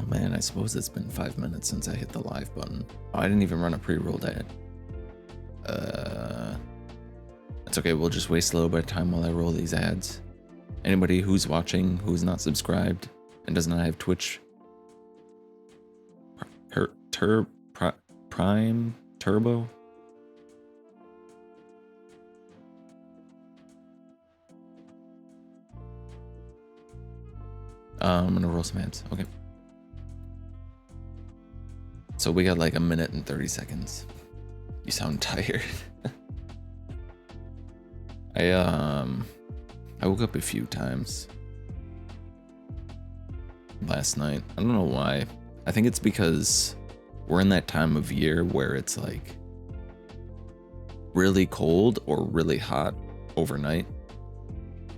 Oh man, I suppose it's been 5 minutes since I hit the live button. Oh, I didn't even run a pre-rolled ad. That's okay, we'll just waste a little bit of time while I roll these ads. Anybody who's watching who's not subscribed and does not have Twitch Prime Turbo? I'm gonna roll some ads. Okay. So we got like 1 minute and 30 seconds. You sound tired. I woke up a few times last night. I don't know why. I think it's because we're in that time of year where it's like really cold or really hot overnight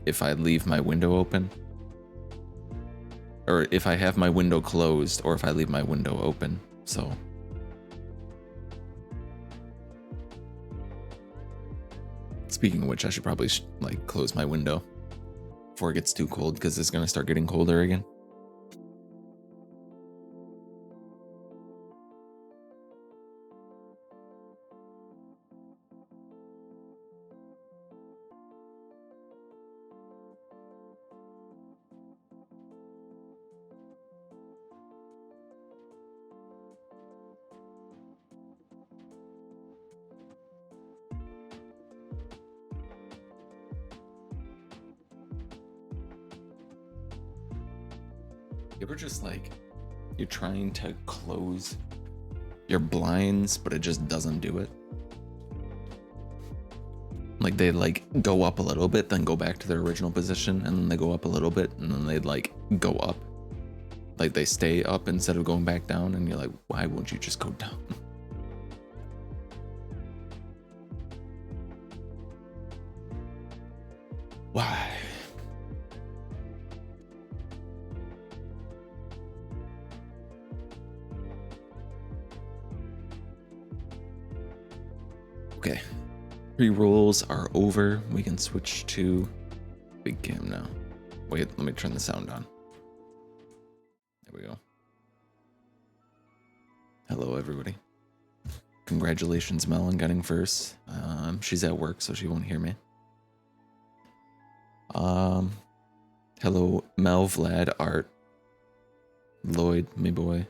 if I leave my window open. Or if I have my window closed or if I leave my window open. So speaking of which, I should probably like close my window before it gets too cold because it's gonna start getting colder again. You ever just like, you're trying to close your blinds, but it just doesn't do it? Like they like go up a little bit, then go back to their original position, and then they go up a little bit, and then they like go up. Like they stay up instead of going back down, and you're like, why won't you just go down? Why? Okay, pre-rolls are over. We can switch to big cam now. Wait, let me turn the sound on. There we go. Hello, everybody. Congratulations, Mel, on getting first. She's at work, so she won't hear me. Hello, Mel, Vlad, Art, Lloyd, me boy,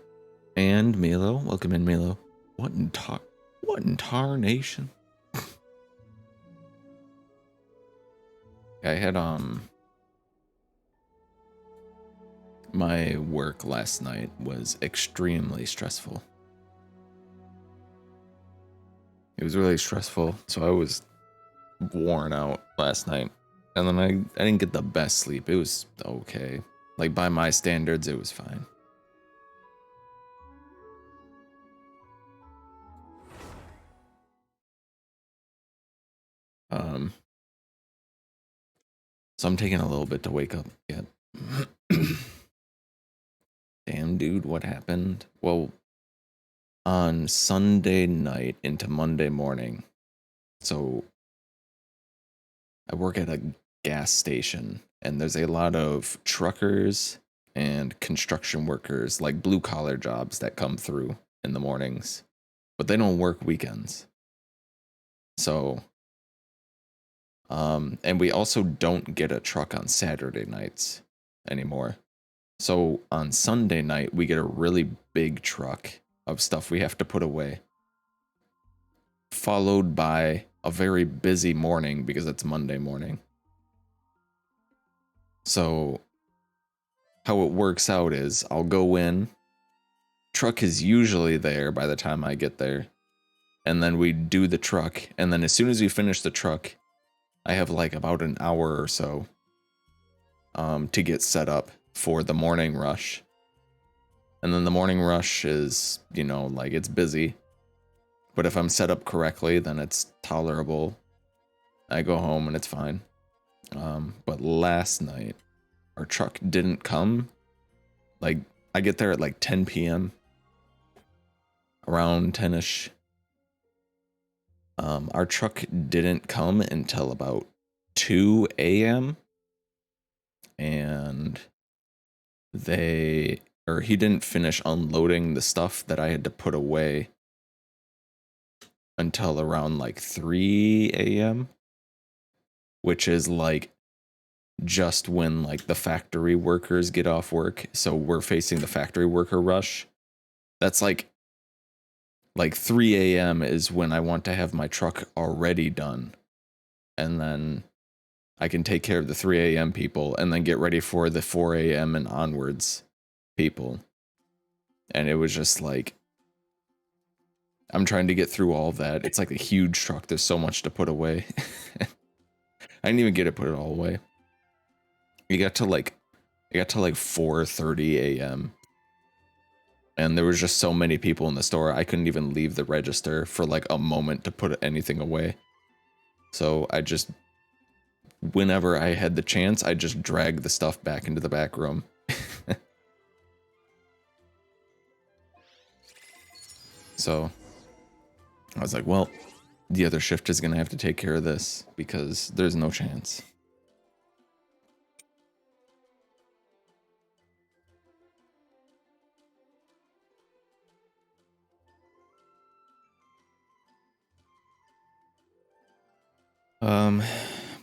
and Milo. Welcome in, Milo. What in tarnation? I had my work last night was extremely stressful. It was really stressful, so I was worn out last night. And then I didn't get the best sleep. It was okay. Like by my standards, it was fine. So I'm taking a little bit to wake up yet. Damn, dude, what happened? Well, on Sunday night into Monday morning, so I work at a gas station, and there's a lot of truckers and construction workers, like blue collar jobs that come through in the mornings, but they don't work weekends. So, and we also don't get a truck on Saturday nights anymore. So on Sunday night, we get a really big truck of stuff we have to put away, followed by a very busy morning because it's Monday morning. So how it works out is I'll go in, truck is usually there by the time I get there, and then we do the truck, and then as soon as we finish the truck, I have like about an hour or so to get set up for the morning rush. And then the morning rush is, you know, like it's busy, but if I'm set up correctly, then it's tolerable. I go home and it's fine. But last night, our truck didn't come. Like, I get there at like 10 p.m. Around 10ish. Our truck didn't come until about 2 a.m. And they or he didn't finish unloading the stuff that I had to put away until around like 3 a.m., which is like just when like the factory workers get off work. So we're facing the factory worker rush. That's like 3 a.m. is when I want to have my truck already done. And then I can take care of the 3 a.m. people and then get ready for the 4 a.m. and onwards people. And it was just like, I'm trying to get through all of that. It's like a huge truck. There's so much to put away. I didn't even get to put it all away. It got to like 4:30 a.m. and there was just so many people in the store. I couldn't even leave the register for like a moment to put anything away. So I just, whenever I had the chance, I just dragged the stuff back into the back room. So I was like, well, the other shift is going to have to take care of this because there's no chance.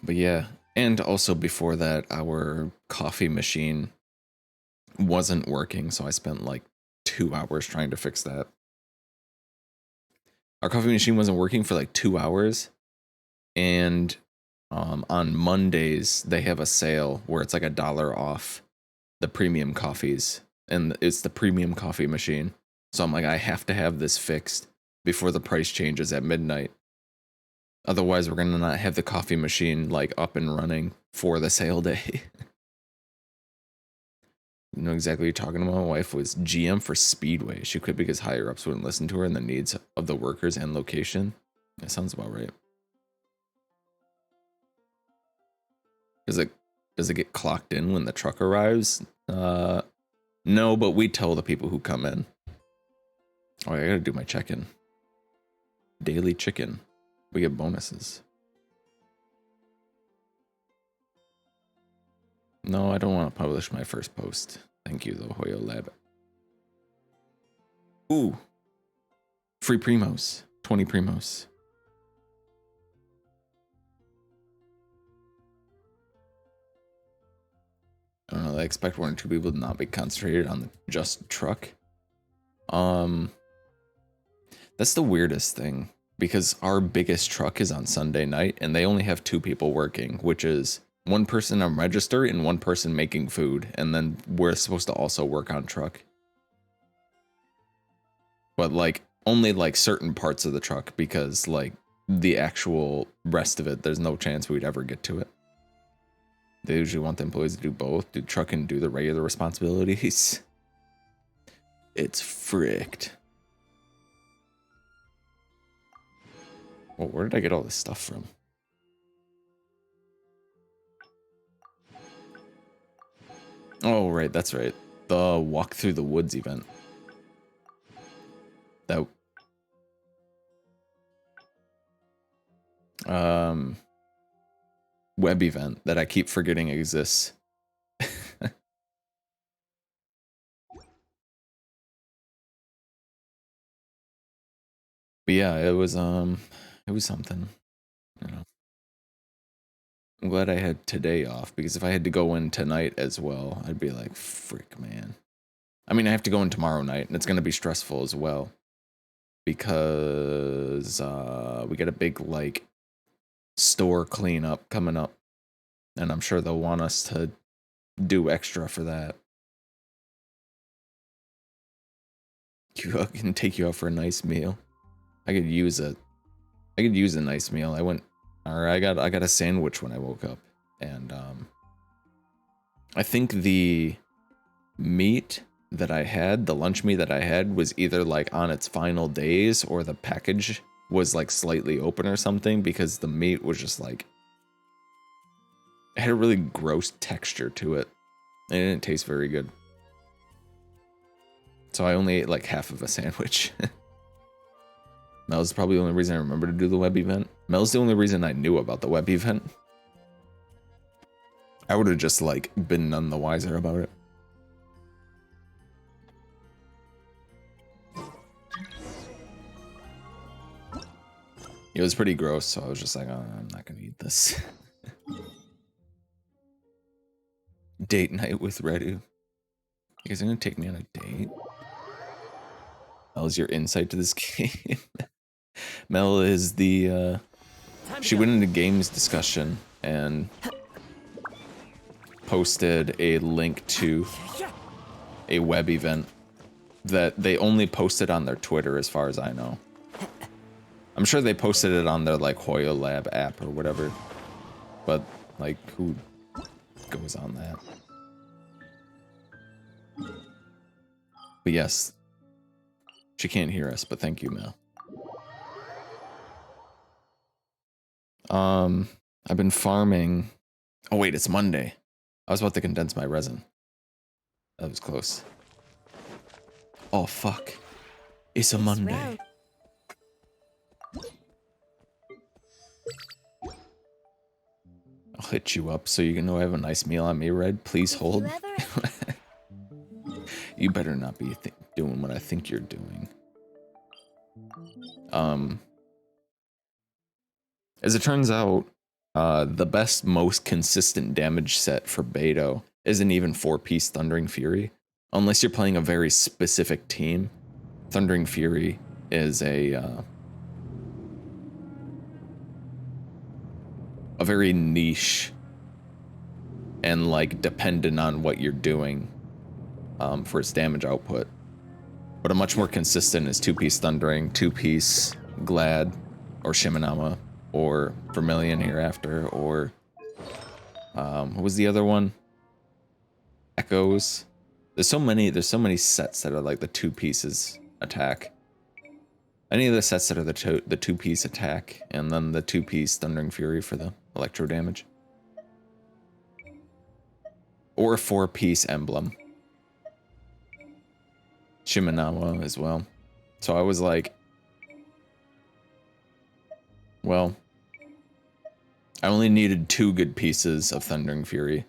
But yeah, and also before that, our coffee machine wasn't working, so I spent like 2 hours trying to fix that. Our coffee machine wasn't working for like 2 hours, and on Mondays they have a sale where it's like $1 off the premium coffees, and it's the premium coffee machine. So I'm like, I have to have this fixed before the price changes at midnight. Otherwise, we're gonna not have the coffee machine like up and running for the sale day. You know exactly what you're talking about. My wife was GM for Speedway. She quit because higher ups wouldn't listen to her and the needs of the workers and location. That sounds about right. Does it get clocked in when the truck arrives? No, but we tell the people who come in. Oh, I gotta do my check-in. Daily chicken. We get bonuses. No, I don't want to publish my first post. Thank you, though, Hoyo Lab. Ooh. Free Primos. 20 Primos. I don't know, I expect 1 or 2 people to not be concentrated on the just truck. That's the weirdest thing, because our biggest truck is on Sunday night, and they only have 2 people working, which is 1 person on register and 1 person making food, and then we're supposed to also work on truck. But like, only like certain parts of the truck, because like the actual rest of it, there's no chance we'd ever get to it. They usually want the employees to do both, do truck and do the regular responsibilities. It's fricked. Well, where did I get all this stuff from? Oh, right, that's right. The walk through the woods event. That web event that I keep forgetting exists. But yeah, it was something. You know. I'm glad I had today off, because if I had to go in tonight as well, I'd be like, frick, man. I mean, I have to go in tomorrow night, and it's going to be stressful as well, because we got a big like store cleanup coming up, and I'm sure they'll want us to do extra for that. I can take you out for a nice meal. I could use a nice meal. I got a sandwich when I woke up, and I think the meat that I had, the lunch meat that I had, was either like on its final days, or the package was like slightly open or something, because the meat was just like, it had a really gross texture to it, and it didn't taste very good. So I only ate like half of a sandwich. Mel's probably the only reason I remember to do the web event. Mel's the only reason I knew about the web event. I would have just like been none the wiser about it. It was pretty gross, so I was just like, oh, I'm not gonna eat this. Date night with Redu. You guys are gonna take me on a date? How's your insight to this game? Mel is the, she went into games discussion and posted a link to a web event that they only posted on their Twitter as far as I know. I'm sure they posted it on their like Hoyo Lab app or whatever, but like who goes on that? But yes, she can't hear us, but thank you, Mel. I've been farming. Oh wait, it's Monday. I was about to condense my resin. That was close. Oh fuck. It's a Monday. I'll hit you up so you can know I have a nice meal on me, Red. Please hold. You better not be doing what I think you're doing. As it turns out, the best, most consistent damage set for Beto isn't even 4-piece Thundering Fury. Unless you're playing a very specific team, Thundering Fury is a very niche and like dependent on what you're doing for its damage output. But a much more consistent is 2-piece Thundering, 2-piece Glad, or Shimanama, or Vermilion Hereafter, or what was the other one? Echoes. There's so many sets that are like the 2 pieces attack. Any of the sets that are the 2-piece attack, and then the 2-piece Thundering Fury for the electro damage. Or a 4-piece Emblem. Shimanama as well. So I was like, well, I only needed 2 good pieces of Thundering Fury.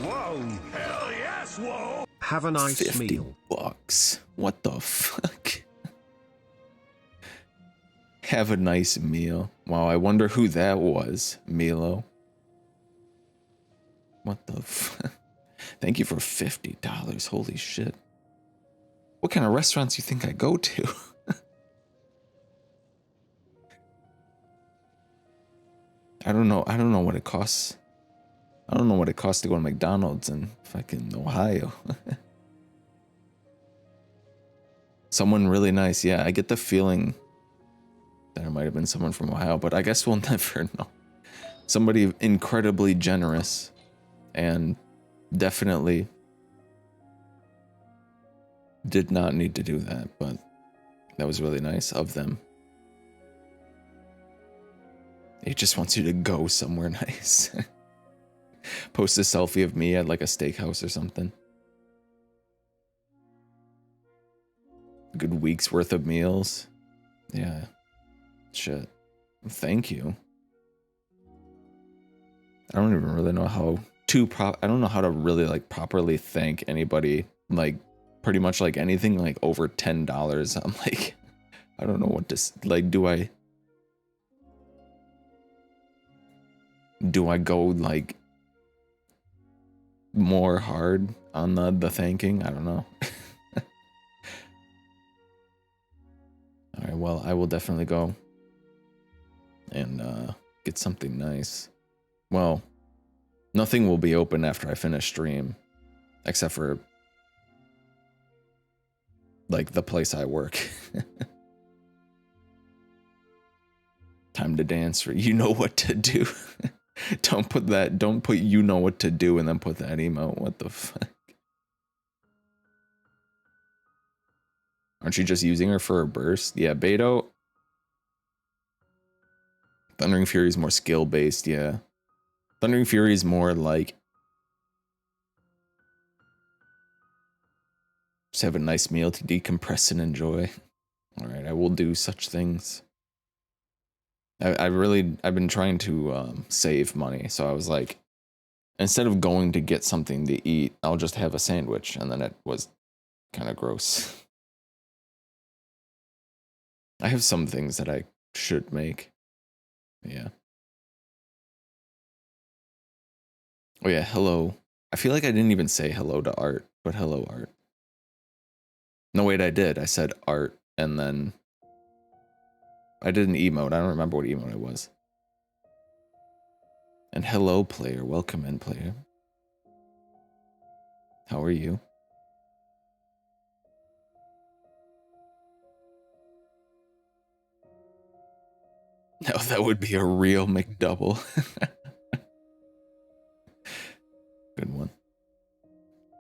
Whoa! Hell yes, whoa! Have a nice 50 meal. bucks. What the fuck? Have a nice meal. Wow, I wonder who that was, Milo. What the fuck? Thank you for $50. Holy shit. What kind of restaurants you think I go to? I don't know what it costs. I don't know what it costs to go to McDonald's in fucking Ohio. Someone really nice. Yeah, I get the feeling that it might have been someone from Ohio, but I guess we'll never know. Somebody incredibly generous and definitely did not need to do that, but that was really nice of them. He just wants you to go somewhere nice. Post a selfie of me at like a steakhouse or something. Good week's worth of meals. Yeah. Shit. Thank you. I don't even really know how to I don't know how to really like properly thank anybody, like pretty much like anything like over $10. I'm like, I don't know what to like. Do I go like more hard on the thanking? I don't know. All right, well, I will definitely go and get something nice. Well, nothing will be open after I finish stream, except for like the place I work. Time to dance for you know what to do. Don't put you know what to do and then put that emote. What the fuck? Aren't you just using her for a burst? Yeah, Beto. Thundering Fury is more skill based, yeah. Thundering Fury is more like just have a nice meal to decompress and enjoy. Alright, I will do such things. I've been trying to save money, so I was like, instead of going to get something to eat, I'll just have a sandwich, and then it was kind of gross. I have some things that I should make. Yeah. Oh yeah, hello. I feel like I didn't even say hello to Art, but hello, Art. No, wait, I did. I said Art, and then I did an emote. I don't remember what emote it was. And hello, player. Welcome in, player. How are you? No, that would be a real McDouble. Good one.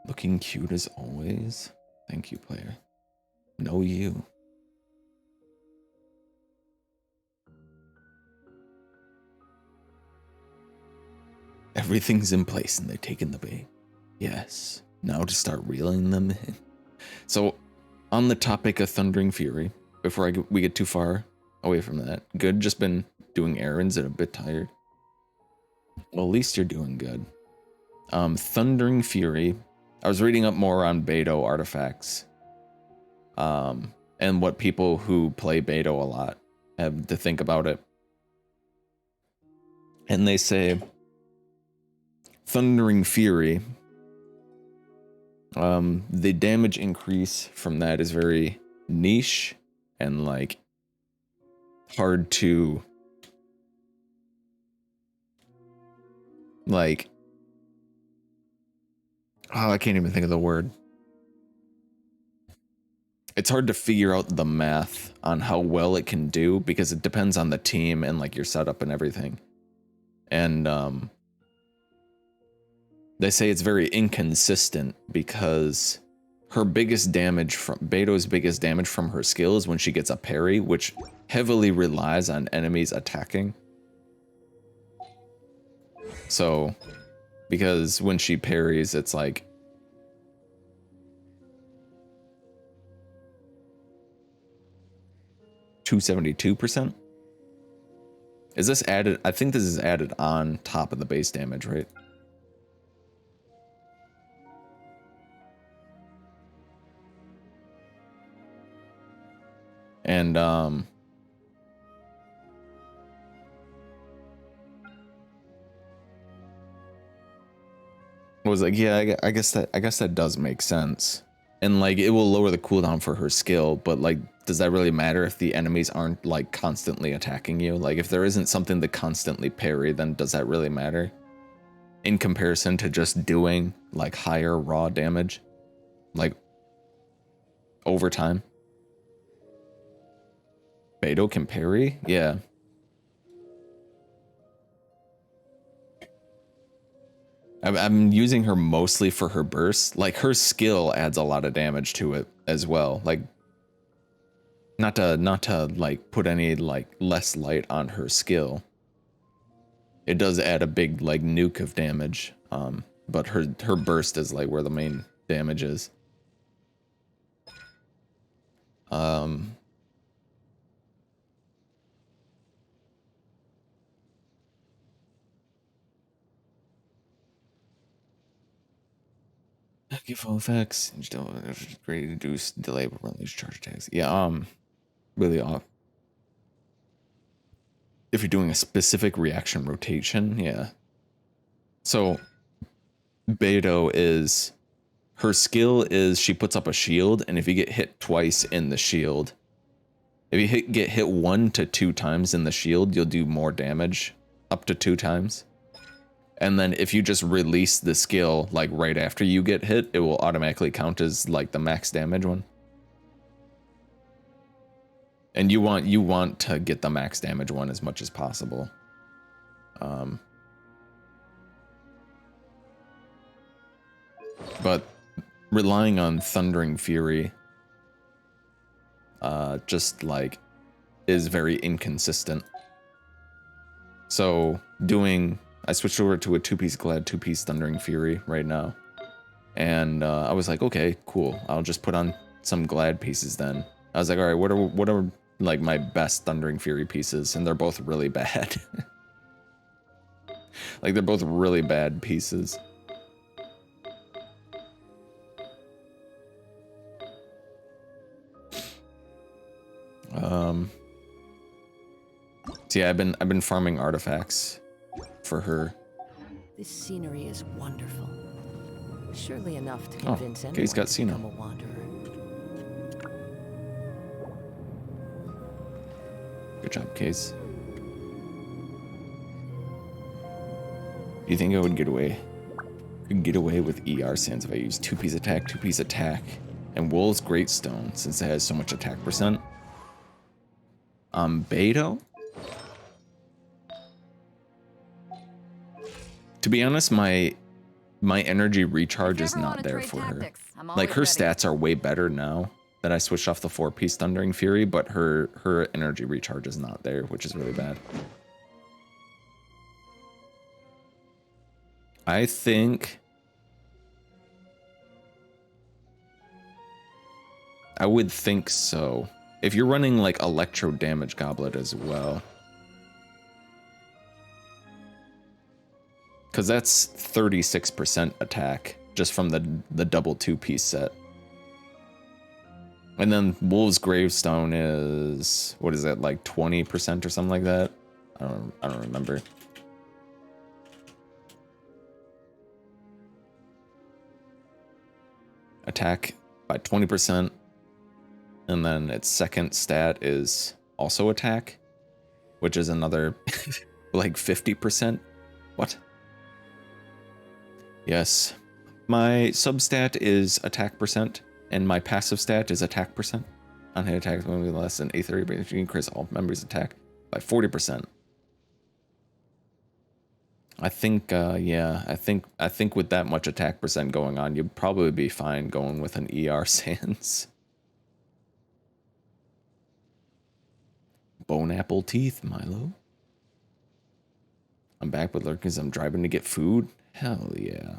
Looking cute as always. Thank you, player. Know you. Everything's in place and they're taking the bait. Yes. Now to start reeling them in. So, on the topic of Thundering Fury, before we get too far away from that, good. Just been doing errands and a bit tired. Well, at least you're doing good. Thundering Fury. I was reading up more on Beto artifacts. And what people who play Beto a lot have to think about it. And they say Thundering Fury, the damage increase from that is very niche and like hard to like, oh, I can't even think of the word. It's hard to figure out the math on how well it can do because it depends on the team and like your setup and everything. And they say it's very inconsistent because her biggest damage from Beto's biggest damage from her skill is when she gets a parry, which heavily relies on enemies attacking. So, because when she parries, it's like 272%. Is this added? I think this is added on top of the base damage, right? And I was like, yeah, I guess that does make sense. And like it will lower the cooldown for her skill, but like does that really matter if the enemies aren't like constantly attacking you? Like if there isn't something to constantly parry, then does that really matter? In comparison to just doing like higher raw damage, like over time. Beto can parry? Yeah. I'm using her mostly for her burst. Like her skill adds a lot of damage to it as well. Like not to like put any like less light on her skill. It does add a big like nuke of damage. But her burst is like where the main damage is. Give full effects. Great reduce delay but release charge attacks. Yeah, really off. If you're doing a specific reaction rotation, yeah. So Beto is her skill is she puts up a shield, and if you get hit twice in the shield, if you get hit 1 to 2 times in the shield, you'll do more damage, up to 2 times. And then if you just release the skill like right after you get hit, it will automatically count as like the max damage one. And you want to get the max damage one as much as possible. But relying on Thundering Fury just like is very inconsistent. So I switched over to a 2-piece Glad, 2-piece Thundering Fury right now. And I was like, okay, cool. I'll just put on some Glad pieces then. I was like, all right, what are like my best Thundering Fury pieces? And they're both really bad. Like they're both really bad pieces. So yeah, I've been farming artifacts for her. This scenery is wonderful. Surely enough to Oh, convince okay, he's anyone got to Cena. become a wanderer. Good job, Case. Do you think I would get away? Could get away with ER sands if I use 2-piece attack, 2-piece attack, and Wool's Greatstone since it has so much attack percent. Beto? To be honest, my energy recharge is not there for her. Like her stats are way better now that I switched off the 4-piece Thundering Fury, but her energy recharge is not there, which is really bad. I think I would think so. If you're running like Electro Damage Goblet as well. Because that's 36% attack just from the double 2-piece set. And then Wolf's Gravestone is, what is that, like 20% or something like that? I don't remember. Attack by 20%. And then its second stat is also attack, which is another like 50%. What? Yes. My substat is attack percent, and my passive stat is attack percent. On hit attacks when we less than A30, but you increase all members' attack by 40%. I think, yeah, I think with that much attack percent going on, you'd probably be fine going with an ER Sans. Bone apple teeth, Milo. I'm back with lurkers. I'm driving to get food. Hell yeah.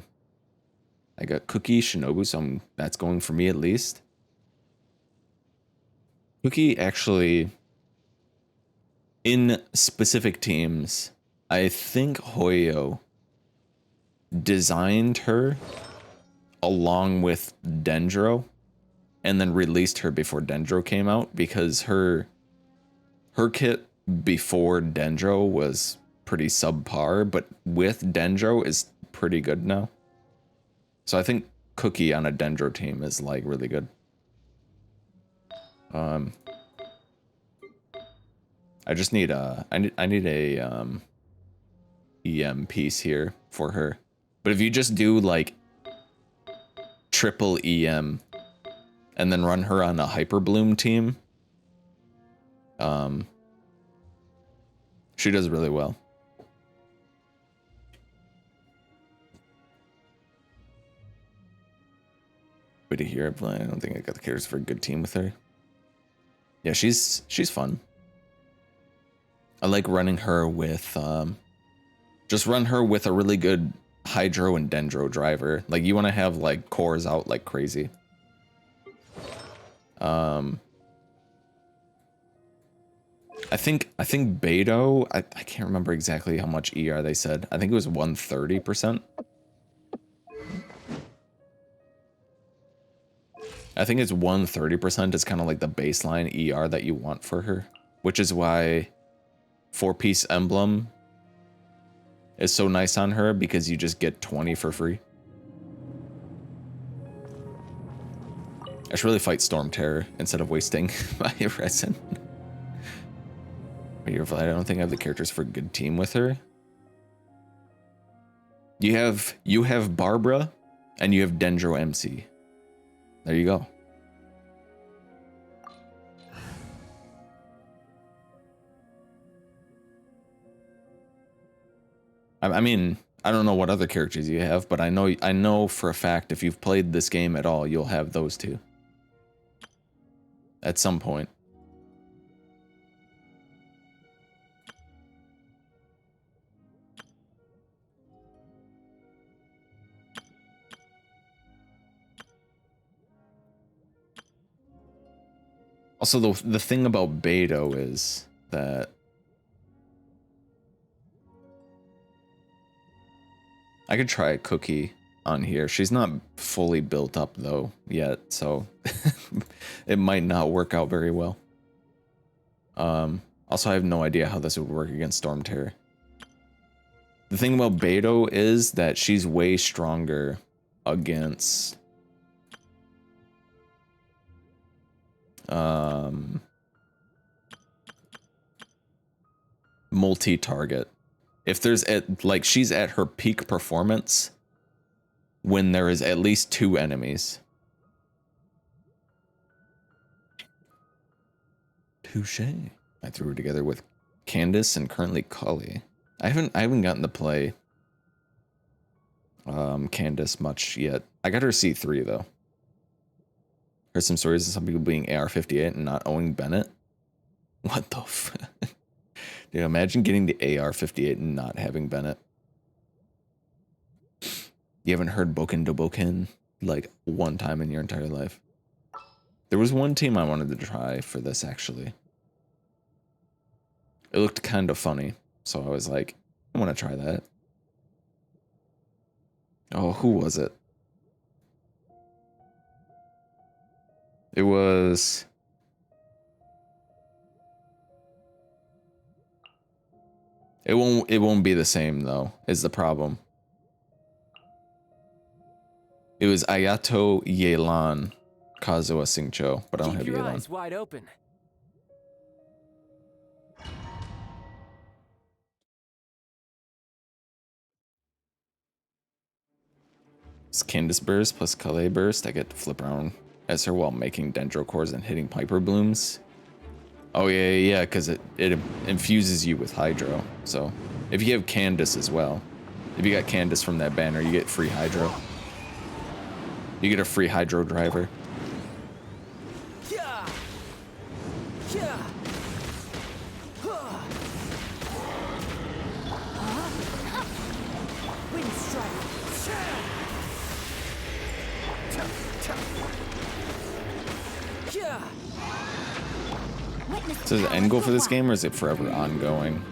I got Cookie, Shinobu, so that's going for me at least. Cookie actually, in specific teams, I think Hoyo designed her along with Dendro and then released her before Dendro came out because her kit before Dendro was pretty subpar, but with Dendro is pretty good now. So I think Cookie on a Dendro team is like really good. I just need I need a EM piece here for her. But if you just do like triple EM and then run her on a Hyper Bloom team, she does really well. Way to hear it, I don't think I got the characters for a good team with her. Yeah, she's fun. I like running her with just run her with a really good Hydro and Dendro driver. Like you want to have like cores out like crazy. I think Beto, I can't remember exactly how much ER they said. I think it was 130%. I think it's 130% is kind of like the baseline ER that you want for her, which is why 4-piece emblem is so nice on her because you just get 20 for free. I should really fight Storm Terror instead of wasting my resin. I don't think I have the characters for a good team with her. You have Barbara and you have Dendro MC. There you go. I mean, I don't know what other characters you have, but I know for a fact if you've played this game at all, you'll have those two. At some point. Also, the thing about Beto is that I could try a Cookie on here. She's not fully built up though yet, so it might not work out very well. I'll Also, I have no idea how this would work against Storm Terror. The thing about Beto is that she's way stronger against multi-target. If there's she's at her peak performance when there is at least 2 enemies. Touche. I threw her together with Candace and currently Cully. I haven't gotten to play Candace much yet. I got her C3 though. Heard some stories of some people being AR-58 and not owning Bennett. What the fuck? Dude, imagine getting the AR-58 and not having Bennett. You haven't heard Boken to Boken like one time in your entire life. There was one team I wanted to try for this actually. It looked kind of funny, so I was like, I want to try that. Oh, who was it? It was... It won't be the same though, is the problem. It was Ayato Yelan Kazuha Singcho, but I don't have Keep your Yelan. eyes wide open. It's Candace Burst plus Calais Burst. I get to flip around as her while making Dendro Cores and hitting Piper Blooms. Oh yeah, because it infuses you with Hydro. So if you have Candace as well, if you got Candace from that banner, you get free Hydro. You get a free Hydro driver. Yeah. Yeah. Wind strike. Yeah. So is the end goal for this game, or is it forever ongoing?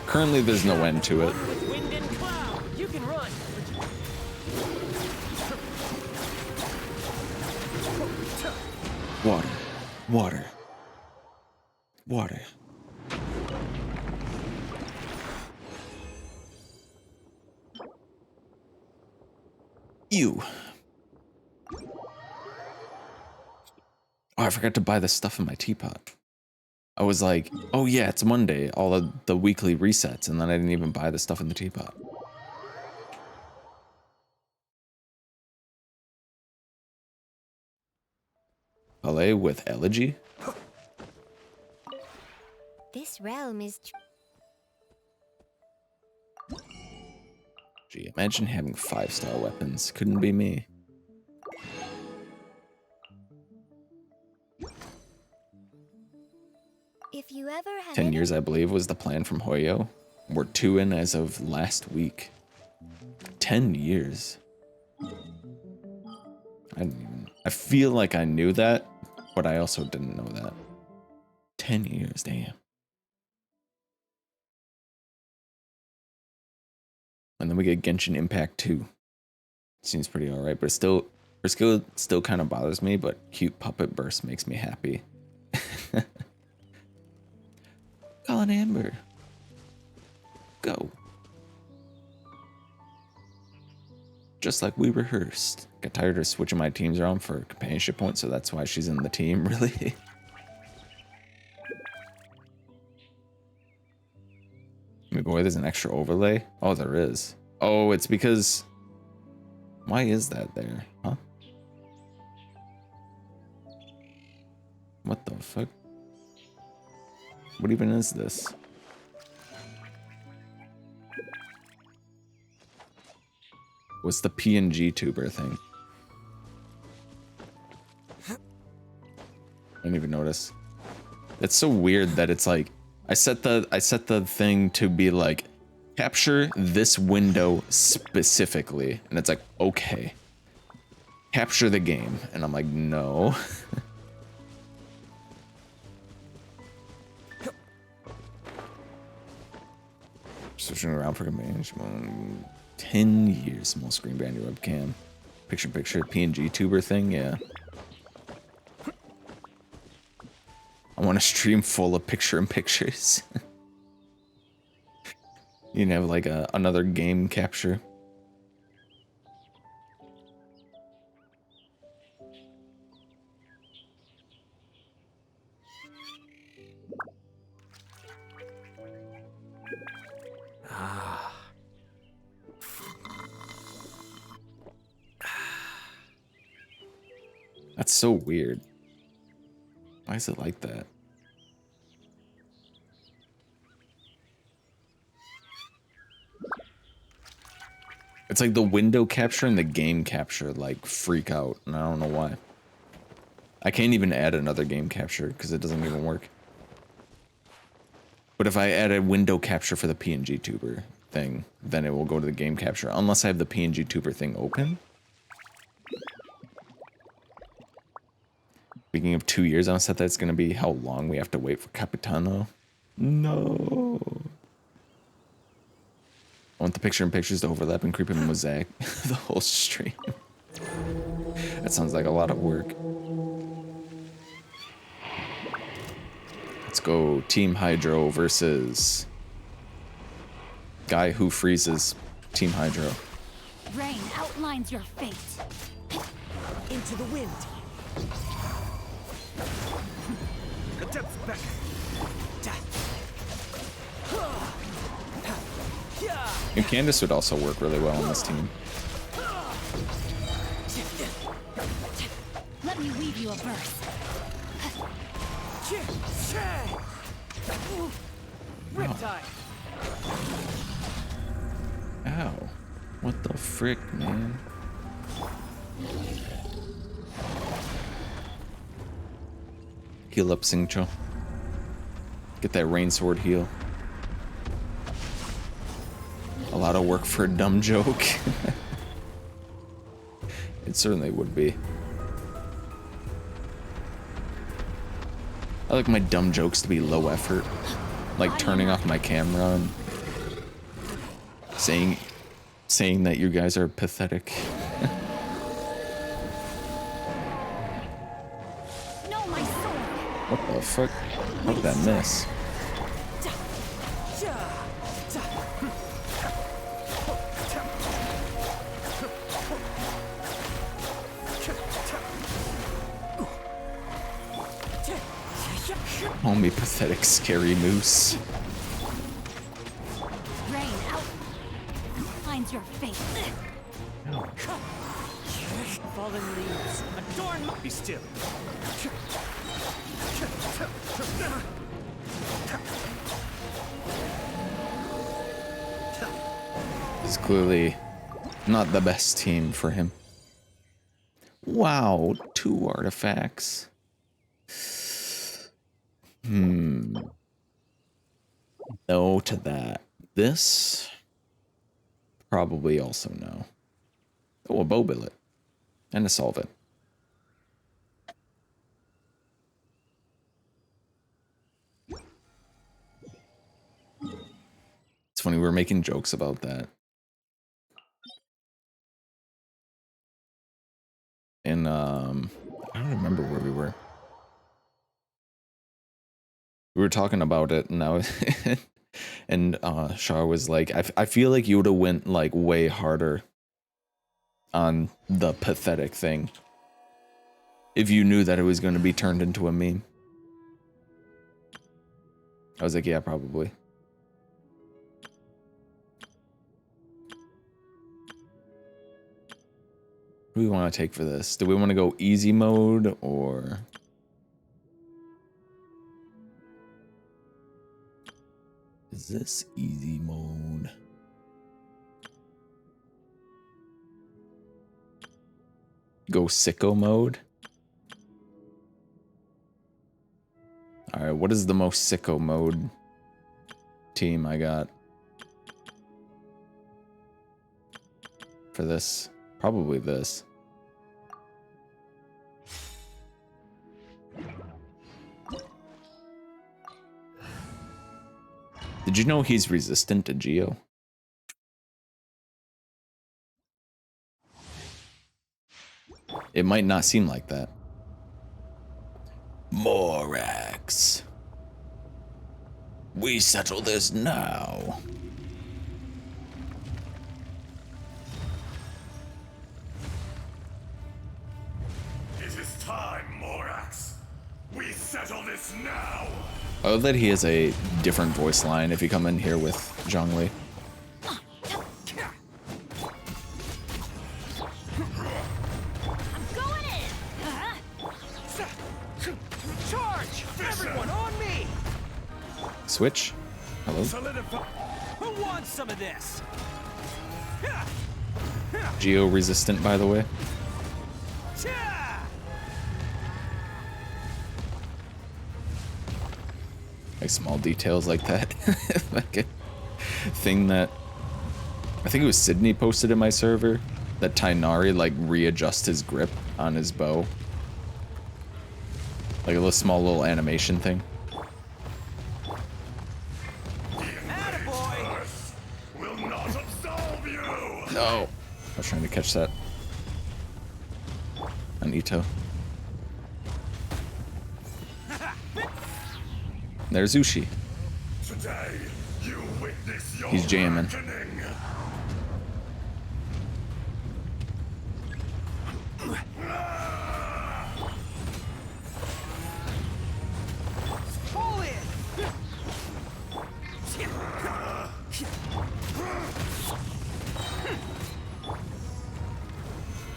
Currently, there's no end to it. Wind and cloud. You can run. Water. Water. Water. You. Oh, I forgot to buy the stuff in my teapot. I was like, oh yeah, it's Monday, all of the weekly resets, and then I didn't even buy the stuff in the teapot. Ballet with Elegy? This realm is... Gee, imagine having 5-star weapons. Couldn't be me. If you ever have 10 years, I believe, was the plan from Hoyo. We're 2 in as of last week. 10 years. I feel like I knew that, but I also didn't know that. 10 years, damn. And then we get Genshin Impact 2. Seems pretty alright, but still kind of bothers me, but cute puppet burst makes me happy. Call an Amber. Go. Just like we rehearsed. Got tired of switching my teams around for companionship points, so that's why she's in the team, really. Boy, there's an extra overlay? Oh, there is. Oh, it's because... Why is that there? Huh? What the fuck? What even is this? What's the PNG tuber thing? I didn't even notice. It's so weird that it's like I set the thing to be like capture this window specifically, and it's like okay. Capture the game, and I'm like no. Switching around for companionship. 10 years, small screen brand new webcam. Picture PNG tuber thing, yeah. I want a stream full of picture-in-pictures. You can have like another game capture. That's so weird. Why is it like that? It's like the window capture and the game capture like freak out, and I don't know why. I can't even add another game capture because it doesn't even work. But if I add a window capture for the PNG tuber thing, then it will go to the game capture, unless I have the PNG tuber thing open. Speaking of 2 years, I don't set that's going to be how long we have to wait for Capitano. No. I want the picture-in-pictures to overlap and creep in mosaic the whole stream. That sounds like a lot of work. Let's go Team Hydro versus guy who freezes Team Hydro. Rain outlines your fate. Into the wind. The depth's back. And Candace would also work really well on this team. Let me weave you a verse. Riptide. Ow. What the frick, man? Heal up, Singcho. Get that rain sword heal. A lot of work for a dumb joke. It certainly would be. I like my dumb jokes to be low effort. Like turning off my camera and saying that you guys are pathetic. No, my sword. What the fuck? How did that miss? Homie pathetic scary moose. Rain outlines your fate. Fallen leaves. Adorn. Be still. This is clearly not the best team for him. Wow, 2 artifacts. No to that. This? Probably also no. Oh, a bow billet. And a solvent. It's funny, we were making jokes about that. And, I don't remember where we were. We were talking about it, and now, and Shar was like, I feel like you would have went like way harder on the pathetic thing if you knew that it was going to be turned into a meme. I was like, yeah, probably. What do we want to take for this? Do we want to go easy mode or... Is this easy mode? Go sicko mode? Alright, what is the most sicko mode team I got? For this? Probably this. Did you know he's resistant to Geo? It might not seem like that. Morak. Morax. We settle this now. It is time, Morax. We settle this now. I love that he has a different voice line if you come in here with Zhongli. Going in! Charge! Everyone on me! Switch. Hello. Solidify. Who wants some of this? Geo resistant, by the way. Cha! Like small details like that. Like a thing that I think it was Sydney posted in my server that Tainari like readjusts his grip on his bow. Like a little small little animation thing. Attaboy! Earth will not absolve you. No. I was trying to catch that. On Ito. There's Ushi. Today, you witness your He's jamming. reckoning. Pull in!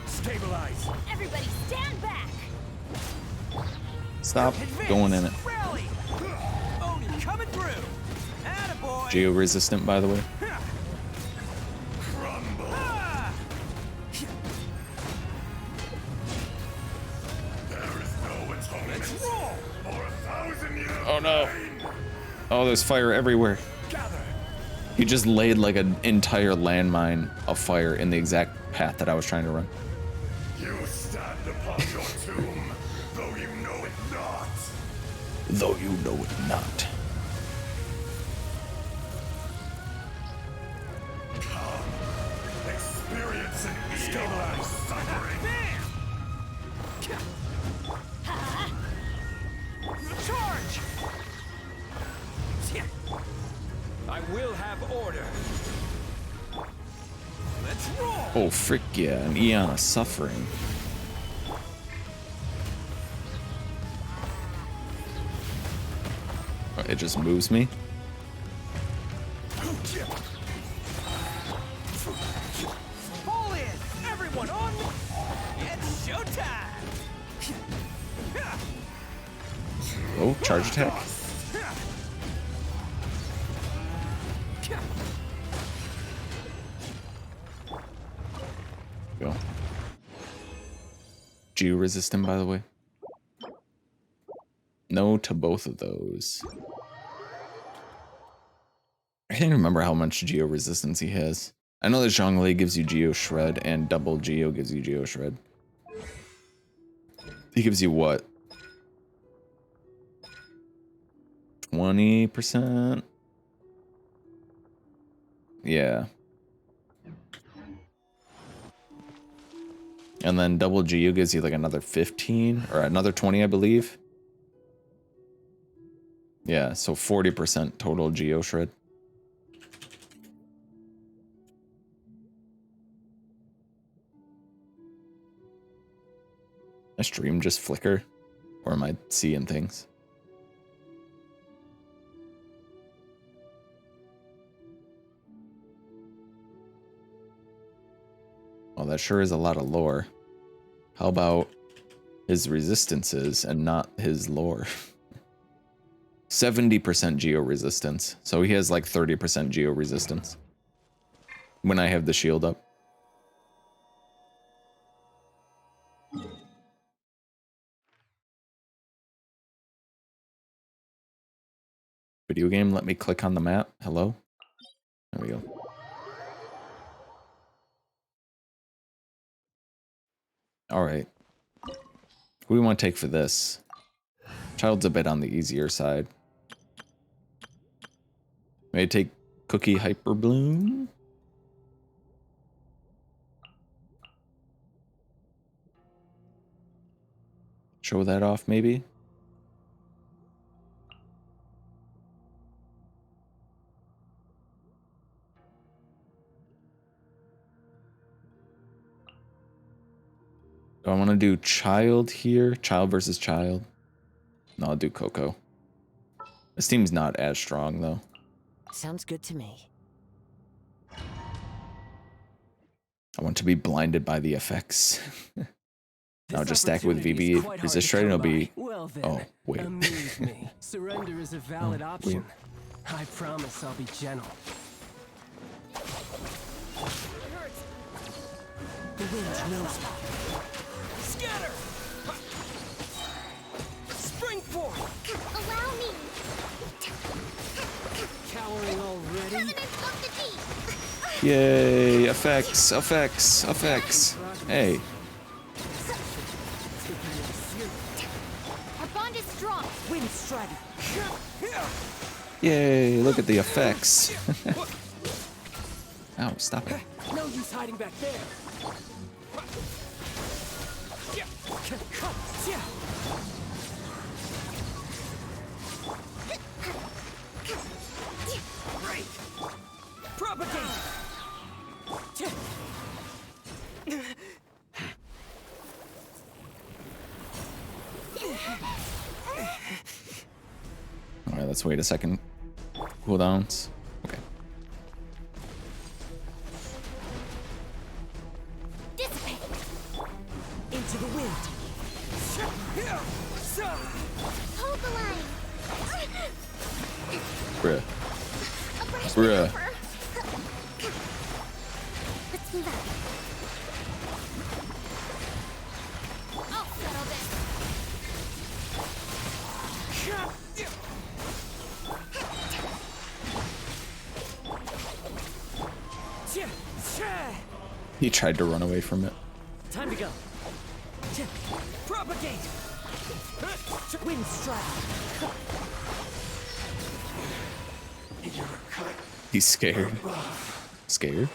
Stabilize! Everybody stand back! Stop Advance! going in it. Rally! Oni coming through! Attaboy! Geo resistant, by the way. Crumble. Ah! There is no atonement Let's roll! for 1,000 years. Oh, no. reign. Oh, there's fire everywhere. Gather. He just laid like an entire landmine of fire in the exact path that I was trying to run. You stand upon your tomb, though you know it not. Though you know it not. Come, experience an eon of suffering. Charge! I will have order. Let's roll! Oh, frick yeah, an eon of suffering. Oh, it just moves me. Pull in! Everyone on me! It's showtime! Oh, charge attack. Go. Geo resistant, by the way. No to both of those. I can't remember how much Geo resistance he has. I know that Zhongli gives you Geo Shred and double Geo gives you Geo Shred. He gives you what? 20%? Yeah. And then double Geo gives you like another 15 or another 20, I believe. Yeah, so 40% total Geo Shred. My stream just flicker? Or am I seeing things? Well, that sure is a lot of lore. How about his resistances and not his lore? 70% geo resistance. So he has like 30% geo resistance. When I have the shield up. Video game, let me click on the map. Hello? There we go. Alright. Who do we want to take for this? Child's a bit on the easier side. May I take Cookie Hyper Bloom? Show that off, maybe? Do I want to do child here? Child versus child? No, I'll do Coco. This team's not as strong, though. Sounds good to me. I want to be blinded by the effects. Now This just stack it with opportunity is VB. quite hard Resist to trade, come it'll be... by. Well then, Oh, wait. amuse me. Surrender is a valid option. I promise I'll be gentle. The wind knows me. Scatter! Spring forth! Allow me! Cowering already? President of the Deep! Yay! Effects! Effects! Effects! Hey. Our bond is strong. Wind strider. Yay! Look at the effects. Ow, stop it. No use hiding back there. Propagate! Alright, let's wait a second. Cooldowns. Okay. Dissipate. Into the wind. Hold the line! Bruh. A brush Bruh. maneuver. Let's move out. I'll settle this. He tried to run away from it. Time to go. Propagate! Wind strider. He's scared. Scared?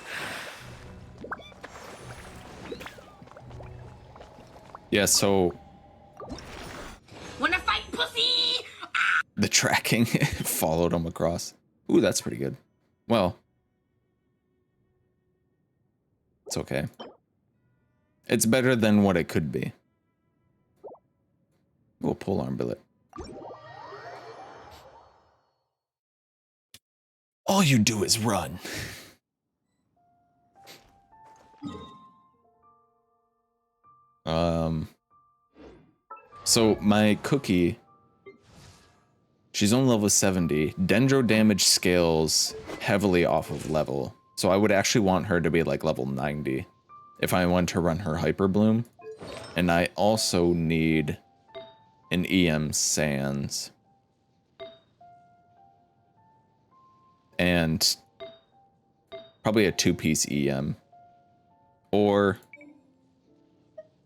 Yeah, so Wanna fight, pussy? the tracking followed him across. Ooh, that's pretty good. Well, it's okay. It's better than what it could be. We'll polearm billet. All you do is run. So my cookie, she's on level 70. Dendro damage scales heavily off of level. So I would actually want her to be like level 90 if I want to run her Hyper Bloom. And I also need an EM Sands. And probably a 2-piece EM. Or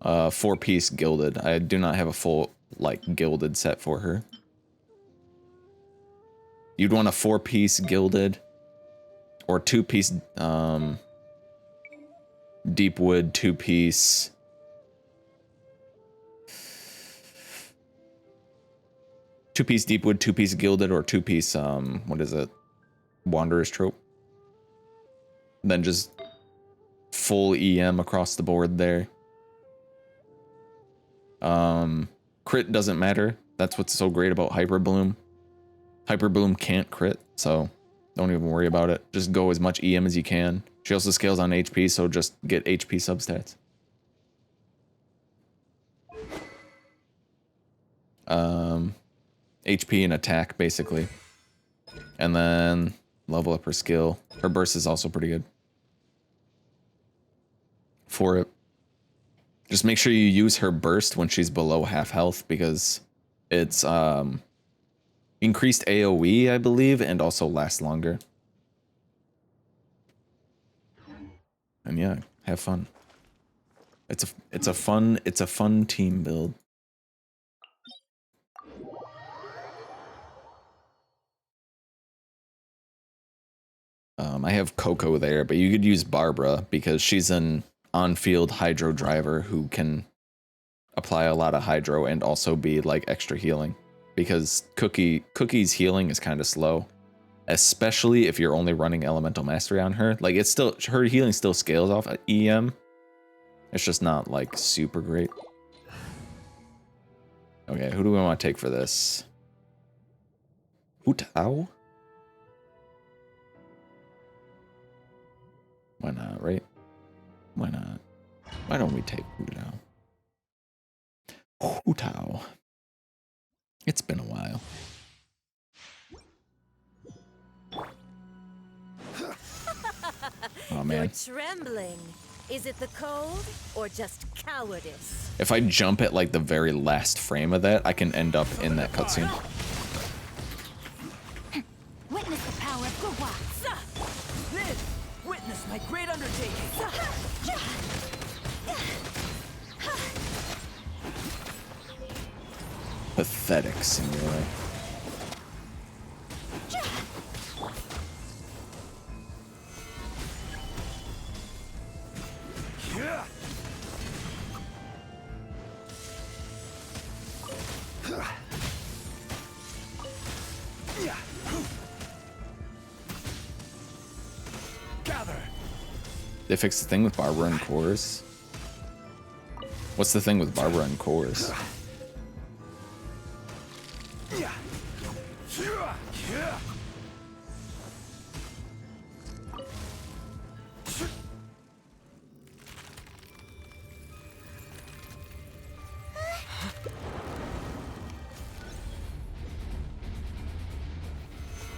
4-piece Gilded. I do not have a full, like, Gilded set for her. You'd want a 4-piece Gilded. Or 2-piece, Deep Wood, 2-piece... 2-piece Deepwood, 2-piece Gilded, or 2-piece, what is it? Wanderer's Trope. Then just full EM across the board there. Crit doesn't matter. That's what's so great about Hyper Bloom. Hyper Bloom can't crit, so don't even worry about it. Just go as much EM as you can. She also scales on HP, so just get HP substats. HP and attack, basically. And then level up her skill. Her burst is also pretty good for it. Just make sure you use her burst when she's below half health, because it's increased AoE, I believe, and also lasts longer. And yeah, have fun. It's a fun team build. I have Coco there, but you could use Barbara because she's an on-field hydro driver who can apply a lot of hydro and also be like extra healing, because Cookie's healing is kind of slow, especially if you're only running Elemental Mastery on her. Like, it's still, her healing still scales off EM, It's just not like super great. Okay, who do we want to take for this? Hu Tao? Why not, right? Why not? Why don't we take Hu Tao? Hu Tao. It's been a while. Oh man. You're trembling. Is it the cold or just cowardice? If I jump at like the very last frame of that, I can end up in that cutscene. Witness the power of Gugwa. Live! Witness my great undertaking! Pathetic, Simula. Gather. They fixed the thing with Barbara and Cores. What's the thing with Barbara and Cores?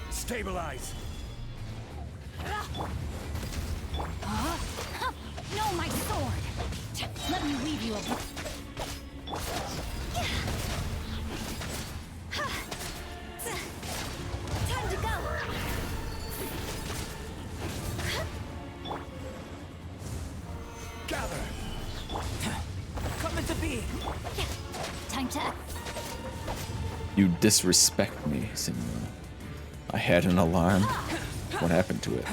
Stabilize. No, my sword. Let me leave you a bit. Time to go. Gather. Come into being! Time to... You disrespect me, Simula. I had an alarm. What happened to it?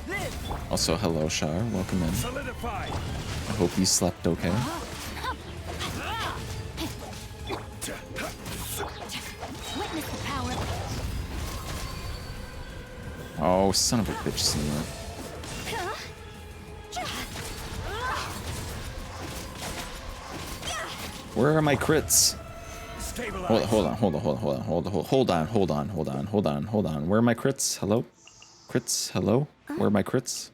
Live! Also, hello, Shar. Welcome in. Solidify. I hope you slept okay. Witness the power of... Oh, son of a bitch, Simula. Where are my crits? Stabilize. Hold on. Where are my crits? Hello? Crits? Hello? Where are my crits?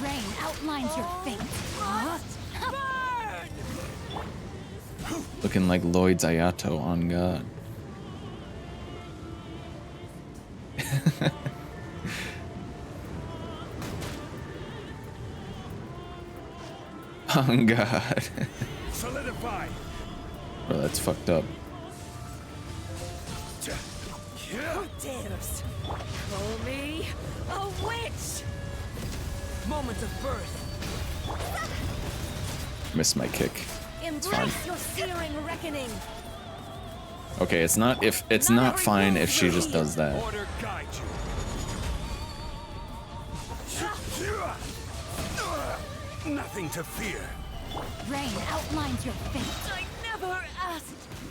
Rain outlines your fate. Looking like Lloyd's Ayato on God. On God. Solidify. Bro, that's fucked up. Who dares call me a witch? Moment of birth. Missed my kick. fine. Embrace your searing reckoning. Okay, it's not if it's not fine if she just does that. Order guide you. Nothing to fear. Rain outlines your fate. I never asked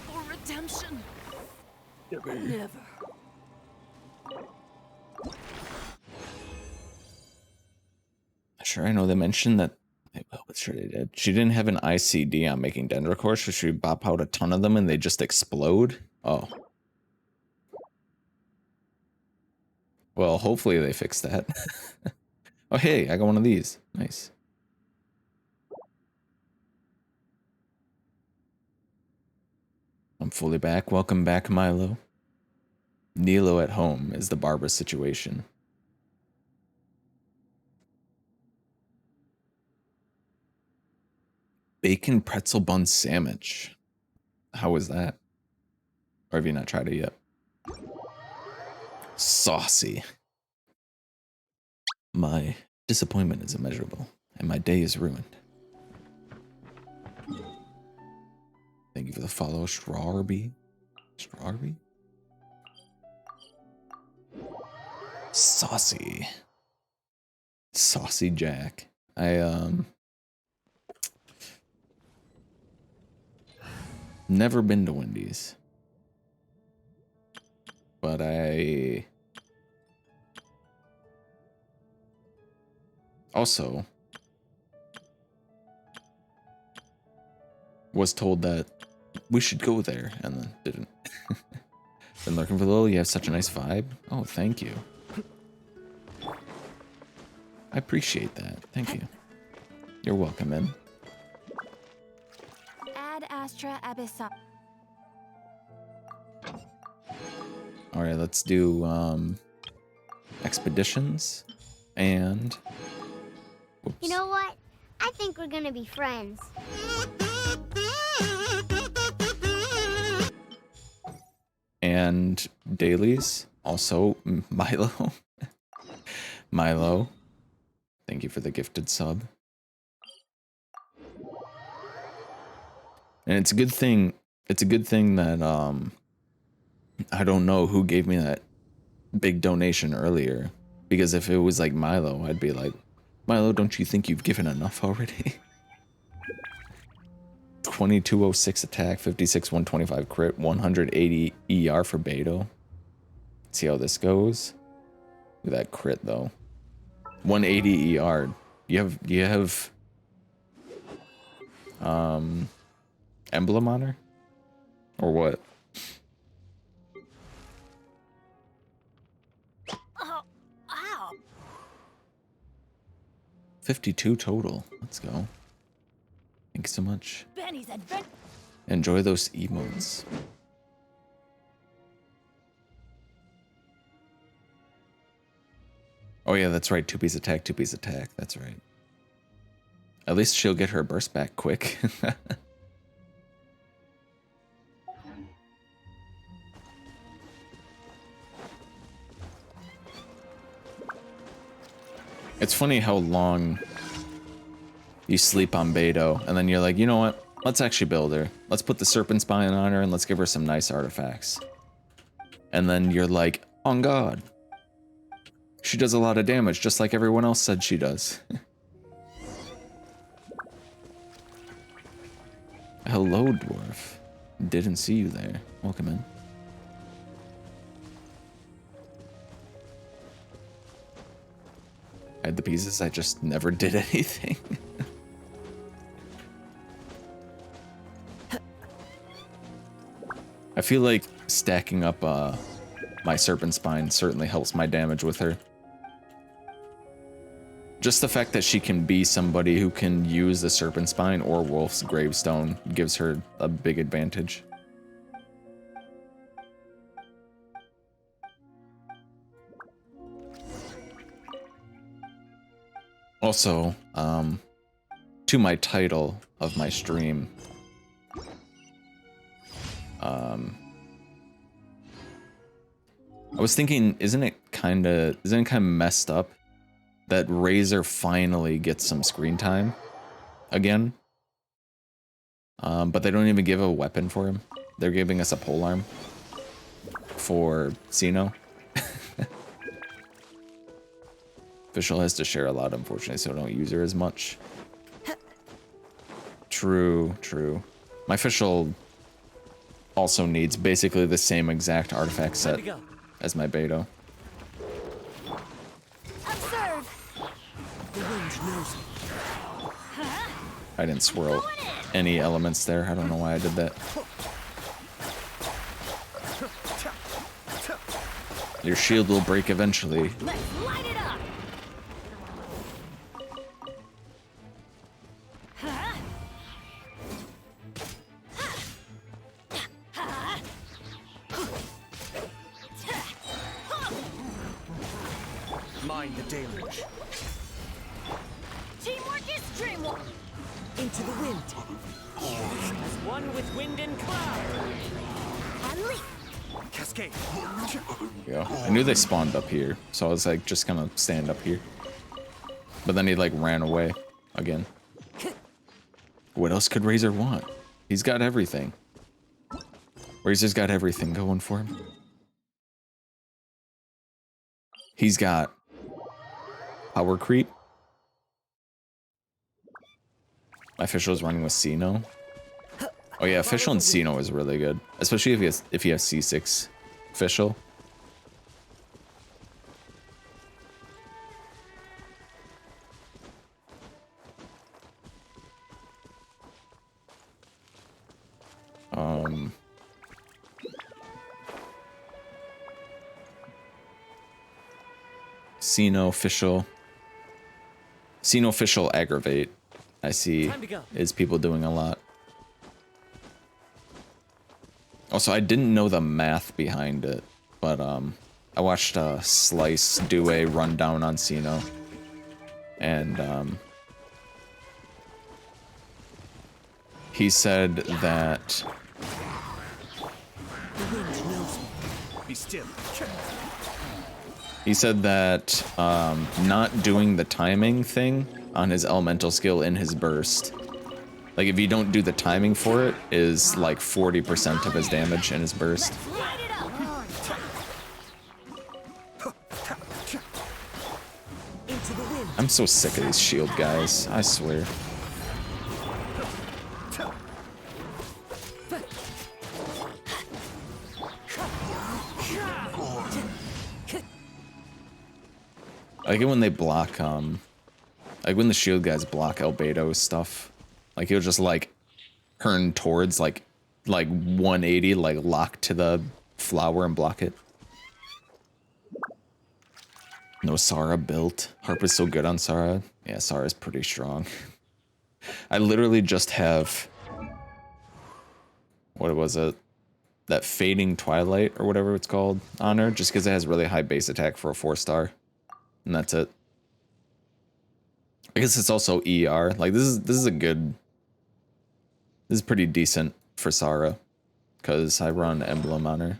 for redemption. Never. Sure, I know they mentioned that. Well, sure they did. She didn't have an ICD on making dendrocores, so she bop out a ton of them and they just explode. Oh. Well, hopefully they fix that. Oh, hey, I got one of these. Nice. I'm fully back. Welcome back, Milo. Nilo at home is the Barbara situation. Bacon pretzel bun sandwich. How was that? Or have you not tried it yet? Saucy. My disappointment is immeasurable, and my day is ruined. Thank you for the follow, Strawberry. Strawberry? Saucy. Saucy Jack. Never been to Wendy's. But Also, was told that we should go there and then didn't. Been lurking for a little. You have such a nice vibe. Oh, thank you. I appreciate that. Thank you. You're welcome, man. Ad Astra Abyssa. All right, let's do expeditions and. Whoops. You know what? I think we're gonna be friends. And dailies. Also, Milo. Milo. Thank you for the gifted sub. And it's a good thing. It's a good thing that I don't know who gave me that big donation earlier. Because if it was like Milo, I'd be like, Milo, don't you think you've given enough already? 2206 attack, 56 125 crit, 180 ER for Beto. See how this goes. Look at that crit though. 180 ER. You have emblem on her? Or what? Oh, ow. 52 total. Let's go. Thanks so much. Benny's adventure. Enjoy those emotes. Oh yeah, that's right. 2-piece attack, 2-piece attack. That's right. At least she'll get her burst back quick. It's funny how long you sleep on Beto, and then you're like, you know what? Let's actually build her. Let's put the serpent spine on her, and let's give her some nice artifacts. And then you're like, on God. She does a lot of damage, just like everyone else said she does. Hello, dwarf. Didn't see you there. Welcome in. I had the pieces, I just never did anything. I feel like stacking up my serpent spine certainly helps my damage with her. Just the fact that she can be somebody who can use the serpent spine or wolf's gravestone gives her a big advantage. Also, to my title of my stream, I was thinking, isn't it kind of messed up that Razor finally gets some screen time again? But they don't even give a weapon for him. They're giving us a polearm for Sino. Official has to share a lot, unfortunately, so I don't use her as much. True, true. My official also needs basically the same exact artifact set as my Beto. Observe. The wind knows me. I didn't swirl any elements there. I don't know why I did that. Your shield will break eventually. Let's light it up. Mind the deluge. Teamwork is dreamwork. Into the wind. As one with wind and cloud. And leap. Cascade. Yeah, I knew they spawned up here, so I was like, just gonna stand up here. But then he like ran away again. What else could Razor want? He's got everything. Razor's got everything going for him. He's got power creep. My official is running with Sino. Oh yeah, official and Sino is really good, especially if he has C6 official. Xeno official aggravate. I see Time to go. is people doing a lot. Also, I didn't know the math behind it, but I watched Slice do a rundown on Xeno, and he said that Be still. not doing the timing thing on his elemental skill in his burst, like if you don't do the timing for it, is like 40% of his damage in his burst. Light it up. Into the wind. I'm so sick of these shield guys, I swear. I like it when they block, like when the shield guys block Albedo's stuff. Like he'll just like turn towards like 180, like lock to the flower and block it. No Sara built. Harp is so good on Sara. Yeah, Sara's pretty strong. I literally just have, what was it? That Fading Twilight or whatever it's called on her, just because it has really high base attack for a 4-star. And that's it. I guess it's also ER. Like this is a good, this is pretty decent for Sara, because I run Emblem on her.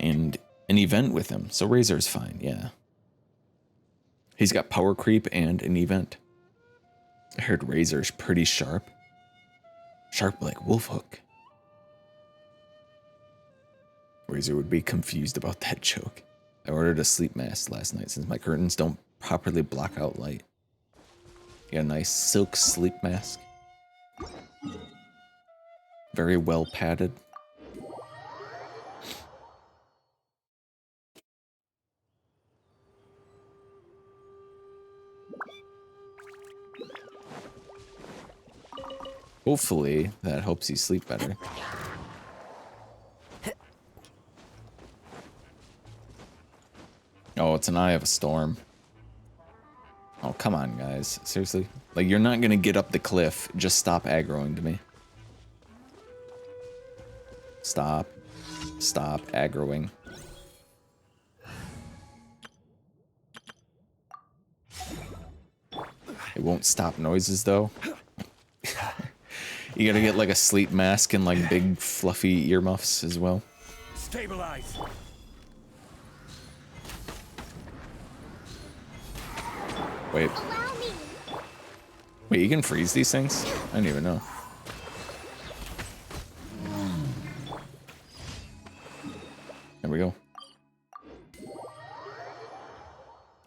And an event with him, so Razor's fine, yeah. He's got power creep and an event. I heard Razor's pretty sharp. Sharp like Wolfhook. Razor would be confused about that joke. I ordered a sleep mask last night since my curtains don't properly block out light. You got a nice silk sleep mask. Very well padded. Hopefully, that helps you sleep better. Oh, it's an Eye of a Storm. Oh, come on, guys. Seriously? Like, you're not gonna get up the cliff. Just stop aggroing to me. Stop. Stop aggroing. It won't stop noises, though. You gotta get like a sleep mask and like big fluffy earmuffs as well. Stabilize. Wait. Allow me. Wait, you can freeze these things? I didn't even know. There we go.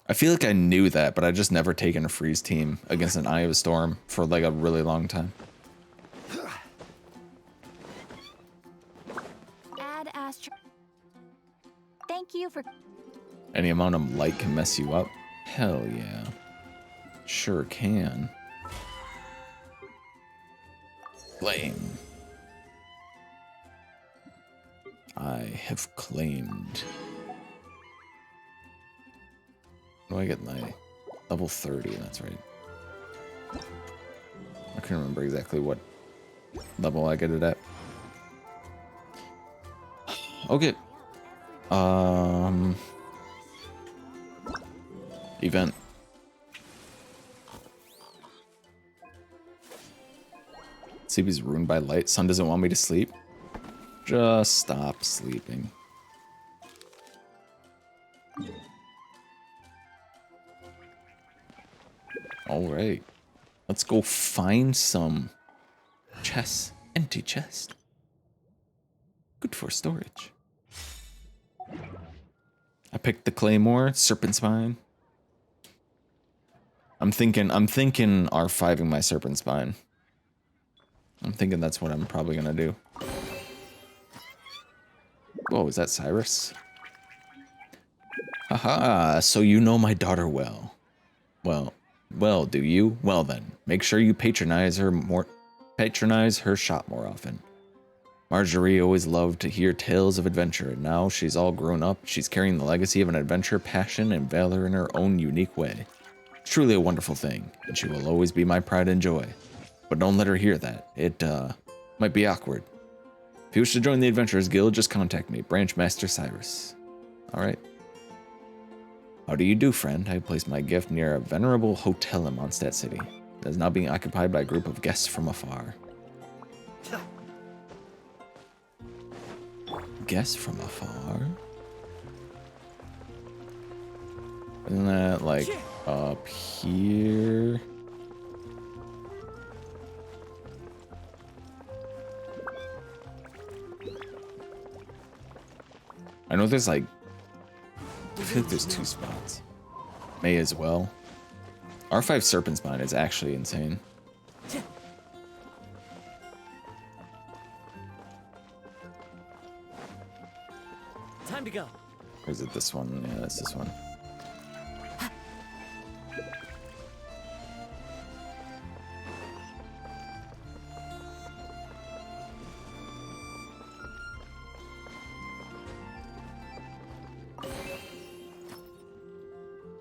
I feel like I knew that, but I just never taken a freeze team against an Eye of a Storm for like a really long time. Add Astro. Thank you for. Any amount of light can mess you up. Hell yeah. Sure can. Flame. I have claimed. How do I get my level 30? That's right. I can't remember exactly what level I get it at. Okay. Event. Sleep is ruined by light. Sun doesn't want me to sleep. Just stop sleeping. All right. Let's go find some chests. Empty chest. Good for storage. I picked the Claymore, Serpent Spine. I'm thinking R5ing my Serpent Spine. I'm thinking that's what I'm probably gonna do. Whoa, is that Cyrus? Haha, so you know my daughter well. Well, do you? Well then, make sure you patronize her more. patronize her shop more often. Marjorie always loved to hear tales of adventure, and now she's all grown up. She's carrying the legacy of an adventure, passion, and valor in her own unique way. It's truly a wonderful thing, and she will always be my pride and joy. But don't let her hear that. It, might be awkward. If you wish to join the Adventurers Guild, just contact me, Branch Master Cyrus. Alright. How do you do, friend? I placed my gift near a venerable hotel in Mondstadt City. It is now being occupied by a group of guests from afar. Guests from afar? Isn't that like up here? I know there's like, I think there's 2 spots. May as well. R5 Serpent's Mine is actually insane. Time to go. Or is it this one? Yeah, that's this one.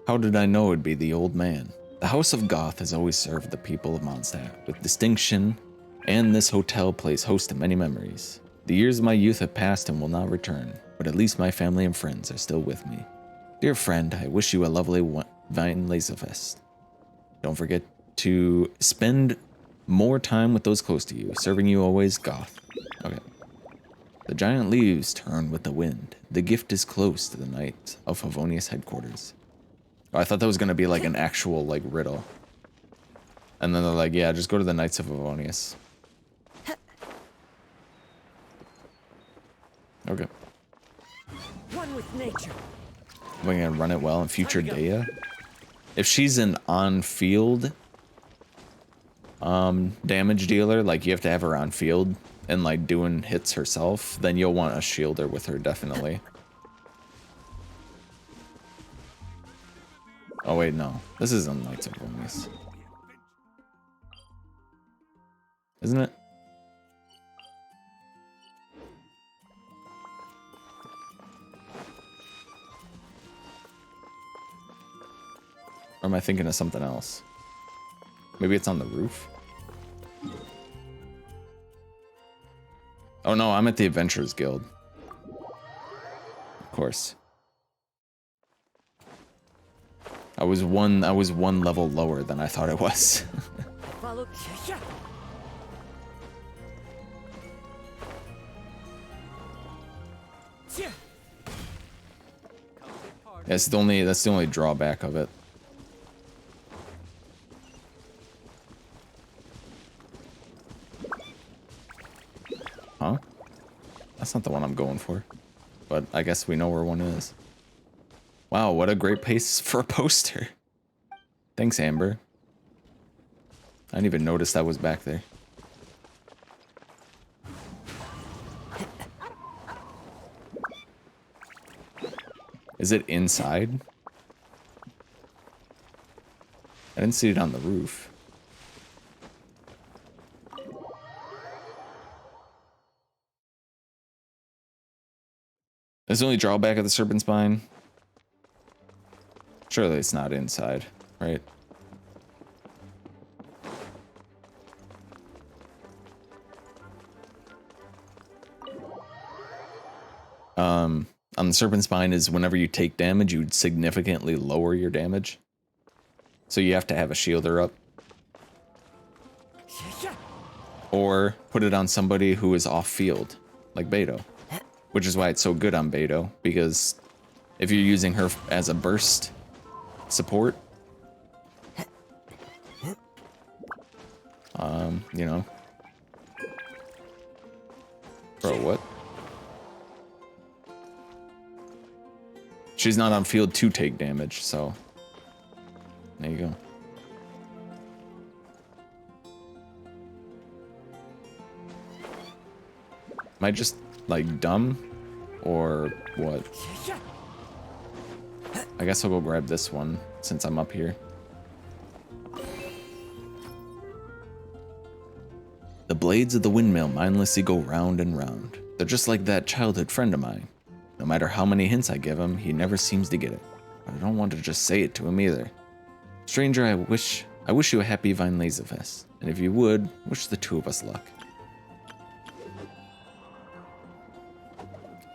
How did I know it'd be the old man? The House of Goth has always served the people of Mondstadt with distinction, and this hotel plays host to many memories. The years of my youth have passed and will not return, but at least my family and friends are still with me. Dear friend, I wish you a lovely Vine Laserfest. Don't forget to spend more time with those close to you, serving you always, Goth. Okay. The giant leaves turn with the wind. The gift is close to the Knights of Favonius headquarters. Oh, I thought that was going to be like an actual like riddle. And then they're like, yeah, just go to the Knights of Favonius. Okay. One with nature. We're going to run it well in future Dea. If she's an on-field damage dealer, like you have to have her on field and like doing hits herself, then you'll want a shielder with her, definitely. Oh wait, no. This isn't Knights of Favonius. Isn't it? Or am I thinking of something else? Maybe it's on the roof? Oh no, I'm at the Adventurers Guild. Of course. I was one level lower than I thought it was. Follow. That's the only drawback of it. Huh? That's not the one I'm going for. But I guess we know where one is. Wow, what a great pace for a poster. Thanks, Amber. I didn't even notice that was back there. Is it inside? I didn't see it on the roof. That's the only drawback of the Serpent's Spine. Surely it's not inside, right? On the Serpent's Spine is whenever you take damage, you'd significantly lower your damage. So you have to have a shielder up. Or put it on somebody who is off field, like Beto. Which is why it's so good on Beto, because if you're using her as a burst support, you know. Bro, what? She's not on field to take damage, so there you go. Am I just like dumb or what? I guess I'll go grab this one since I'm up here. blades of the windmill mindlessly go round and round. They're just like that childhood friend of mine. No matter how many hints I give him, he never seems to get it. But I don't want to just say it to him either. Stranger, I wish you a happy Vine Laserfest. And if you would, wish the two of us luck.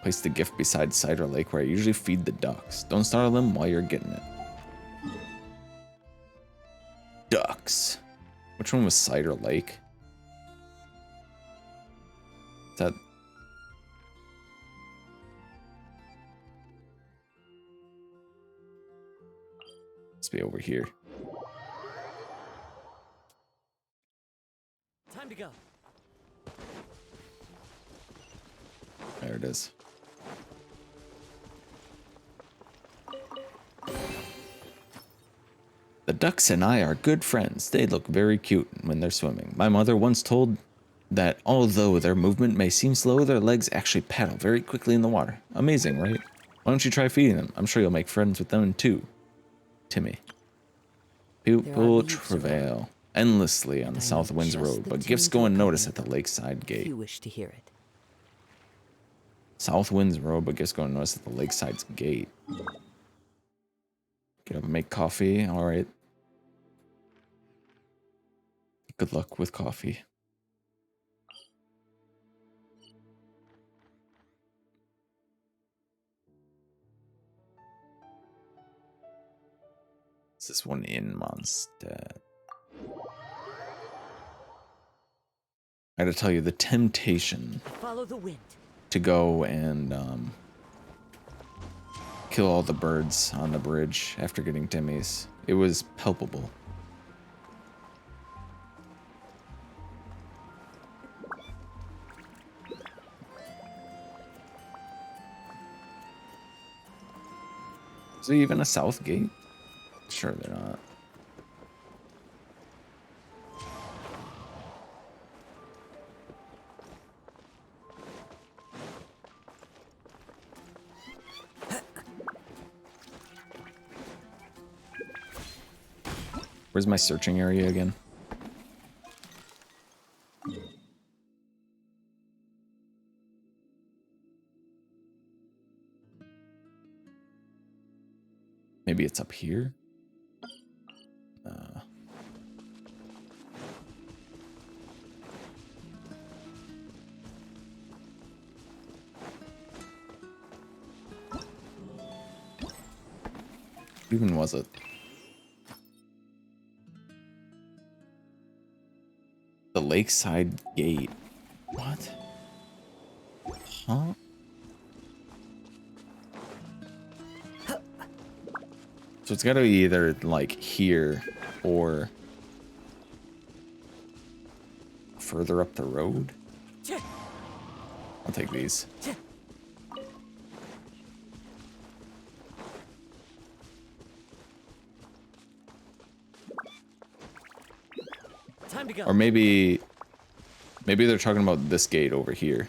Place the gift beside Cider Lake where I usually feed the ducks. Don't startle them while you're getting it. Ducks. Which one was Cider Lake? Is that... Must be over here. Time to go. There it is. The ducks and I are good friends. They look very cute when they're swimming. My mother once told that although their movement may seem slow, their legs actually paddle very quickly in the water. Amazing, right? Why don't you try feeding them? I'm sure you'll make friends with them too. Timmy. People travail endlessly on the South Winds Road, but gifts go unnoticed at the lakeside If gate. you wish to hear it. South Winds Road, but gifts go unnoticed at the lakeside's gate. Get up and make coffee. All right. Good luck with coffee. Is this one in Mondstadt? I gotta tell you, the temptation Follow the wind. to go and kill all the birds on the bridge after getting Timmy's, it was palpable. Is there even a south gate? Sure they're not. Where's my searching area again? Maybe it's up here? Even was it? The lakeside gate. What? Huh? So it's gotta be either like here or further up the road. I'll take these. Time to go. Or maybe they're talking about this gate over here.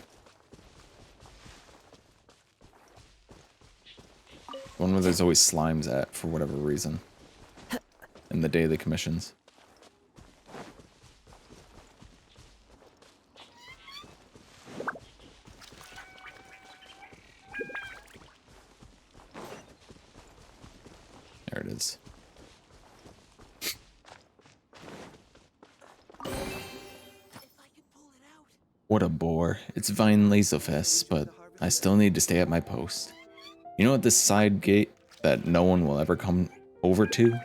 One where there's always slimes at for whatever reason. In the daily commissions. There it is. What a bore. It's Vine Laserfest, but I still need to stay at my post. You know, at this side gate that no one will ever come over to?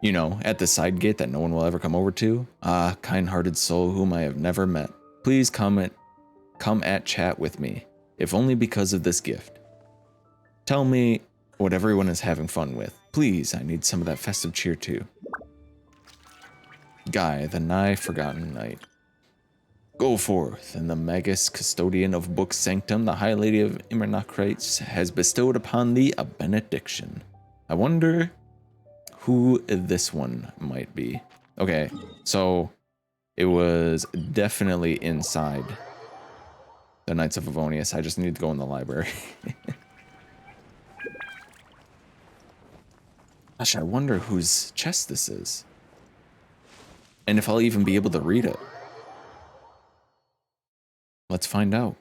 You know, at the side gate that no one will ever come over to? Ah, kind-hearted soul whom I have never met. Please come at chat with me, if only because of this gift. Tell me what everyone is having fun with. Please, I need some of that festive cheer too. Guy, the nigh forgotten knight. Go forth, and the Magus, custodian of Book Sanctum, the High Lady of Immernacrites, has bestowed upon thee a benediction. I wonder who this one might be. Okay, so it was definitely inside the Knights of Avonius. I just need to go in the library. Gosh, I wonder whose chest this is. And if I'll even be able to read it. Let's find out.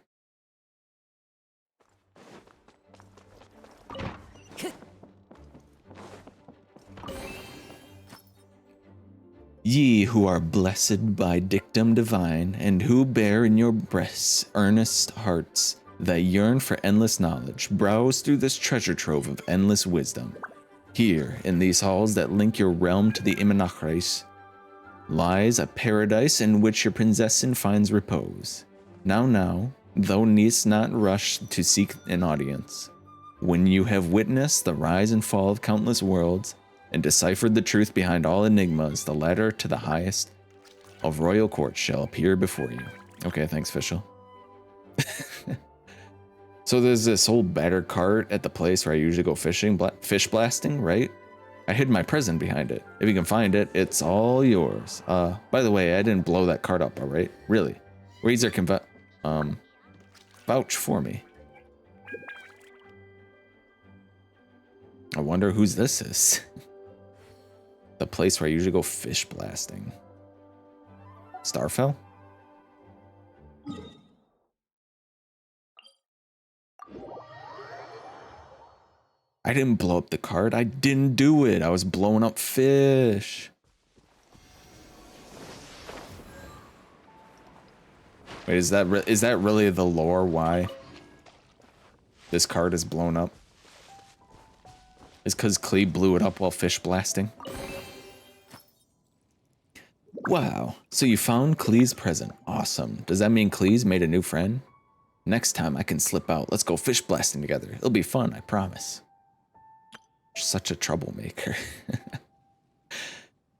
Ye who are blessed by dictum divine, and who bear in your breasts earnest hearts that yearn for endless knowledge, browse through this treasure trove of endless wisdom. Here, in these halls that link your realm to the Imanachres, lies a paradise in which your prinzessin finds repose. Now, thou needst not rush to seek an audience. When you have witnessed the rise and fall of countless worlds, and deciphered the truth behind all enigmas, the ladder to the highest of royal court shall appear before you. Okay, thanks, Fischl. So there's this old battered cart at the place where I usually go fishing, fish blasting, right? I hid my present behind it. If you can find it, it's all yours. By the way, I didn't blow that cart up, all right? Really. Razor can vouch for me. I wonder whose this is. The place where I usually go fish blasting. Starfell? I didn't blow up the cart. I didn't do it. I was blowing up fish. Wait, is that really the lore why this cart is blown up? Is because Klee blew it up while fish blasting? Wow, so you found Klee's present. Awesome. Does that mean Klee's made a new friend? Next time I can slip out. Let's go fish blasting together. It'll be fun, I promise. You're such a troublemaker.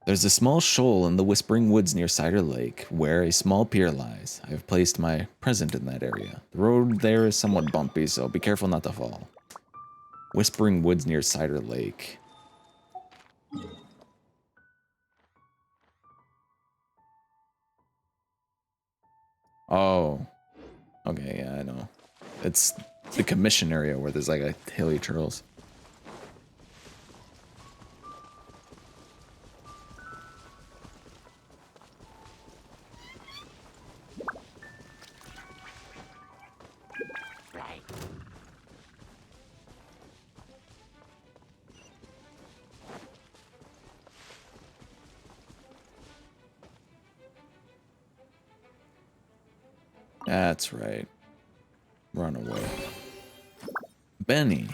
There's a small shoal in the Whispering Woods near Cider Lake, where a small pier lies. I have placed my present in that area. The road there is somewhat bumpy, so be careful not to fall. Whispering Woods near Cider Lake. Oh. Okay, yeah, I know. It's the commission area where there's like a hilly turtles. That's right. Run away. Benny.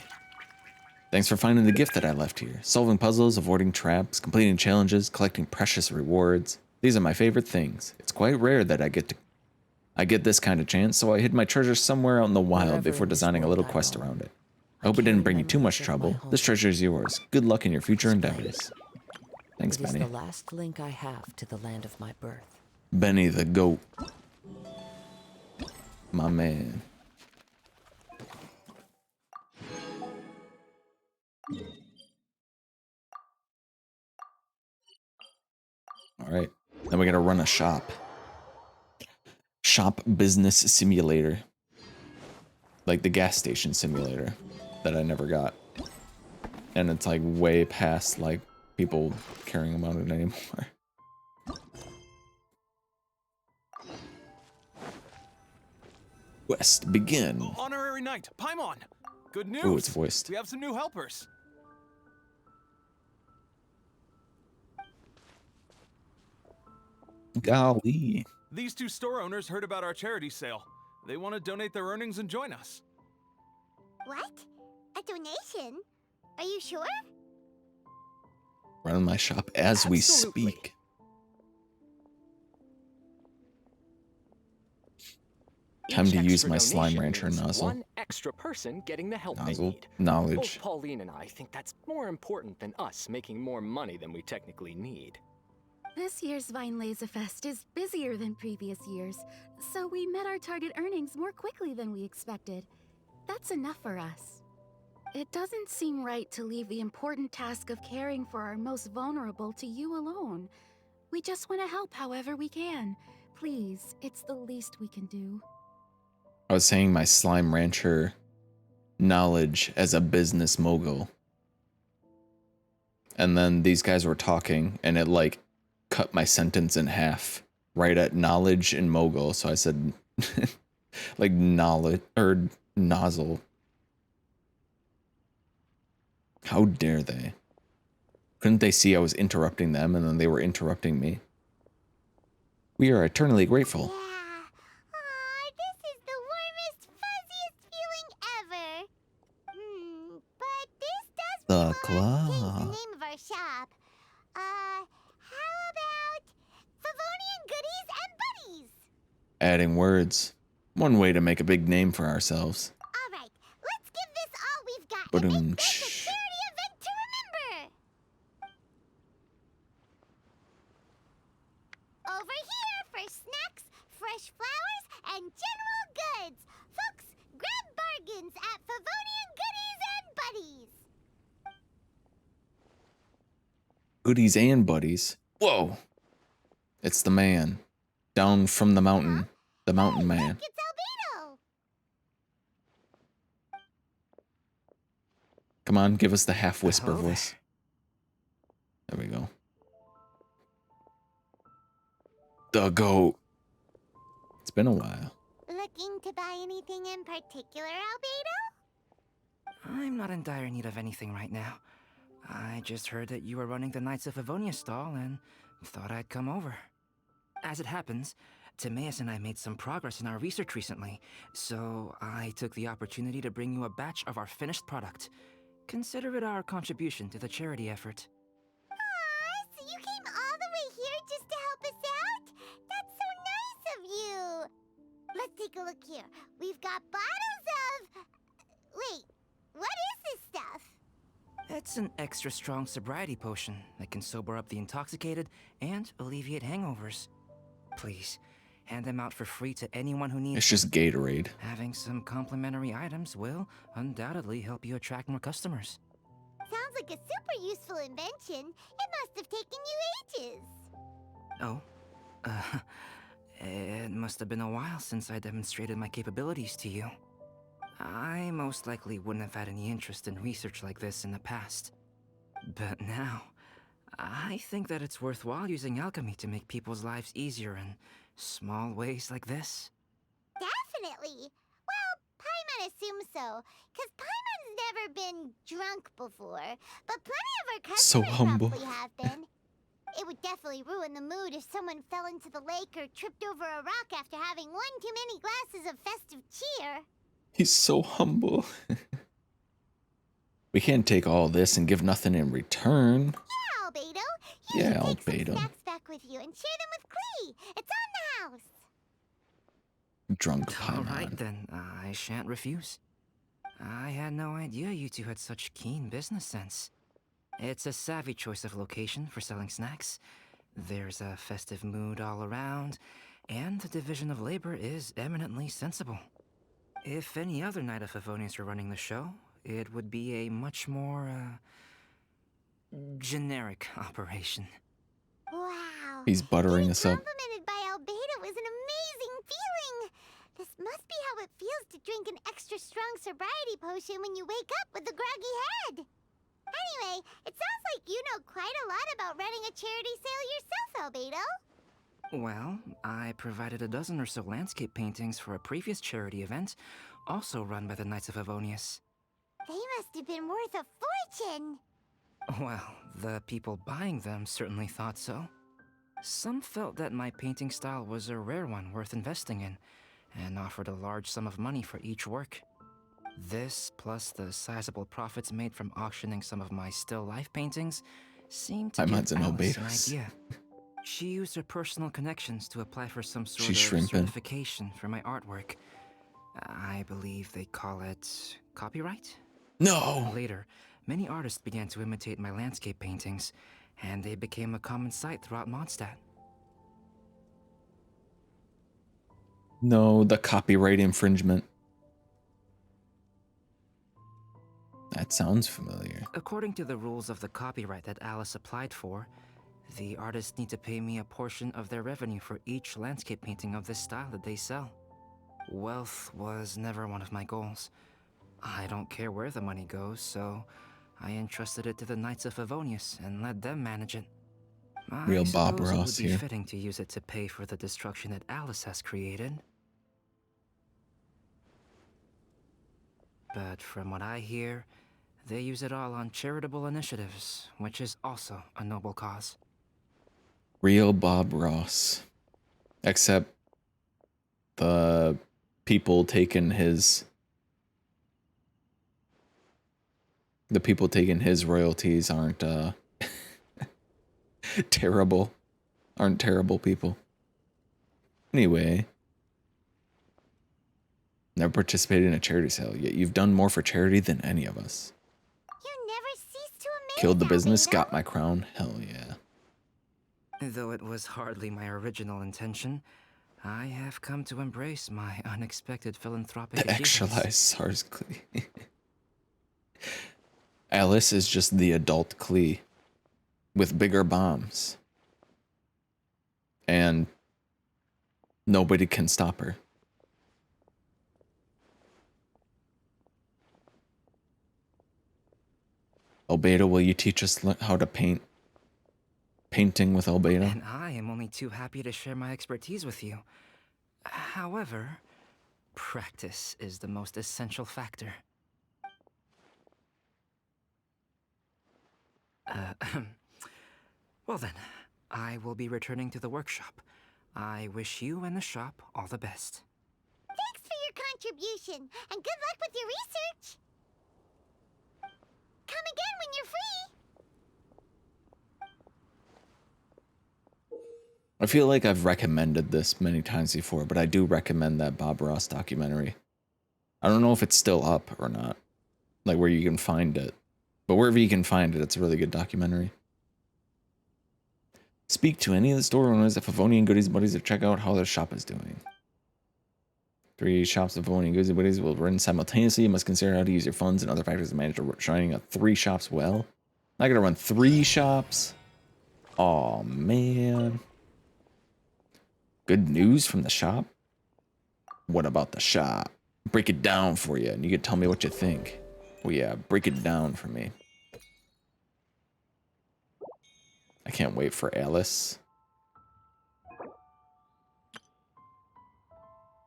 Thanks for finding the gift that I left here. Solving puzzles, avoiding traps, completing challenges, collecting precious rewards. These are my favorite things. It's quite rare that I get this kind of chance, so I hid my treasure somewhere out in the wild before designing a little quest around it. I hope it didn't bring you too much trouble. This treasure is yours. Good luck in your future endeavors. Thanks, It is Benny. the last link I have to the land of my birth. Benny the goat. My man. All right. Then we gotta run a shop. Shop business simulator. Like the gas station simulator that I never got. And it's like way past like people caring about it anymore. Quest begin. Honorary Knight, Paimon. Good news. Ooh, it's voiced. We have some new helpers. Golly. These two store owners heard about our charity sale. They want to donate their earnings and join us. What? A donation? Are you sure? Run my shop as we Absolutely. speak. Time Each to use extra my slime donation rancher means nozzle. One extra person getting the help they Nozzle. need. Knowledge. Both Pauline and I think that's more important than us making more money than we technically need. This year's Vine Laser Fest is busier than previous years, so we met our target earnings more quickly than we expected. That's enough for us. It doesn't seem right to leave the important task of caring for our most vulnerable to you alone. We just want to help however we can. Please, it's the least we can do. I was saying my slime rancher knowledge as a business mogul. And then these guys were talking and it like cut my sentence in half right at knowledge and mogul. So I said Like knowledge or nozzle. How dare they? Couldn't they see I was interrupting them and then they were interrupting me? We are eternally grateful. Yeah. Aw, this is the warmest, fuzziest feeling ever. But this does The mean we'll have to change club. the name of our shop. How about Favonian Goodies and Buddies? Adding words. One way to make a big name for ourselves. All right, let's give this all we've got and Ba-dum, make this a tsh. charity event to remember. Over here for snacks, fresh flowers, and general goods. Folks, grab bargains at Favonian Goodies and Buddies. Goodies and buddies. Whoa! It's the man. Down from the mountain. The mountain man. Look, it's Albedo. Come on, give us the half whisper Hello there. voice. There we go. The goat. It's been a while. Looking to buy anything in particular, Albedo? I'm not in dire need of anything right now. I just heard that you were running the Knights of Avonia stall and thought I'd come over. As it happens, Timaeus and I made some progress in our research recently, so I took the opportunity to bring you a batch of our finished product. Consider it our contribution to the charity effort. Aw, so you came all the way here just to help us out? That's so nice of you. Let's take a look here. We've got bottles of... Wait, what is this stuff? It's an extra strong sobriety potion that can sober up the intoxicated and alleviate hangovers. Please, hand them out for free to anyone who needs It's just Gatorade. them. Having some complimentary items will undoubtedly help you attract more customers. Sounds like a super useful invention. It must have taken you ages. Oh, it must have been a while since I demonstrated my capabilities to you. I most likely wouldn't have had any interest in research like this in the past. But now, I think that it's worthwhile using alchemy to make people's lives easier in small ways like this. Definitely. Well, Paimon assumes so, because Paimon's never been drunk before, but plenty of our So customers humble. probably have been. It would definitely ruin the mood if someone fell into the lake or tripped over a rock after having one too many glasses of festive cheer. He's so humble. We can't take all this and give nothing in return. Yeah, Albedo. You Yeah, should take Albedo. some snacks back with you and share them with Klee. It's on the house. Drunk All right Paimon. then, I shan't refuse. I had no idea you two had such keen business sense. It's a savvy choice of location for selling snacks. There's a festive mood all around, and the division of labor is eminently sensible. If any other Knight of Favonians were running the show, it would be a much more, generic operation. Wow. He's buttering Being us up. complimented by Albedo is an amazing feeling. This must be how it feels to drink an extra strong sobriety potion when you wake up with a groggy head. Anyway, it sounds like you know quite a lot about running a charity sale yourself, Albedo. Well, I provided a dozen or so landscape paintings for a previous charity event, also run by the Knights of Avonius. They must have been worth a fortune. Well, the people buying them certainly thought so. Some felt that my painting style was a rare one worth investing in, and offered a large sum of money for each work. This, plus the sizable profits made from auctioning some of my still life paintings, seemed to give Paimon's an Alice an Albedos. idea. She used her personal connections to apply for some sort She's of shrimping. certification for my artwork. I believe they call it copyright? No! Later, many artists began to imitate my landscape paintings, and they became a common sight throughout Mondstadt. No, the copyright infringement. That sounds familiar. According to the rules of the copyright that Alice applied for, the artists need to pay me a portion of their revenue for each landscape painting of this style that they sell. Wealth was never one of my goals. I don't care where the money goes, so I entrusted it to the Knights of Favonius and let them manage it. Real I Bob suppose Ross it would be here. fitting to use it to pay for the destruction that Alice has created. but from what I hear, they use it all on charitable initiatives, which is also a noble cause. Real Bob Ross. Except the people taking his royalties aren't terrible. Aren't terrible people. Anyway. Never participated in a charity sale, yet you've done more for charity than any of us. You never cease to amaze, Killed the business, Albedo. got my crown, hell yeah. Though it was hardly my original intention, I have come to embrace my unexpected philanthropic The achievements. actualized SARS Klee. Alice is just the adult Klee with bigger bombs. And nobody can stop her. Albedo, will you teach us how to paint? Painting with Albedo? And I am only too happy to share my expertise with you. However, practice is the most essential factor. Well then, I will be returning to the workshop. I wish you and the shop all the best. Thanks for your contribution, and good luck with your research. Come again when you're free. I feel like I've recommended this many times before, but I do recommend that Bob Ross documentary. I don't know if it's still up or not, like where you can find it. But wherever you can find it, it's a really good documentary. Speak to any of the store owners at Favonian Goodies Buddies to check out how their shop is doing. 3 shops of Favonian Goodies Buddies will run simultaneously. You must consider how to use your funds and other factors to manage running 3 shops well. I gotta run 3 shops? Aw, man. Good news from the shop? What about the shop? Break it down for you, and you can tell me what you think. Oh yeah, break it down for me. I can't wait for Alice.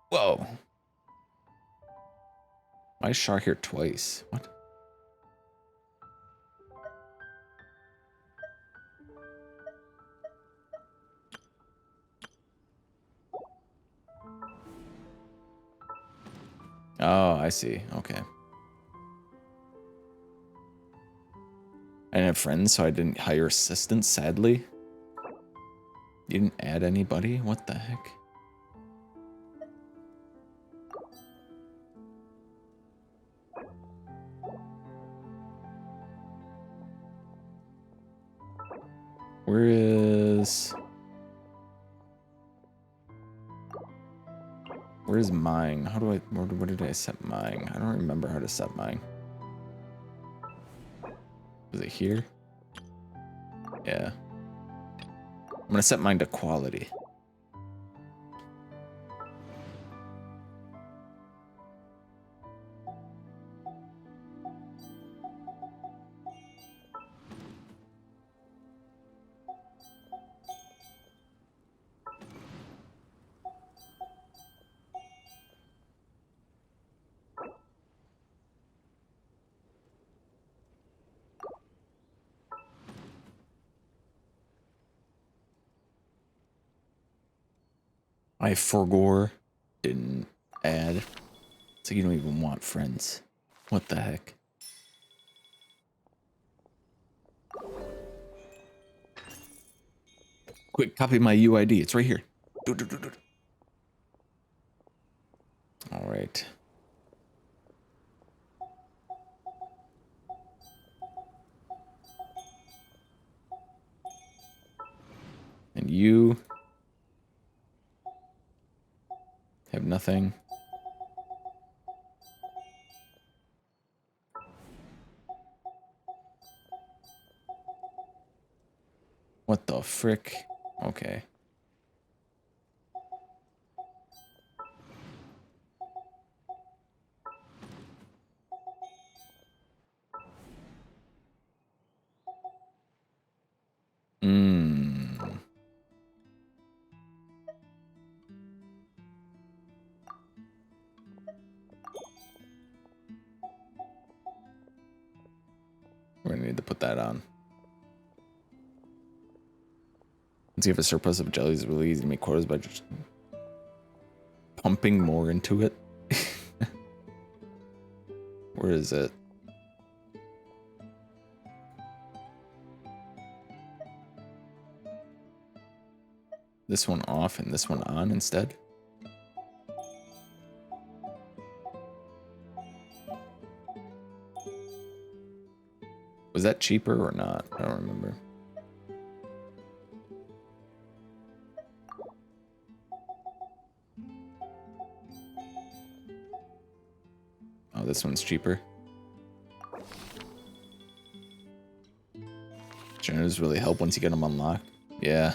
Whoa. Why is Char here twice? What? Oh, I see. Okay. I didn't have friends, so I didn't hire assistants, sadly. You didn't add anybody? What the heck? Where is... Where's mine? How do I... Where did I set mine? I don't remember how to set mine. Was it here? Yeah. I'm gonna set mine to quality. I forgore, didn't add. So you don't even want friends. What the heck? Quick, copy my UID. It's right here. All right. And you have nothing. What the frick? Okay. We're gonna need to put that on. Once you have a surplus of jellies, it's really easy to make quotas by just pumping more into it. Where is it? This one off and this one on instead? Was that cheaper or not? I don't remember. Oh, this one's cheaper. Generators really help once you get them unlocked. Yeah.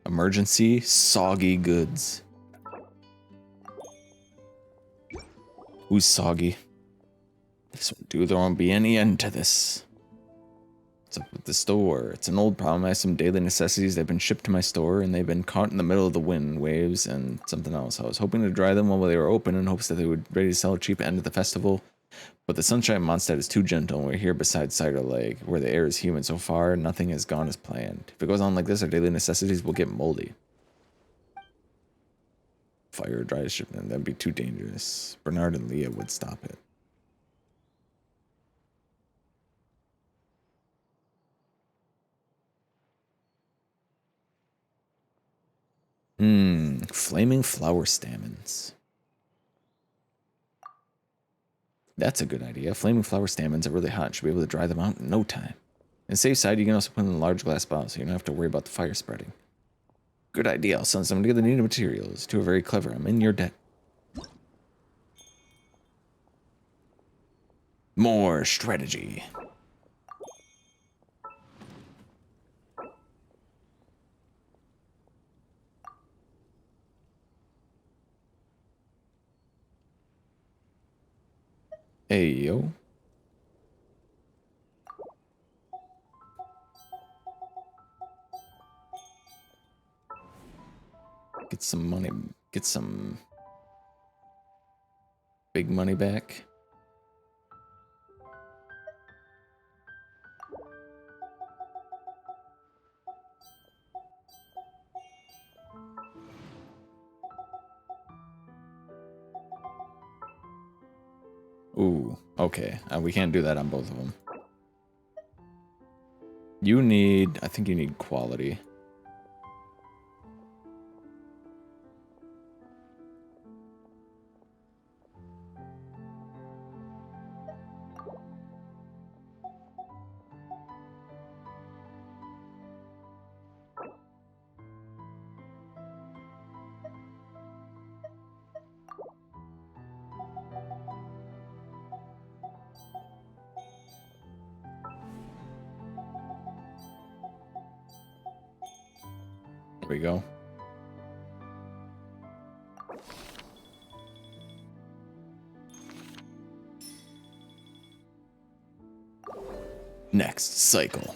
Emergency soggy goods. Who's soggy? This will do. There won't be any end to this. What's up with the store? It's an old problem. I have some daily necessities that have been shipped to my store, and they've been caught in the middle of the wind, waves, and something else. I was hoping to dry them while they were open in hopes that they would be ready to sell cheap at the end of the festival. But the sunshine in Mondstadt is too gentle, and we're here beside Cider Lake, where the air is humid. So far, nothing has gone as planned. If it goes on like this, our daily necessities will get moldy. Fire dry shipment, that'd be too dangerous. Bernard and Leah would stop it. Flaming flower stamens. That's a good idea. Flaming flower stamens are really hot and should be able to dry them out in no time. And safe side, you can also put them in large glass bottles so you don't have to worry about the fire spreading. Good idea. I'll send someone to get the needed materials. Two are very clever. I'm in your debt. More strategy. Hey, yo. Get some money. Get some big money back. Ooh, okay. We can't do that on both of them. You need, I think you need quality. There we go. Next cycle.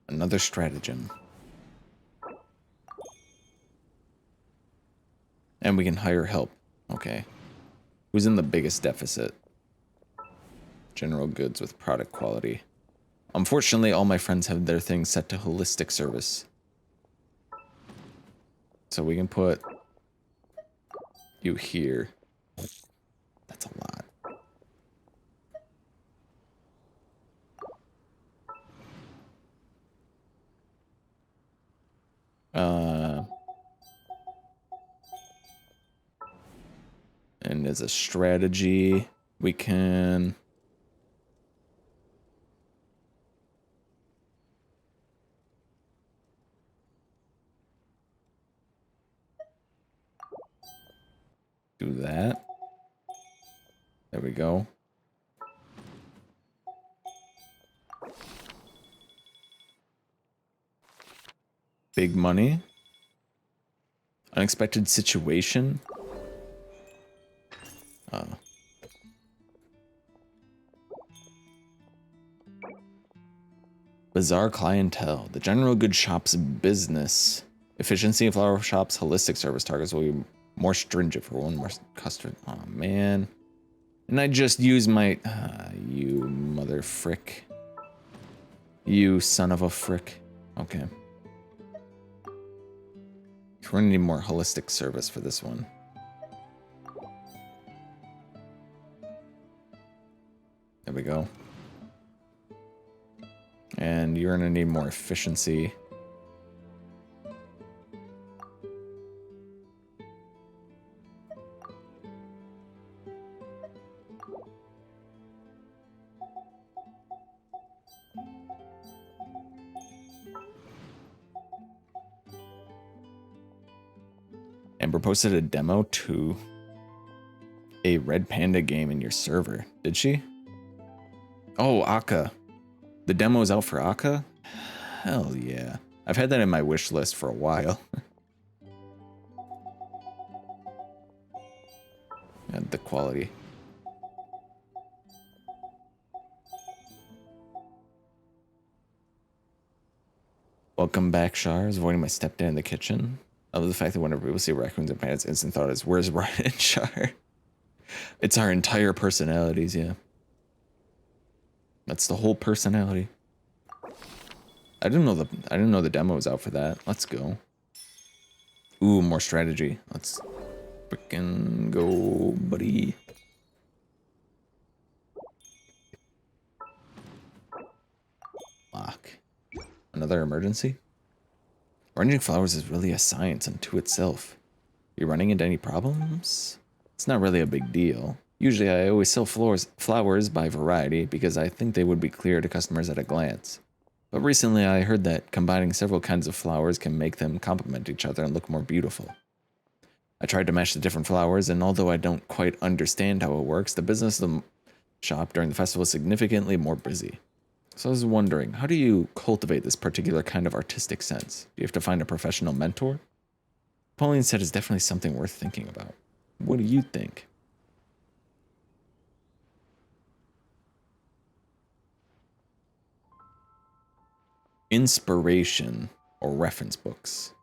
Another stratagem. And we can hire help. Okay. Who's in the biggest deficit? General goods with product quality. Unfortunately, all my friends have their things set to holistic service. So we can put you here. That's a lot. And as a strategy, we can do that. There we go. Big money. Unexpected situation. Bizarre clientele. The general good shop's business. Efficiency of flower shop's holistic service targets will be more stringent for one more customer. Oh, man. And I just used my... you mother frick. You son of a frick. Okay. We're gonna need more holistic service for this one. There we go. And you're gonna need more efficiency. Amber posted a demo to a Red Panda game in your server. Did she? Oh, Akka. The demo is out for Akka? Hell yeah. I've had that in my wish list for a while. And the quality. Welcome back, Shar. I was avoiding my stepdad in the kitchen. I love the fact that whenever people see raccoons and pandas, instant thought is, where's Ryan and Shar? It's our entire personalities, yeah. That's the whole personality. I didn't know the demo was out for that. Let's go. Ooh, more strategy. Let's frickin' go, buddy. Lock. Another emergency? Arranging flowers is really a science unto itself. You running into any problems? It's not really a big deal. Usually I always sell flowers by variety because I think they would be clear to customers at a glance. But recently I heard that combining several kinds of flowers can make them complement each other and look more beautiful. I tried to match the different flowers, and although I don't quite understand how it works, the business of the shop during the festival is significantly more busy. So I was wondering, how do you cultivate this particular kind of artistic sense? Do you have to find a professional mentor? Pauline said it's definitely something worth thinking about. What do you think? Inspiration or reference books.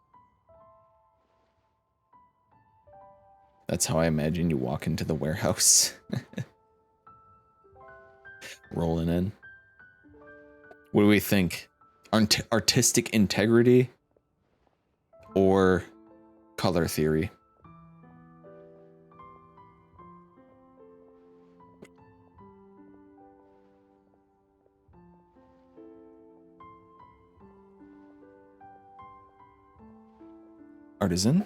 That's how I imagine you walk into the warehouse. Rolling in. What do we think? Artistic integrity or color theory? Artisan?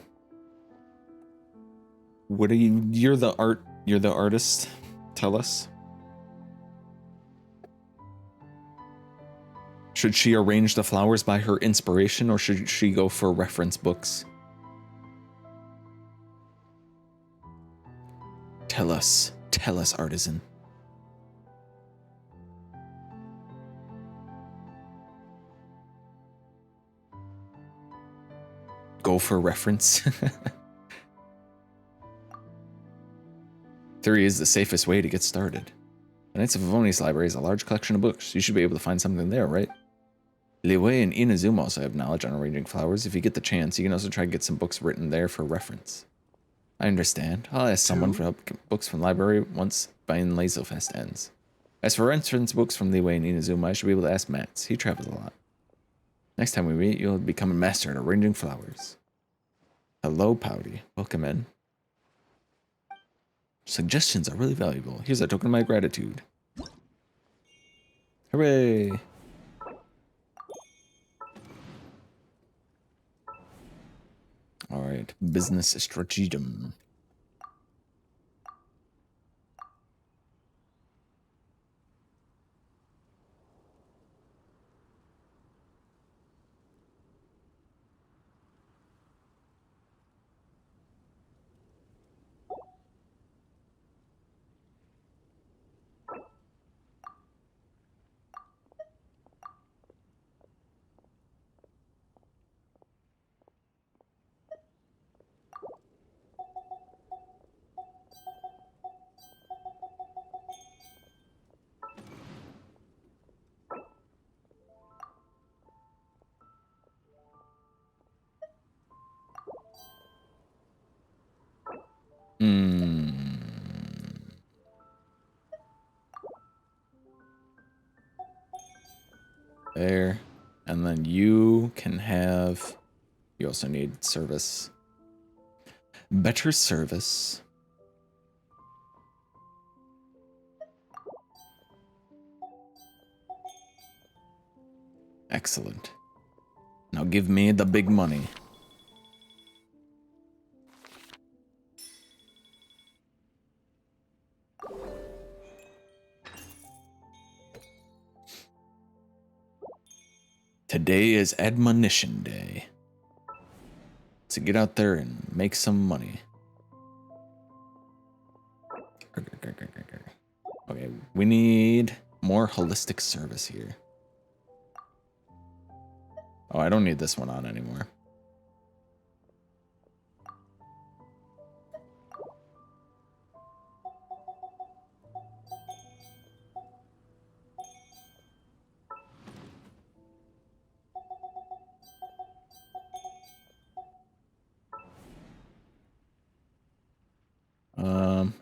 What are you? You're the artist. Tell us. Should she arrange the flowers by her inspiration, or should she go for reference books? Tell us, artisan. Go for reference. 3 is the safest way to get started. The Knights of Favonius library is a large collection of books. You should be able to find something there, right? Liwei and Inazuma also have knowledge on arranging flowers. If you get the chance, you can also try to get some books written there for reference. I understand. I'll ask someone for help get books from the library once Vine Laserfest ends. As for reference books from Liwei and Inazuma, I should be able to ask Mats. He travels a lot. Next time we meet, you'll become a master at arranging flowers. Hello, Pouty. Welcome in. Suggestions are really valuable. Here's a token of my gratitude. Hooray! Alright, business stratagem. There. And then you can have... You also need service. Better service. Excellent. Now give me the big money. Today is admonition day. So get out there and make some money. Okay, we need more holistic service here. Oh, I don't need this one on anymore.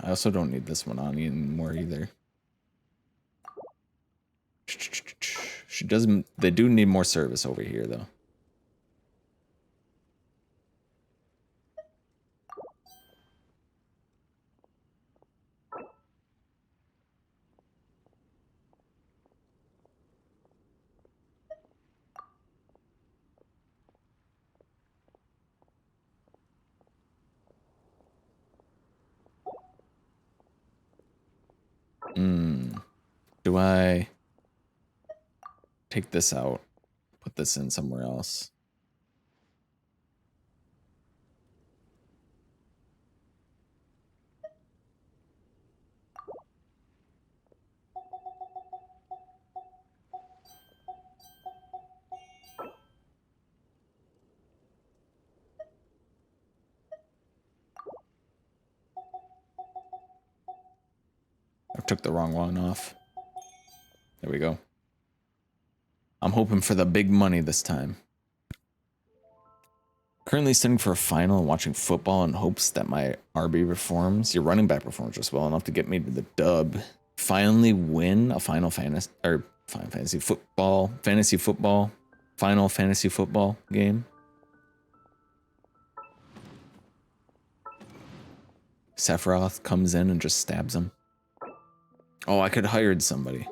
I also don't need this one on anymore either. She doesn't. They do need more service over here, though. Do I take this out? Put this in somewhere else. I took the wrong one off. There we go. I'm hoping for the big money this time. Currently studying for a final and watching football in hopes that my RB performs. Your running back performs just well enough to get me to the dub. Finally win a final fantasy football game. Sephiroth comes in and just stabs him. Oh, I could have hired somebody.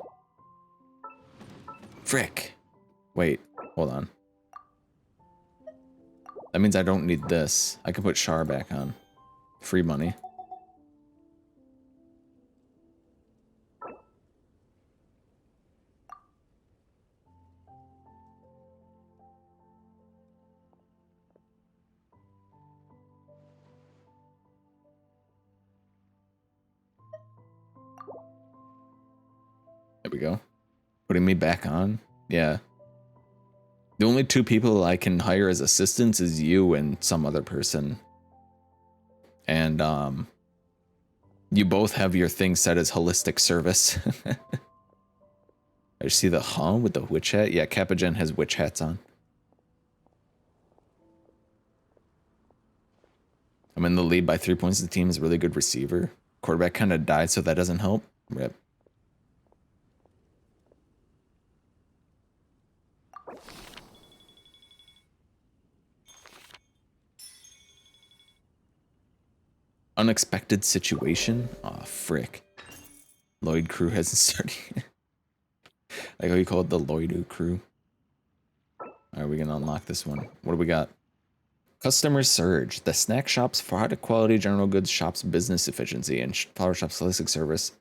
Frick. Wait, hold on. That means I don't need this. I can put Char back on. Free money. There we go. Putting me back on? Yeah. The only two people I can hire as assistants is you and some other person. And, you both have your thing set as holistic service. I see the with the witch hat. Yeah, Capagen has witch hats on. I'm in the lead by 3 points. The team is a really good receiver. Quarterback kind of died, so that doesn't help. Rip. Unexpected situation? Aw, frick. Lloyd crew hasn't started. Like how you call it the Lloyd crew. Alright, we gonna unlock this one. What do we got? Customer surge. The snack shop's product quality, general goods shop's business efficiency, and flower shop's holistic service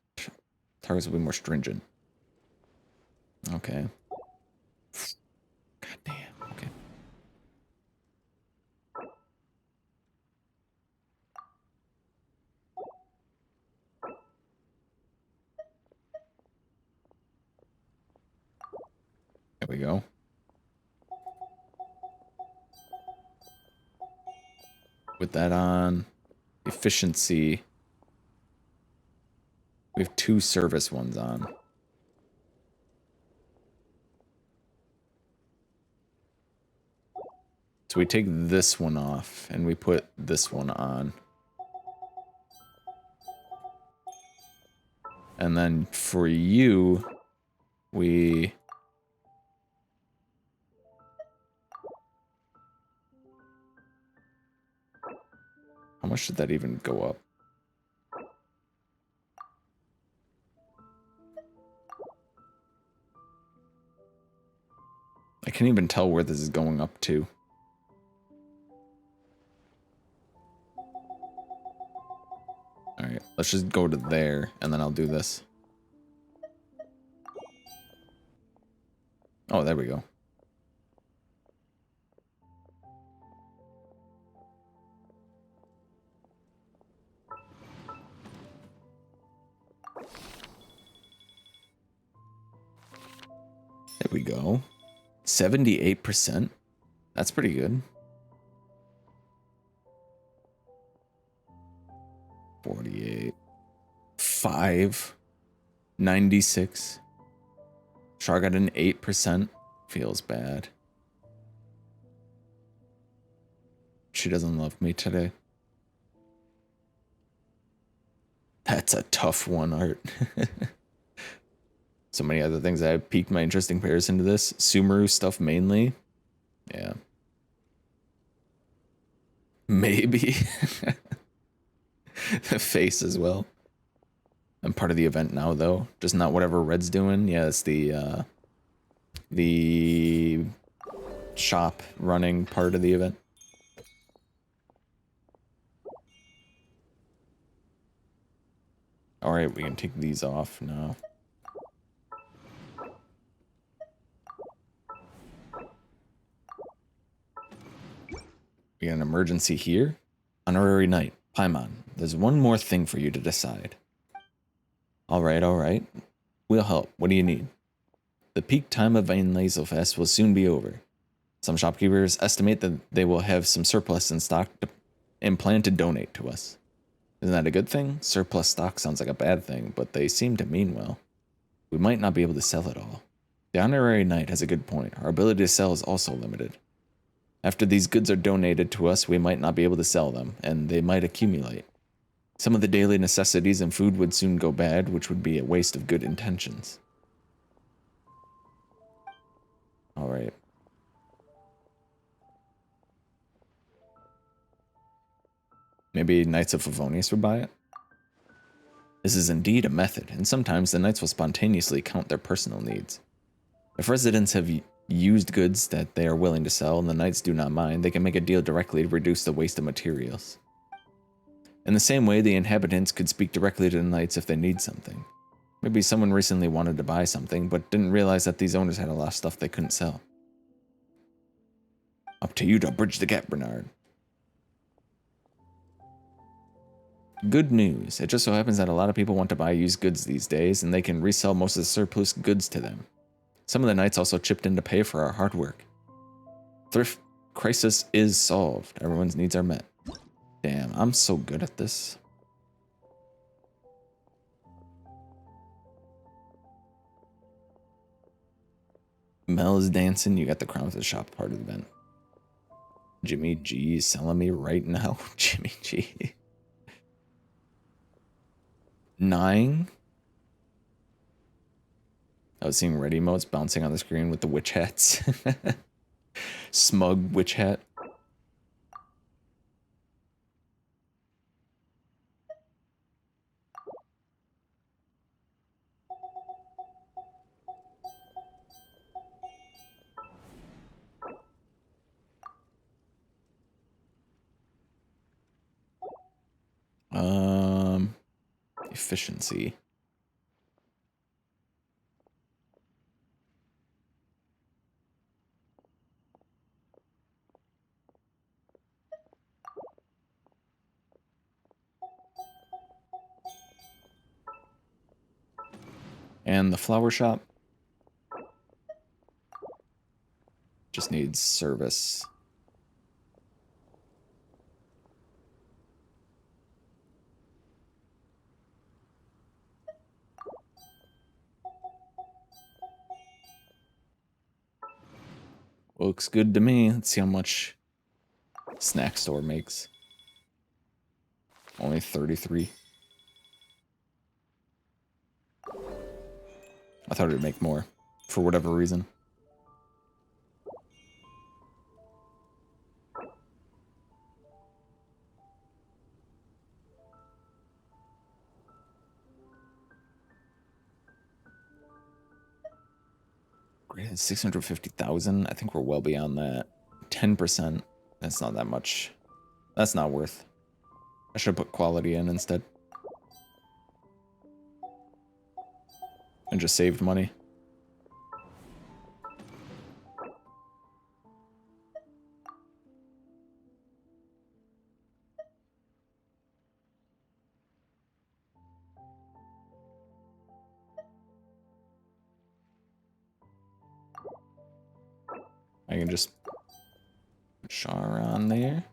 targets will be more stringent. Okay. God damn. Okay. There we go. With that on, efficiency. We have 2 service ones on. So we take this one off and we put this one on. And then for you, we... How much did that even go up? I can't even tell where this is going up to. Alright, let's just go to there, and then I'll do this. Oh, there we go. There we go. 78%? That's pretty good. 48. 5. 96. Char got an 8%. Feels bad. She doesn't love me today. That's a tough one, Art. So many other things that have piqued my interest in comparison to this. Sumeru stuff mainly. Yeah. Maybe. The face as well. I'm part of the event now, though. Just not whatever Red's doing. Yeah, it's the shop running part of the event. Alright, we can take these off now. We got an emergency here. Honorary Knight, Paimon, there's one more thing for you to decide. Alright, alright. We'll help. What do you need? The peak time of Weinlaiselfest will soon be over. Some shopkeepers estimate that they will have some surplus in stock and plan to donate to us. Isn't that a good thing? Surplus stock sounds like a bad thing, but they seem to mean well. We might not be able to sell it all. The Honorary Knight has a good point. Our ability to sell is also limited. After these goods are donated to us, we might not be able to sell them, and they might accumulate. Some of the daily necessities and food would soon go bad, which would be a waste of good intentions. Alright. Maybe Knights of Favonius would buy it? This is indeed a method, and sometimes the Knights will spontaneously count their personal needs. If residents have used goods that they are willing to sell and the Knights do not mind, they can make a deal directly to reduce the waste of materials. In the same way, the inhabitants could speak directly to the Knights if they need something. Maybe someone recently wanted to buy something, but didn't realize that these owners had a lot of stuff they couldn't sell. Up to you to bridge the gap, Bernard. Good news. It just so happens that a lot of people want to buy used goods these days, and they can resell most of the surplus goods to them. Some of the Knights also chipped in to pay for our hard work. Thrift crisis is solved. Everyone's needs are met. Damn, I'm so good at this. Mel is dancing. You got the crown of the shop part of the event. Jimmy G is selling me right now. Jimmy G. 9. I was seeing red emotes bouncing on the screen with the witch hats. Smug witch hat. Efficiency. And the flower shop just needs service. Looks good to me. Let's see how much snack store makes. Only 33. I thought it would make more, for whatever reason. Greater than 650,000? I think we're well beyond that. 10%. That's not that much. That's not worth. I should put quality in instead. And just saved money. I can just put Char on there.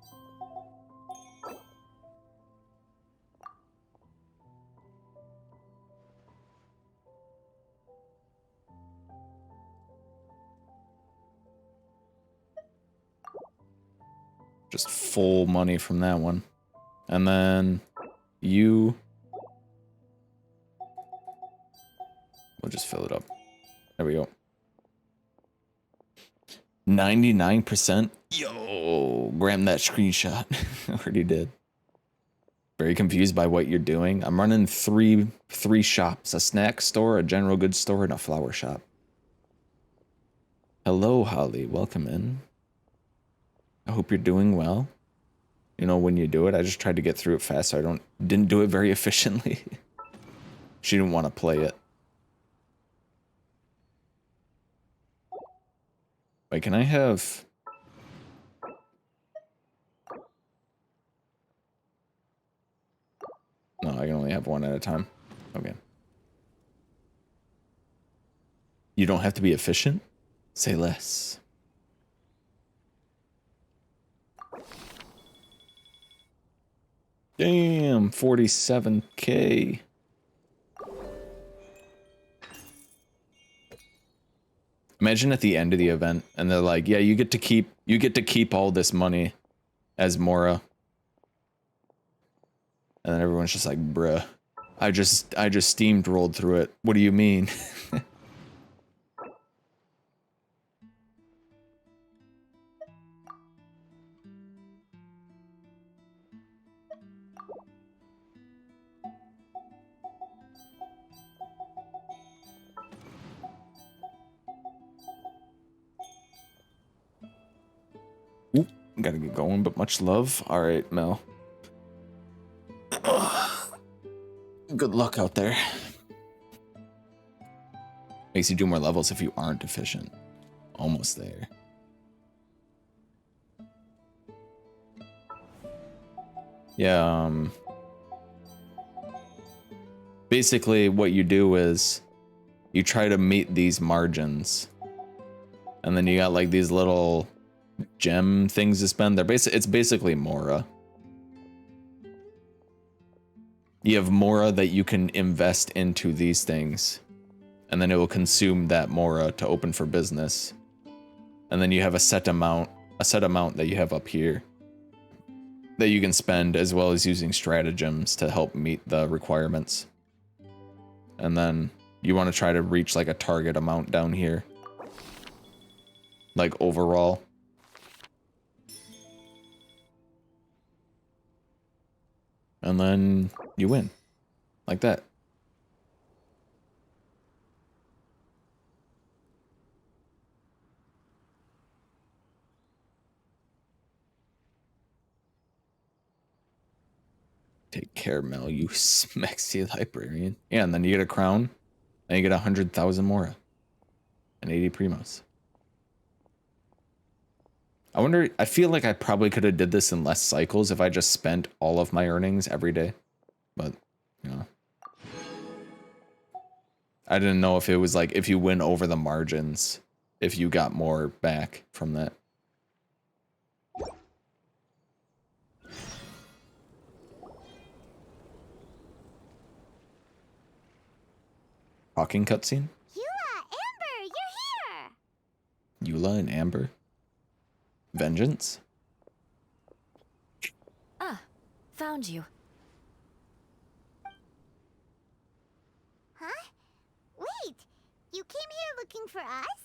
Just full money from that one. And then you... We'll just fill it up. There we go. 99%? Yo, grab that screenshot. Already did. Very confused by what you're doing. I'm running three shops. A snack store, a general goods store, and a flower shop. Hello, Holly. Welcome in. I hope you're doing well. You know, when you do it, I just tried to get through it fast, so I didn't do it very efficiently. She didn't want to play it. Wait, can I have... No, I can only have one at a time. Okay. You don't have to be efficient? Say less. Damn, 47K. Imagine at the end of the event, and they're like, "Yeah, you get to keep all this money as Mora." And then everyone's just like, "Bruh, I just steamrolled through it. What do you mean?" Oop, gotta get going, but much love. All right, Mel. Good luck out there. Makes you do more levels if you aren't efficient. Almost there. Yeah, basically what you do is you try to meet these margins. And then you got like these little gem things to spend. It's basically Mora. You have Mora that you can invest into these things, and then it will consume that Mora to open for business. And then you have a set amount that you have up here that you can spend, as well as using stratagems to help meet the requirements. And then you want to try to reach like a target amount down here, like overall. And then you win. Like that. Take care, Mel, you smexy librarian. Yeah, and then you get a crown, and you get 100,000 Mora. And 80 Primos. I wonder, I feel like I probably could have did this in less cycles if I just spent all of my earnings every day. But, you know. I didn't know if it was like, if you win over the margins, if you got more back from that. Talking cutscene? Eula, Amber, you're here! Eula and Amber? Vengeance? Ah, found you. Huh? Wait, you came here looking for us?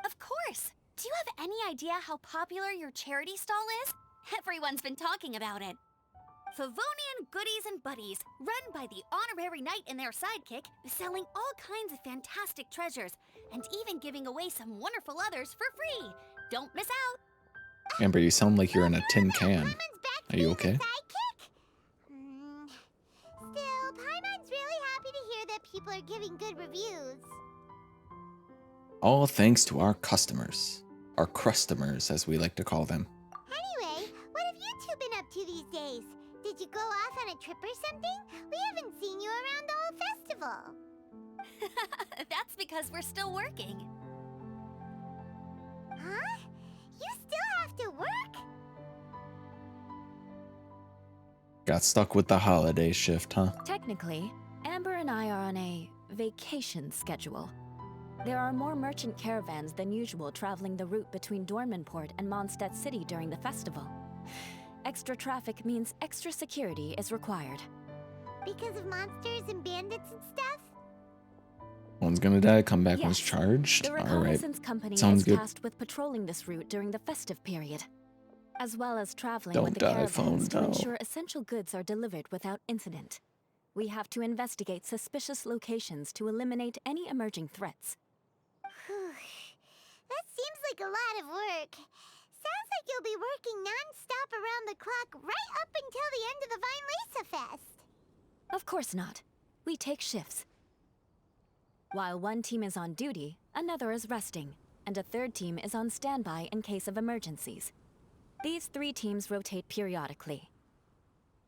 Of course! Do you have any idea how popular your charity stall is? Everyone's been talking about it. Favonian Goodies and Buddies, run by the honorary knight and their sidekick, selling all kinds of fantastic treasures, and even giving away some wonderful others for free. Don't miss out! Amber, you sound like you're in a tin can. Are you okay? Still, Paimon's really happy to hear that people are giving good reviews. All thanks to our customers. Our crustomers, as we like to call them. Anyway, what have you two been up to these days? Did you go off on a trip or something? We haven't seen you around the whole festival. That's because we're still working. Huh? You still have to work? Got stuck with the holiday shift, huh? Technically, Amber and I are on a vacation schedule. There are more merchant caravans than usual traveling the route between Dormanport and Mondstadt City during the festival. Extra traffic means extra security is required. Because of monsters and bandits and stuff? One's gonna die, come back Yes. one's charged. The Alright. reconnaissance company Sounds is good. tasked with patrolling this route during the festive period, as well as traveling Don't with the die, caravans phone, to no. ensure essential goods are delivered without incident. We have to investigate suspicious locations to eliminate any emerging threats. That seems like a lot of work. Sounds like you'll be working non-stop around the clock right up until the end of the Vine Lesa Fest. Of course not. We take shifts. While one team is on duty, another is resting, and a third team is on standby in case of emergencies. These 3 teams rotate periodically.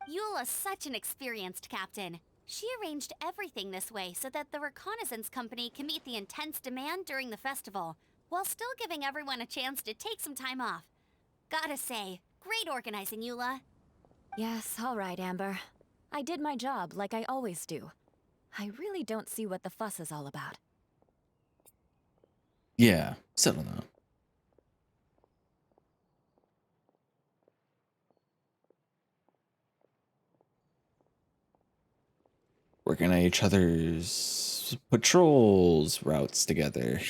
Eula's such an experienced captain. She arranged everything this way so that the reconnaissance company can meet the intense demand during the festival, while still giving everyone a chance to take some time off. Gotta say, great organizing, Eula. Yes, all right, Amber. I did my job like I always do. I really don't see what the fuss is all about. Yeah, settle down. Working at each other's patrols routes together.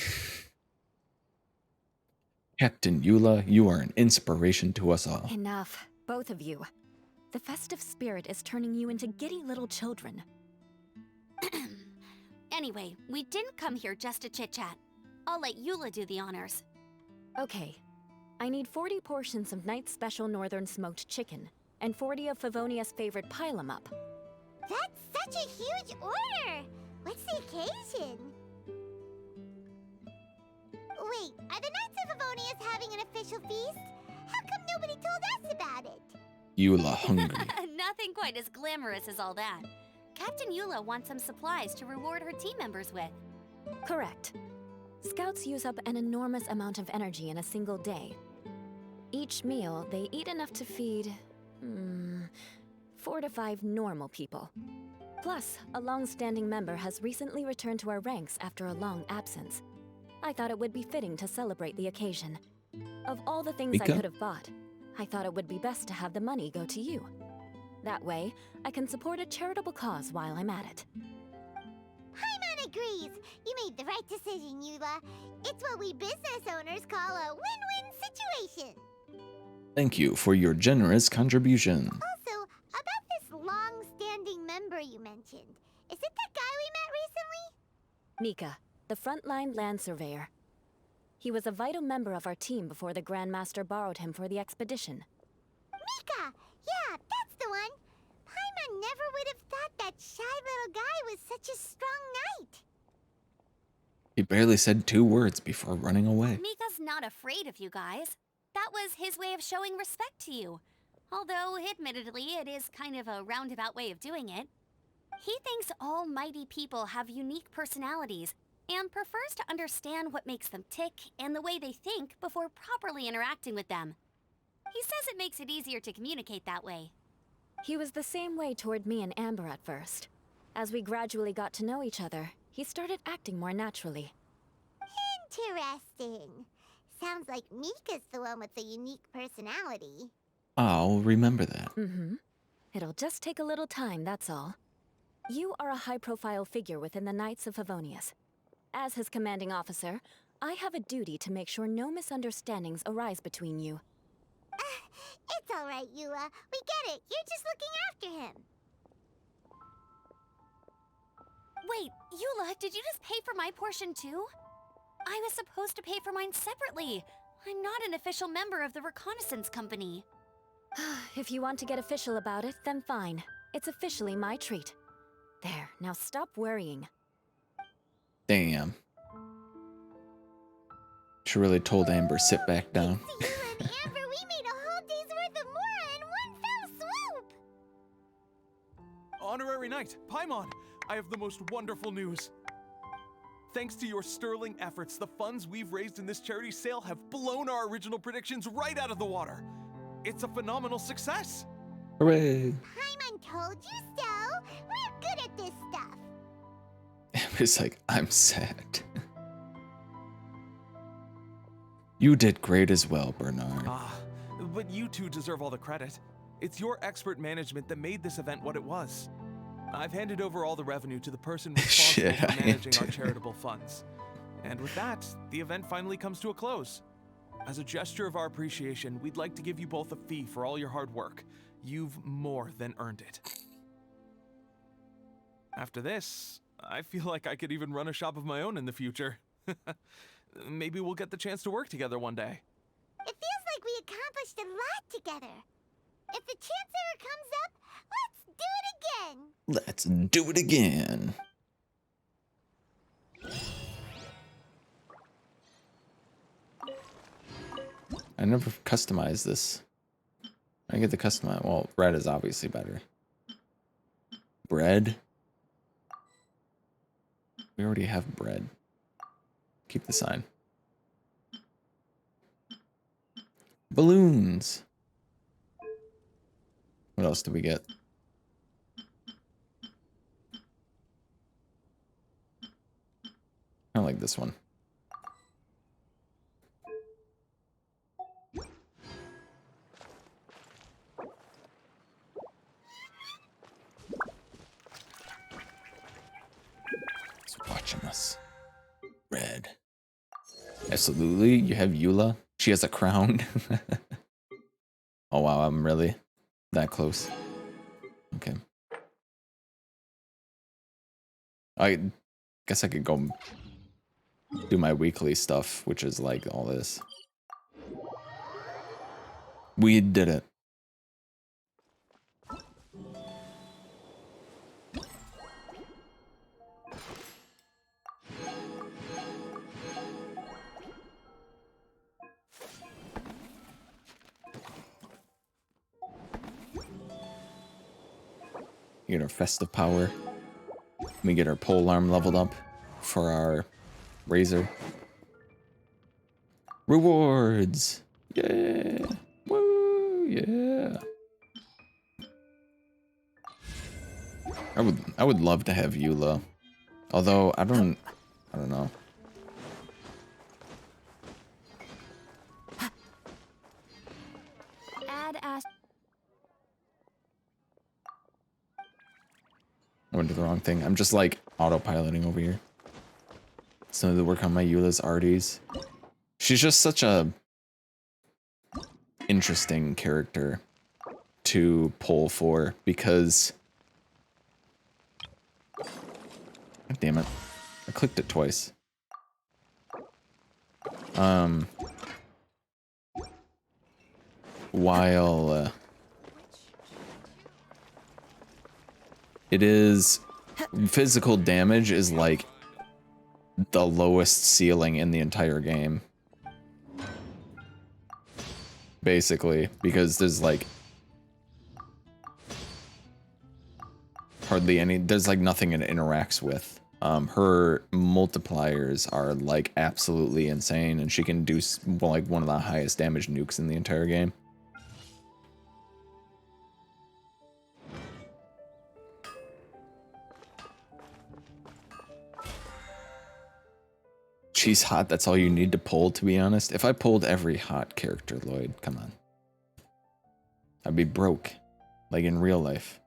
Captain Eula, you are an inspiration to us all. Enough, both of you. The festive spirit is turning you into giddy little children. Anyway, we didn't come here just to chit-chat. I'll let Eula do the honors. Okay. I need 40 portions of Knight's Special Northern Smoked Chicken, and 40 of Favonia's favorite pile-em-up. That's such a huge order! What's the occasion? Wait, are the Knights of Favonius having an official feast? How come nobody told us about it? Eula hungry. Nothing quite as glamorous as all that. Captain Eula wants some supplies to reward her team members with. Correct. Scouts use up an enormous amount of energy in a single day. Each meal, they eat enough to feed... 4 to 5 normal people. Plus, a long-standing member has recently returned to our ranks after a long absence. I thought it would be fitting to celebrate the occasion. Of all the things I Mika? could have bought, I thought it would be best to have the money go to you. That way, I can support a charitable cause while I'm at it. Paimon agrees! You made the right decision, Eula. It's what we business owners call a win-win situation. Thank you for your generous contribution. Also, about this long-standing member you mentioned, is it that guy we met recently? Mika, the frontline land surveyor. He was a vital member of our team before the Grandmaster borrowed him for the expedition. Mika! Yeah, that's the one! Paimon never would have thought that shy little guy was such a strong knight! He barely said 2 words before running away. Mika's not afraid of you guys. That was his way of showing respect to you. Although, admittedly, it is kind of a roundabout way of doing it. He thinks all mighty people have unique personalities, and prefers to understand what makes them tick and the way they think before properly interacting with them. He says it makes it easier to communicate that way. He was the same way toward me and Amber at first. As we gradually got to know each other, he started acting more naturally. Interesting. Sounds like Mika's the one with the unique personality. I'll remember that. It'll just take a little time, that's all. You are a high-profile figure within the Knights of Favonius. As his commanding officer, I have a duty to make sure no misunderstandings arise between you. It's alright, Eula. We get it. You're just looking after him. Wait, Eula, did you just pay for my portion too? I was supposed to pay for mine separately. I'm not an official member of the reconnaissance company. If you want to get official about it, then fine. It's officially my treat. There, now stop worrying. Damn. She really told Amber, sit back down. Thanks to you and Amber, we made a whole day's worth of Mora in one fell swoop! Honorary Knight, Paimon, I have the most wonderful news. Thanks to your sterling efforts, the funds we've raised in this charity sale have blown our original predictions right out of the water. It's a phenomenal success. Hooray. Paimon told you so. We're good at this stuff. Amber's like, I'm sad. You did great as well, Bernard. Ah, but you two deserve all the credit. It's your expert management that made this event what it was. I've handed over all the revenue to the person responsible Shit, for managing our charitable funds. And with that, the event finally comes to a close. As a gesture of our appreciation, we'd like to give you both a fee for all your hard work. You've more than earned it. After this, I feel like I could even run a shop of my own in the future. Maybe we'll get the chance to work together one day. It feels like we accomplished a lot together. If the chance ever comes up, let's do it again. Let's do it again. I never customized this. I get the customize. Well, red is obviously better. Bread. We already have bread. Keep the sign. Balloons. What else do we get? I like this one. It's watching us. Red. Absolutely. You have Eula. She has a crown. Oh wow, I'm really that close. Okay. I guess I could go do my weekly stuff, which is like all this. We did it. We get our festive power. We get our polearm leveled up for our razor. Rewards! Yeah! Woo! Yeah! I would love to have Eula. Although I don't know. I went to the wrong thing. I'm just like autopiloting over here. So to work on my Eula's arties. She's just such a interesting character to pull for because God damn it. I clicked it twice. While it is physical damage is like the lowest ceiling in the entire game. Basically, because there's like hardly any, there's like nothing it interacts with. Her multipliers are like absolutely insane, and she can do like one of the highest damage nukes in the entire game. She's hot, that's all you need to pull, to be honest. If I pulled every hot character, Lloyd, come on. I'd be broke. Like in real life.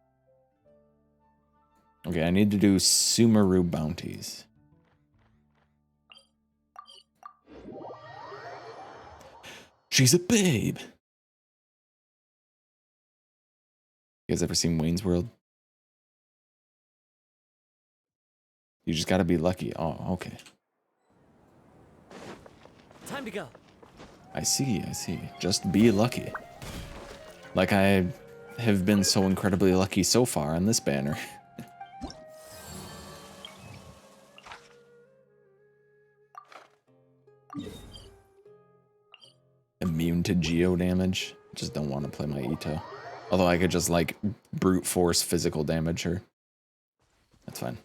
Okay, I need to do Sumeru bounties. She's a babe. You guys ever seen Wayne's World? You just gotta be lucky. Oh, okay. Time to go. I see, I see. Just be lucky. Like I have been so incredibly lucky so far on this banner. Immune to geo damage. Just don't want to play my Ito. Although I could just like brute force physical damage her. That's fine.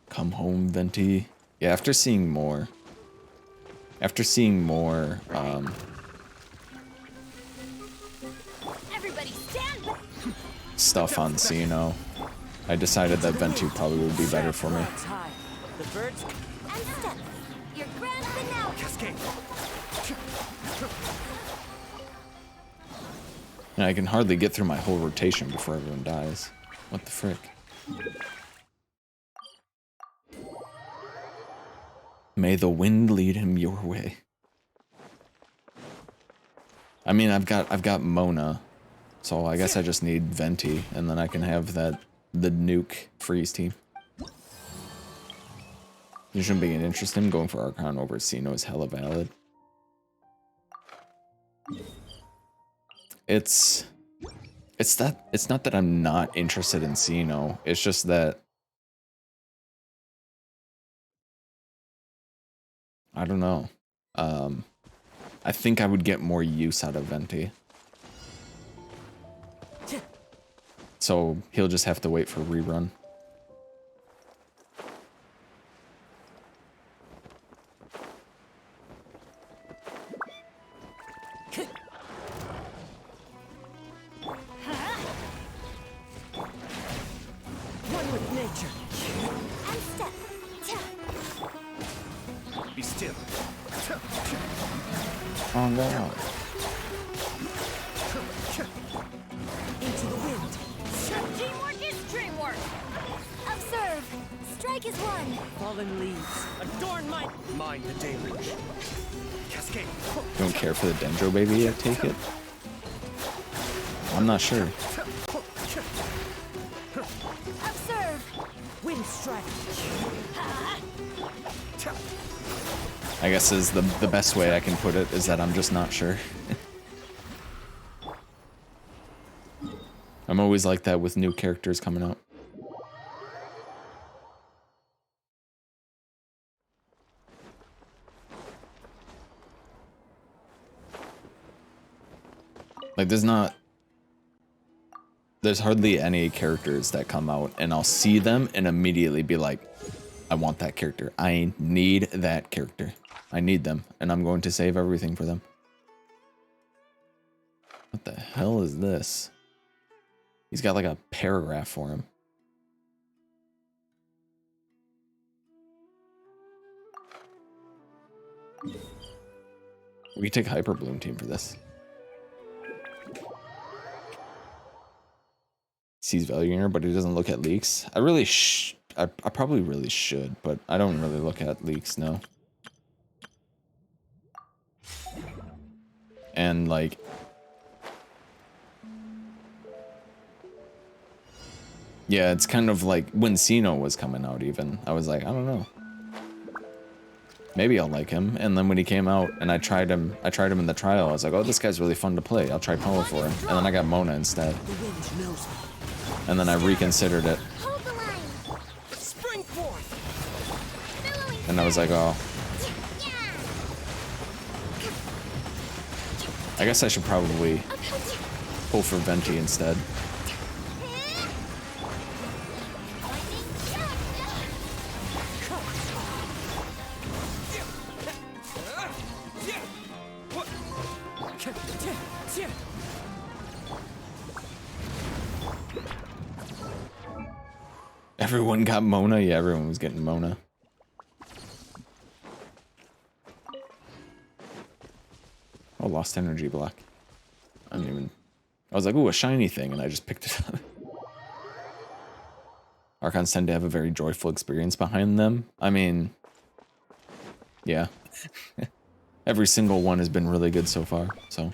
Come home, Venti. Yeah, after seeing more. Everybody stand back. Stuff on Xeno, I decided that Venti probably would be better for me. High. The birds. And step. Your grand finale. Cascade. And I can hardly get through my whole rotation before everyone dies. What the frick? May the wind lead him your way. I mean, I've got Mona, so I guess I just need Venti, and then I can have the nuke freeze team. There shouldn't be an interest in going for Archon over Xeno is hella valid. It's not that I'm not interested in Xeno, it's just that I don't know. I think I would get more use out of Venti. So he'll just have to wait for rerun. One with nature. And step. Be still. Oh no. Into the wind. Teamwork is dreamwork. Observe. Strike is one. Fallen leaves. Adorn my. Mind the deluge. Cascade. Don't care for the Dendro baby yet, take it? I'm not sure. Observe. Wind strike. I guess is the best way I can put it is that I'm just not sure. I'm always like that with new characters coming out. Like there's hardly any characters that come out and I'll see them and immediately be like, I want that character. I need that character. I need them, and I'm going to save everything for them. What the hell is this? He's got like a paragraph for him. We can take Hyper Bloom team for this. Sees value in her, but he doesn't look at leaks. I probably really should, but I don't really look at leaks, no. And like, yeah, it's kind of like when Xeno was coming out even, I was like, I don't know. Maybe I'll like him. And then when he came out and I tried him in the trial, I was like, oh, this guy's really fun to play. I'll try Power for him. And then I got Mona instead. And then I reconsidered it. Spring forth. And I was like, oh. I guess I should probably pull for Venti instead. Everyone got Mona? Yeah, everyone was getting Mona. Oh, lost energy block. I was like, ooh, a shiny thing, and I just picked it up. Archons tend to have a very joyful experience behind them. I mean, yeah. Every single one has been really good so far, so.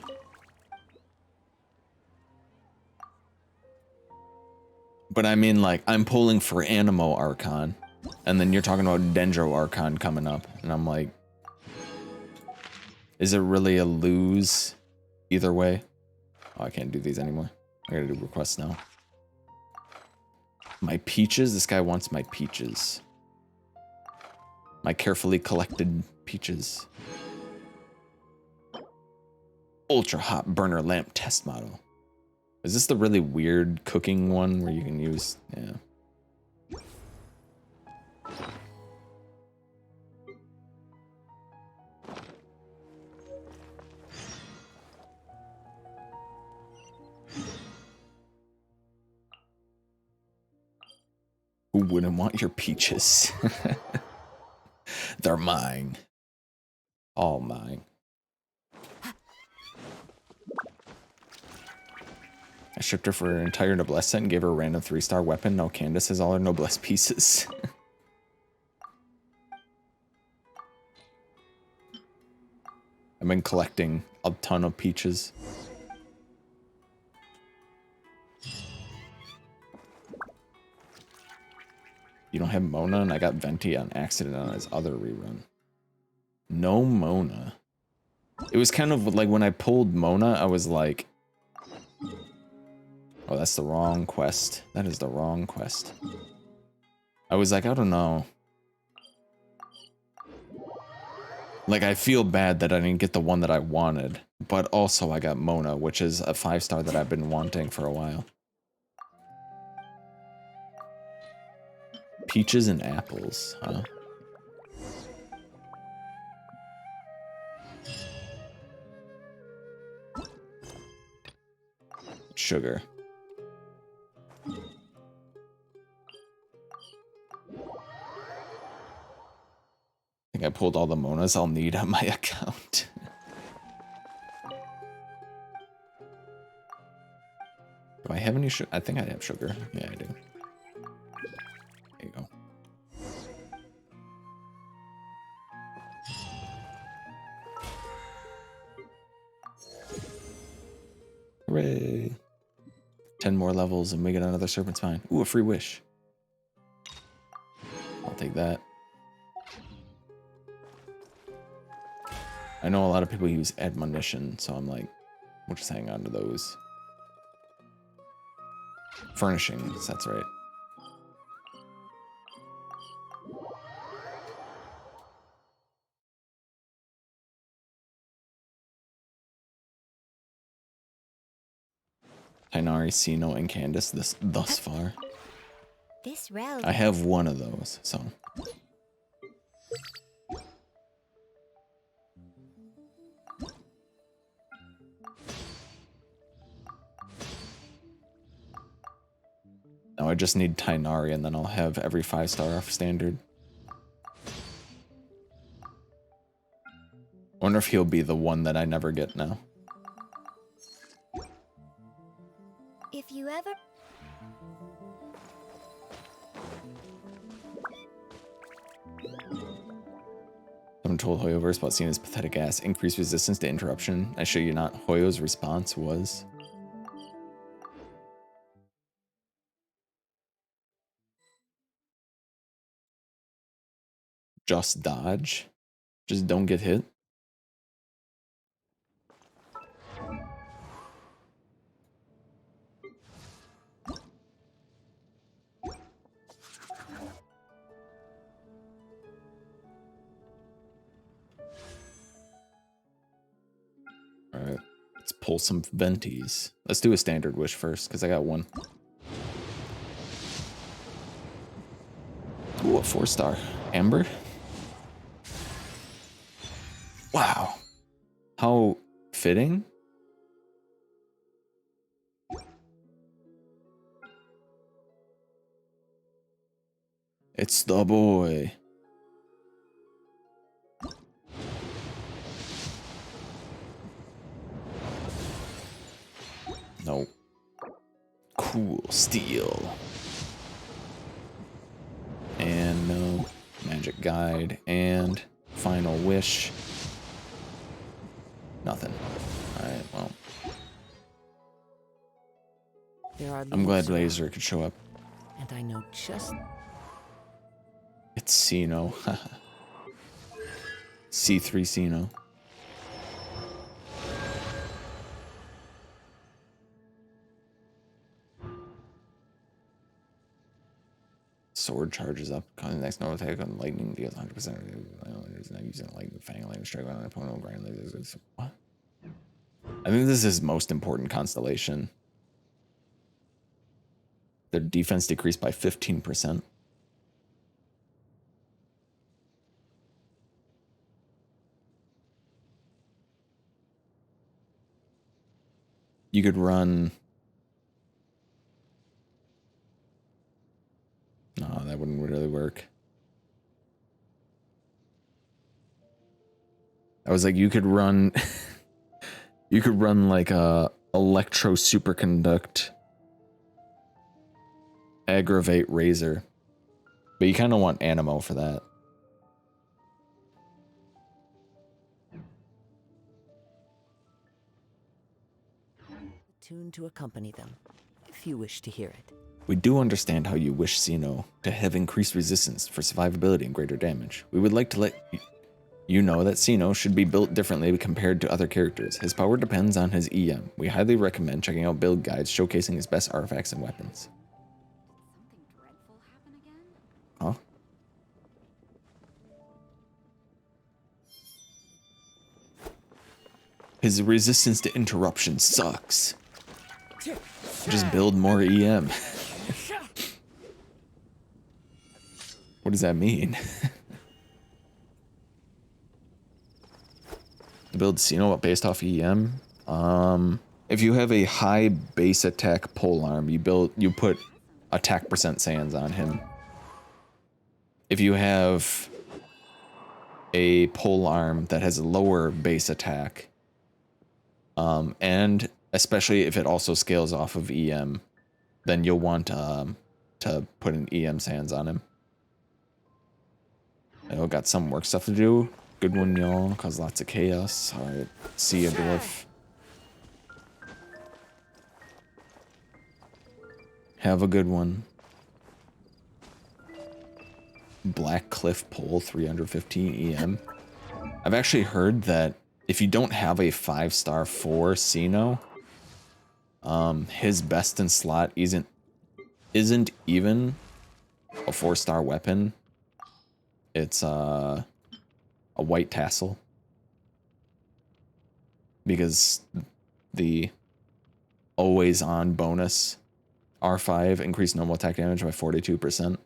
But I mean, like, I'm pulling for Animo Archon, and then you're talking about Dendro Archon coming up, and I'm like, is it really a lose either way? Oh, I can't do these anymore. I gotta do requests now. My peaches? This guy wants my peaches. My carefully collected peaches. Ultra hot burner lamp test model. Is this the really weird cooking one where you can use... Yeah. Who wouldn't want your peaches? They're mine. All mine. I shipped her for her entire noblesse set and gave her a random 3-star weapon. Now Candace has all her noblesse pieces. I've been collecting a ton of peaches. You don't have Mona, and I got Venti on accident on his other rerun. No Mona. It was kind of like when I pulled Mona, I was like, oh, that's the wrong quest. That is the wrong quest. I was like, I don't know. Like, I feel bad that I didn't get the one that I wanted, but also I got Mona, which is a 5-star that I've been wanting for a while. Peaches and apples, huh? Sugar. I think I pulled all the Monas I'll need on my account. Do I have any sugar? I think I have sugar. Yeah, I do. There you go. Hooray. 10 more levels and we get another Serpent's Mine. Ooh, a free wish. I'll take that. I know a lot of people use admonition, so I'm like, we'll just hang on to those. Furnishings, that's right. Tainari, Sino, and Candace thus far. This route. I have one of those, so. Now I just need Tainari and then I'll have every 5-star off standard. Wonder if he'll be the one that I never get now. If you ever... Someone told Hoyoverse about seeing his pathetic ass increase resistance to interruption. I show you not. Hoyo's response was... just dodge. Just don't get hit. Alright, let's pull some venties. Let's do a standard wish first, because I got one. Ooh, a 4-star. Amber? Wow. How fitting? It's the boy. No. Cool steel. And no magic guide and final wish. Nothing. Alright, well. There are I'm glad leaves around, Laser could show up. and I know just It's Sino. C3 Sino. Sword charges up. The next normal attack on lightning deals 100%. It's not using lightning fang, lightning strike on an opponent. What? I think this is his most important constellation. Their defense decreased by 15%. You could run... No, that wouldn't really work. I was like, you could run... you could run like a Electro Superconduct Aggravate Razor. But you kind of want Animo for that. tune to accompany them, if you wish to hear it. We do understand how you wish Sino to have increased resistance for survivability and greater damage. We would like to let you know that Sino should be built differently compared to other characters. His power depends on his EM. We highly recommend checking out build guides showcasing his best artifacts and weapons. Huh? His resistance to interruption sucks. Just build more EM. What does that mean? Build Sino based off EM. If you have a high base attack polearm, you put attack percent sands on him. If you have a polearm that has a lower base attack, and especially if it also scales off of EM, then you'll want to put an EM sands on him. I got some work stuff to do. Good one, y'all. Cause lots of chaos. Alright, see ya, dwarf. Have a good one. Black Cliff Pole 315 EM. I've actually heard that if you don't have a 5-star 4 Sino, his best in slot isn't even a 4-star weapon. It's a white tassel. Because the always on bonus R5 increased normal attack damage by 42%.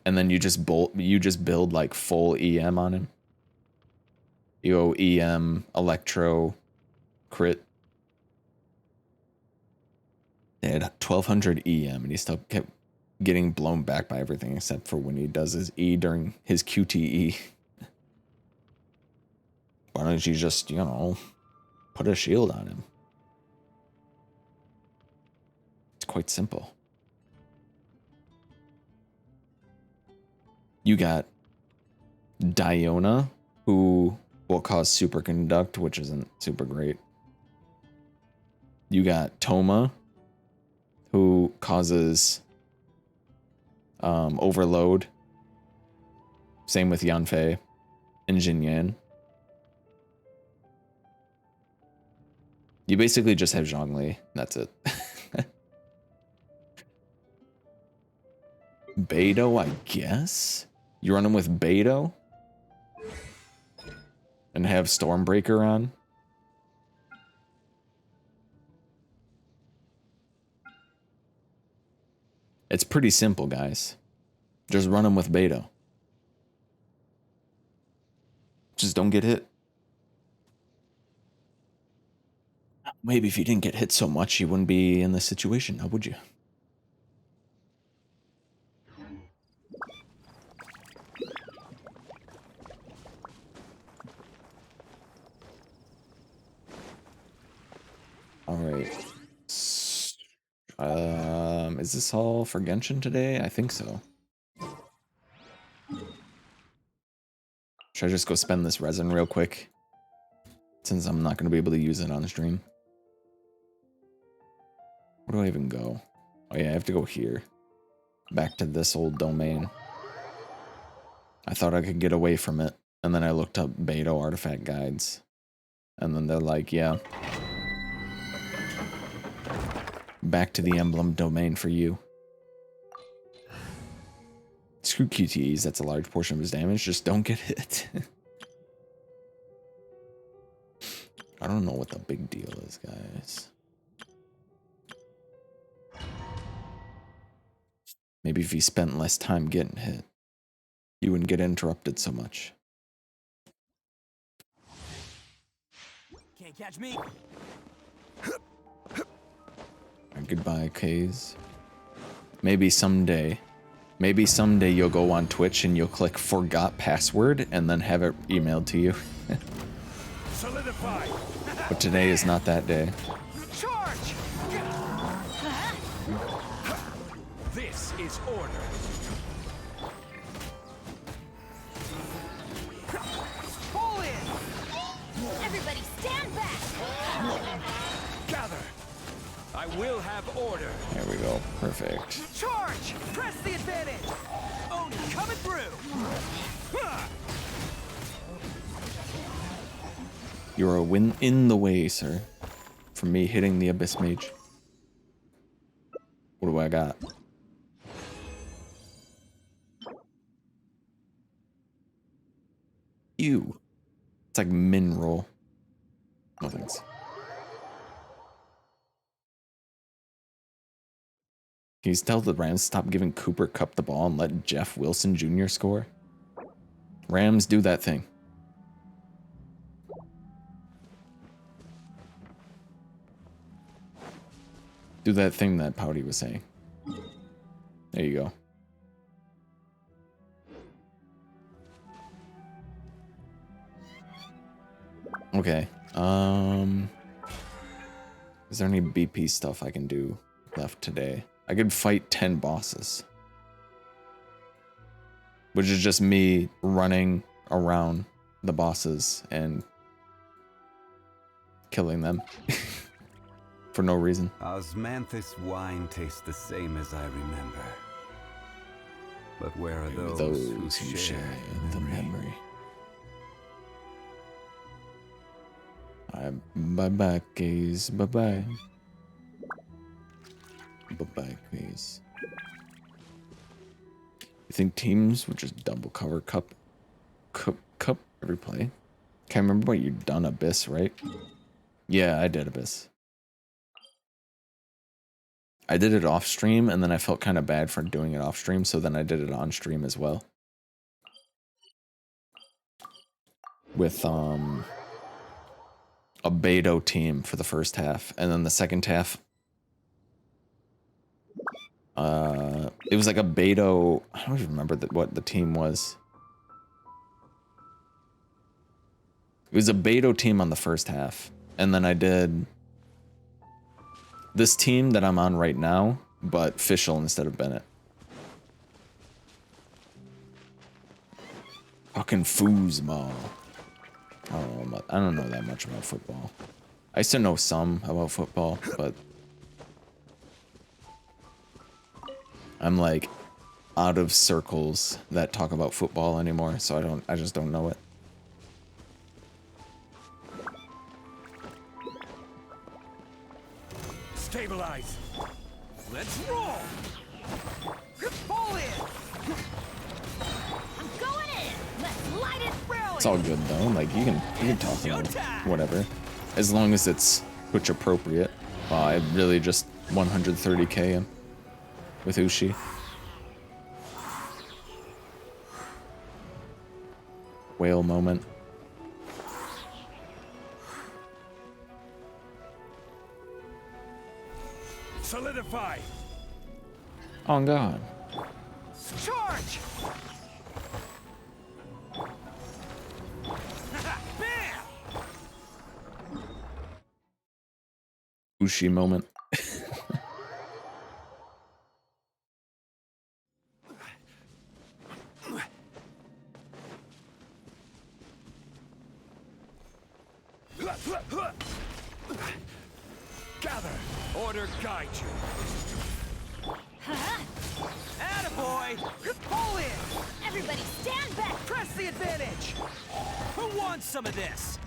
And then you just build like full EM on him. You go EM, Electro, crit. They had 1200 EM and he still kept getting blown back by everything except for when he does his E during his QTE. Why don't you just, you know, put a shield on him? It's quite simple. You got Diona, who will cause superconduct, which isn't super great. You got Toma, who causes overload. Same with Yanfei and Jinyan. You basically just have Zhongli. That's it. Beidou, I guess? You run him with Beidou? And have Stormbreaker on? It's pretty simple, guys. Just run him with Beidou. Just don't get hit. Maybe if you didn't get hit so much, you wouldn't be in this situation, now would you? Alright. Is this all for Genshin today? I think so. Should I just go spend this resin real quick? since I'm not going to be able to use it on the stream. Where do I even go? Oh yeah, I have to go here. Back to this old domain. I thought I could get away from it, and then I looked up Beto artifact guides. And then they're like, yeah. Back to the emblem domain for you. Screw QTEs, that's a large portion of his damage, just don't get hit. I don't know what the big deal is, guys. Maybe if he spent less time getting hit, you wouldn't get interrupted so much. Can't catch me. Goodbye, Kays. Maybe someday you'll go on Twitch and you'll click forgot password and then have it emailed to you. Solidify. But today is not that day. Charge! This is order. Pull in! Everybody stand back! Gather! I will have order. There we go. Perfect. Charge! Press the advantage! Oni coming through! You're a win in the way, sir. For me hitting the Abyss Mage. What do I got? Ew. It's like min roll. No thanks. Can you tell the Rams to stop giving Cooper Kupp the ball and let Jeff Wilson Jr. score? Rams, do that thing. Do that thing that Pouty was saying. There you go. Okay. Is there any BP stuff I can do left today? I could fight 10 bosses. Which is just me running around the bosses and killing them. For no reason. Osmanthus wine tastes the same as I remember. But where are Those who share the memory? Bye-bye, Gaze. Bye-bye. Bye-bye, Gaze. You think teams would just double cover cup every play? Can't remember what you've done, Abyss, right? Yeah, I did Abyss. I did it off stream, and then I felt kind of bad for doing it off stream, so then I did it on stream as well. With a Beto team for the first half, and then the second half, it was like a Beto. I don't even remember what the team was. It was a Beto team on the first half, and then I did this team that I'm on right now, but Fischl instead of Bennett. Fucking foosball. I don't know that much about football. I used to know some about football, but I'm like out of circles that talk about football anymore, so I just don't know it. Stabilize. Let's roll. Pull in. I'm going in! Let's light it! It's all good though. Like you can talk about whatever, as long as it's Twitch appropriate. I really just 130k him with Ushi. Whale moment. Solidify. On God. Charge. Bam! Ushi moment. Gather. Order guide you. Attaboy! Pull in! Everybody stand back! Press the advantage! Who wants some of this?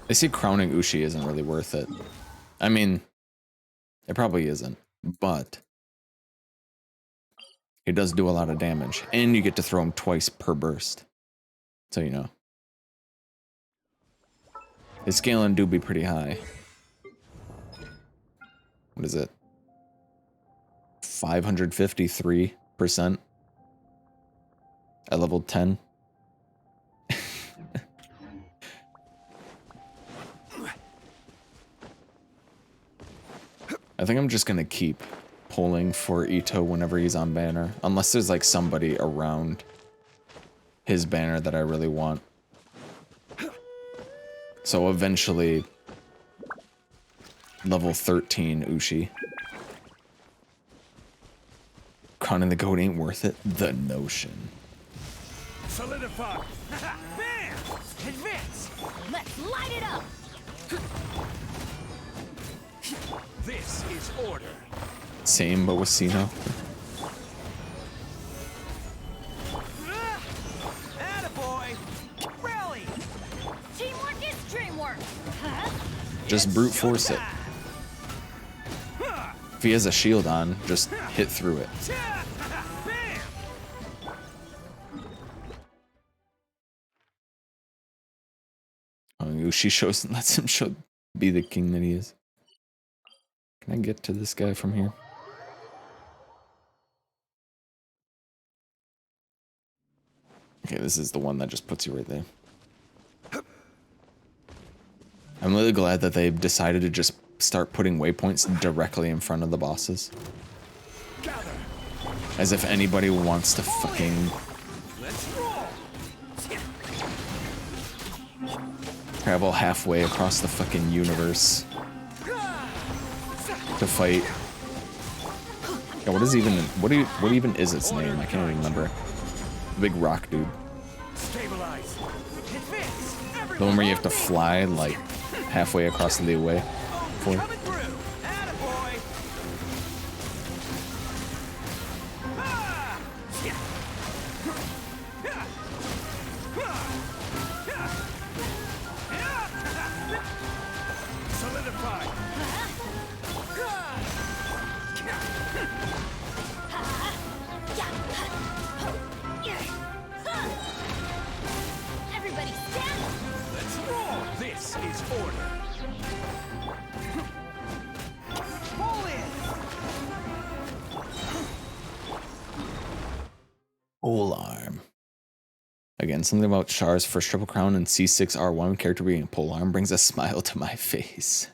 They say crowning Ushi isn't really worth it. I mean, it probably isn't, but it does do a lot of damage, and you get to throw him twice per burst. So you know. His scaling do be pretty high. What is it? 553% at level 10. I think I'm just gonna keep pulling for Ito whenever he's on banner, unless there's like somebody around his banner that I really want. So eventually, level 13 Ushi. Crowning the goat ain't worth it. The notion. Solidify. Bam! Advance. Let's light it up! This is order. Same, but with Sino. Attaboy! Rally! Teamwork is dreamwork! Just brute force it. If he has a shield on, just hit through it. Oh, Ushi lets him be the king that he is. Can I get to this guy from here? Okay, this is the one that just puts you right there. I'm really glad that they've decided to just start putting waypoints directly in front of the bosses. As if anybody wants to fucking travel halfway across the fucking universe to fight. Yeah, what even is its name? I can't even remember. Big rock dude. The one where you have to fly like halfway across the way. For. Everybody stand! Let's roll! This is order. Pull in! Polearm. Again, something about Char's first triple crown and C6R1 character being polearm brings a smile to my face.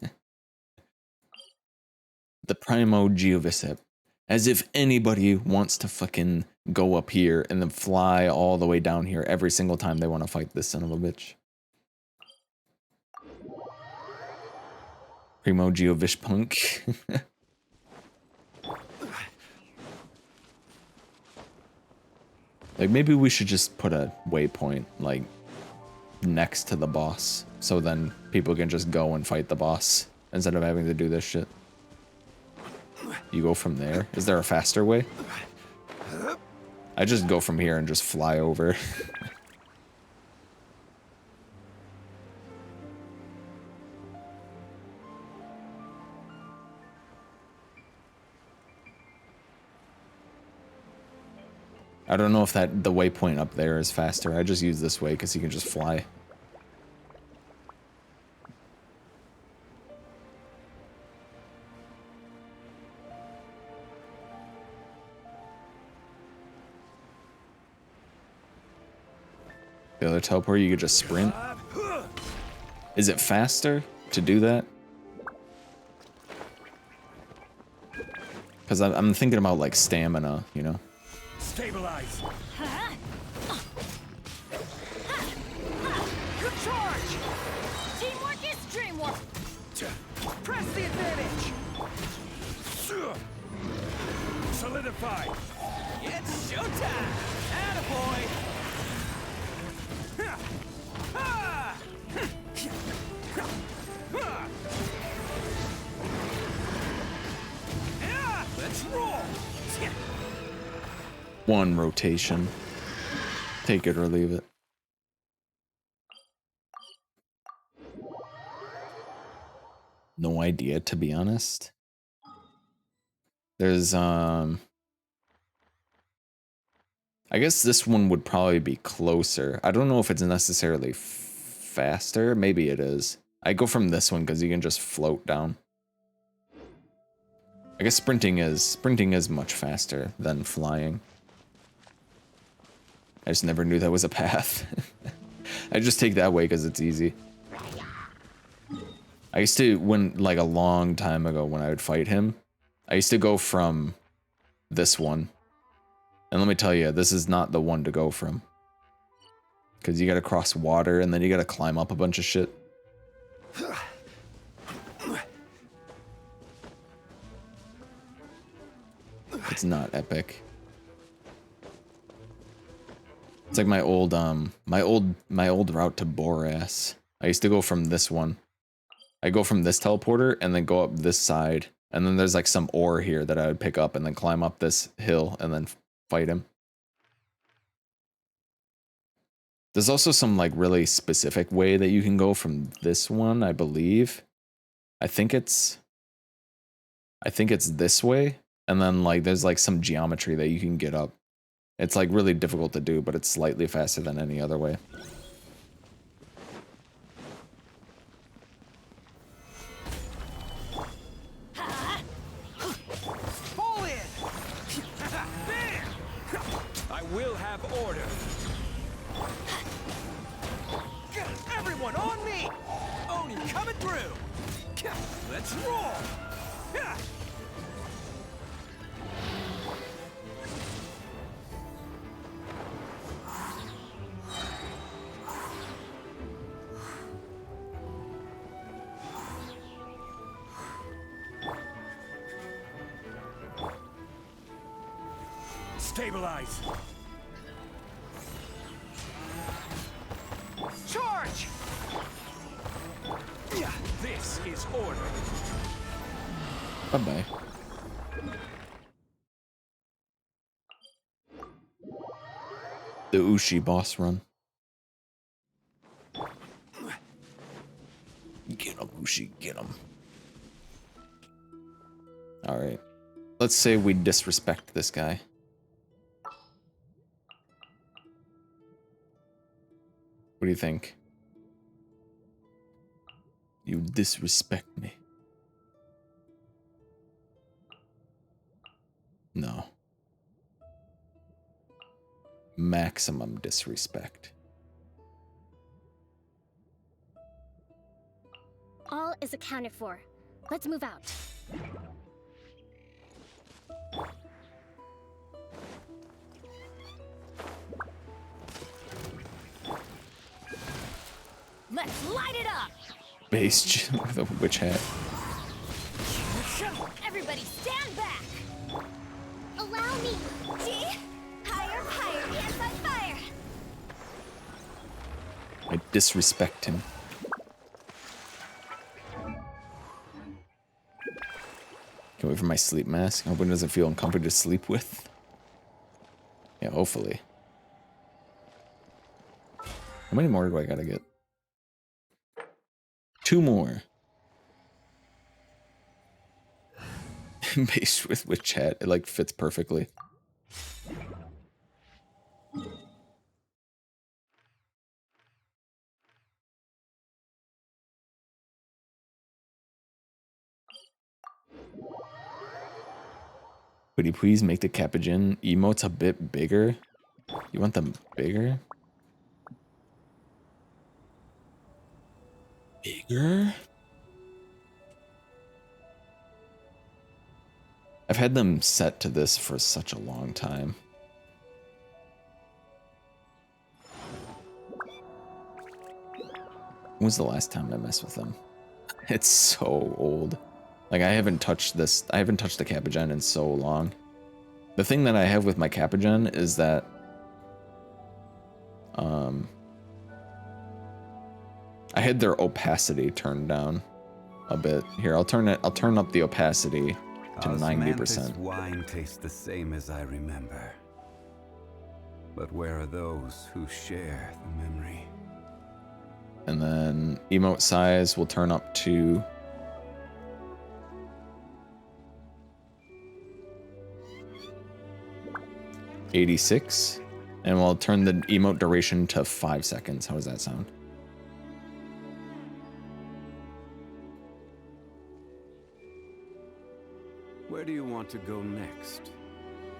The Primo Geovisip. As if anybody wants to fucking go up here and then fly all the way down here every single time they want to fight this son of a bitch. Primo Geovishpunk. Like, maybe we should just put a waypoint, like, next to the boss. So then people can just go and fight the boss instead of having to do this shit. You go from there? Is there a faster way? I just go from here and just fly over. I don't know if the waypoint up there is faster. I just use this way because you can just fly. The other teleport, you could just sprint. Is it faster to do that? Because I'm thinking about like stamina, you know? Stabilize. Good charge. Teamwork is dreamwork. Press the advantage. Solidify. It's showtime. Attaboy. One rotation. Take it or leave it. No idea, to be honest. There's I guess this one would probably be closer. I don't know if it's necessarily faster. Maybe it is. I go from this one because you can just float down. I guess sprinting is much faster than flying. I just never knew that was a path. I just take that way because it's easy. I used to, like a long time ago when I would fight him, I used to go from this one. And let me tell you, this is not the one to go from. Because you gotta cross water and then you gotta climb up a bunch of shit. It's not epic. It's like my old route to Boras. I used to go from this one. I go from this teleporter and then go up this side. And then there's like some ore here that I would pick up and then climb up this hill and then fight him. There's also some like really specific way that you can go from this one, I believe. I think it's this way. And then like there's like some geometry that you can get up. It's like really difficult to do, but it's slightly faster than any other way. Fall in! There! I will have order. Everyone on me! Oni coming through! Let's roll! Stabilize! Charge! This is order. Bye-bye. The Ushi boss run. Get him, Ushi, get him. Alright. Let's say we disrespect this guy. What do you think? You disrespect me. No. Maximum disrespect. All is accounted for. Let's move out. Let's light it up! Base with a witch hat. Everybody stand back! Allow me! G! Higher, higher, yes, on fire! I disrespect him. Can't wait for my sleep mask. I hope it doesn't feel uncomfortable to sleep with. Yeah, hopefully. How many more do I gotta get? 2 more. Based with witch hat, it like fits perfectly. Could you please make the Capuchin emotes a bit bigger? You want them bigger? Bigger? I've had them set to this for such a long time. When was the last time I messed with them? It's so old. Like, I haven't touched this. I haven't touched the Capuchin in so long. The thing that I have with my Capuchin is that I had their opacity turned down a bit. Here, I'll turn up the opacity to 90%. Wine tastes the same as I remember. But where are those who share the memory? And then emote size will turn up to 86. And we'll turn the emote duration to 5 seconds. How does that sound? Where do you want to go next?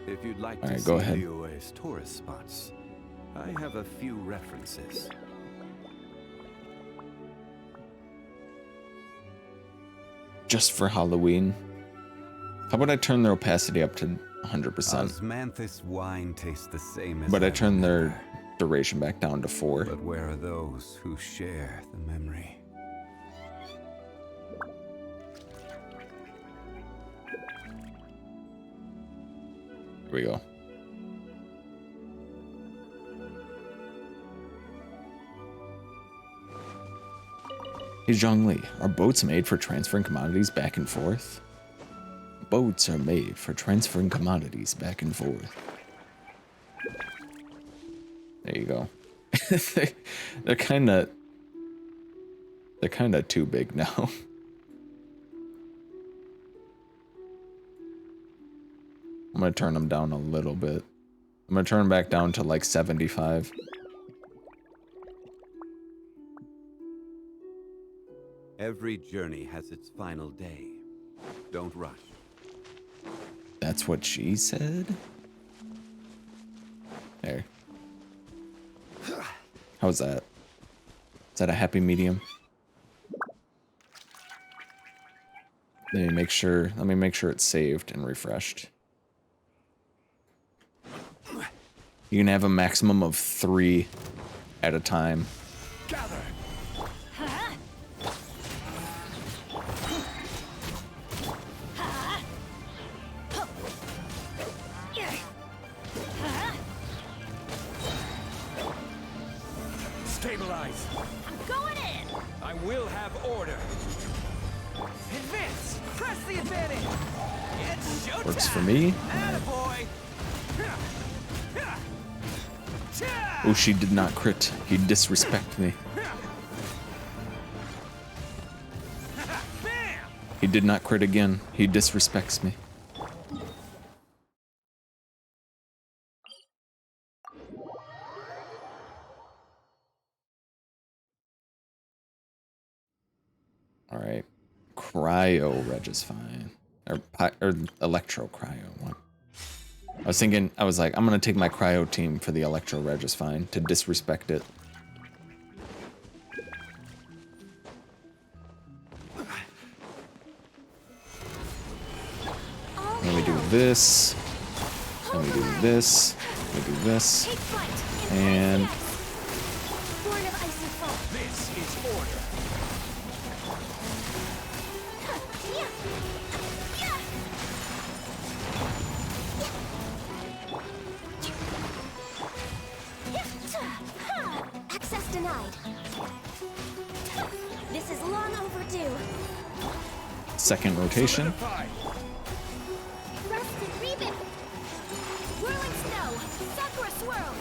If you'd like All to right, see go ahead. Liyue's tourist spots, I have a few references. Just for Halloween. How about I turn their opacity up to 100%? Osmanthus wine tastes the same as But I turn remember. their duration back down to 4. But where are those who share the memory? Here we go. Hey Zhongli, are boats made for transferring commodities back and forth? Boats are made for transferring commodities back and forth. There you go. They're kind of too big now. I'm gonna turn them down a little bit. I'm gonna turn them back down to like 75. Every journey has its final day. Don't rush. That's what she said? There. How's that? Is that a happy medium? Let me make sure it's saved and refreshed. You can have a maximum of 3 at a time. Gather. Stabilize. I'm going in. I will have order. Advance. Press the advantage. It's showtime. Works for me. Attaboy. Oh, she did not crit. He disrespect me. He did not crit again. He disrespects me. All right. ZzRedzz is fine. Or electro cryo one. I was like, I'm gonna take my cryo team for the zzRedzz is fine to disrespect it. Let me do this. Let me do this. Let me do this. And Born of ice and fall. This is order. Access denied. This is long overdue. second rotation. Rust and reboot. Whirling snow. Sakura swirl.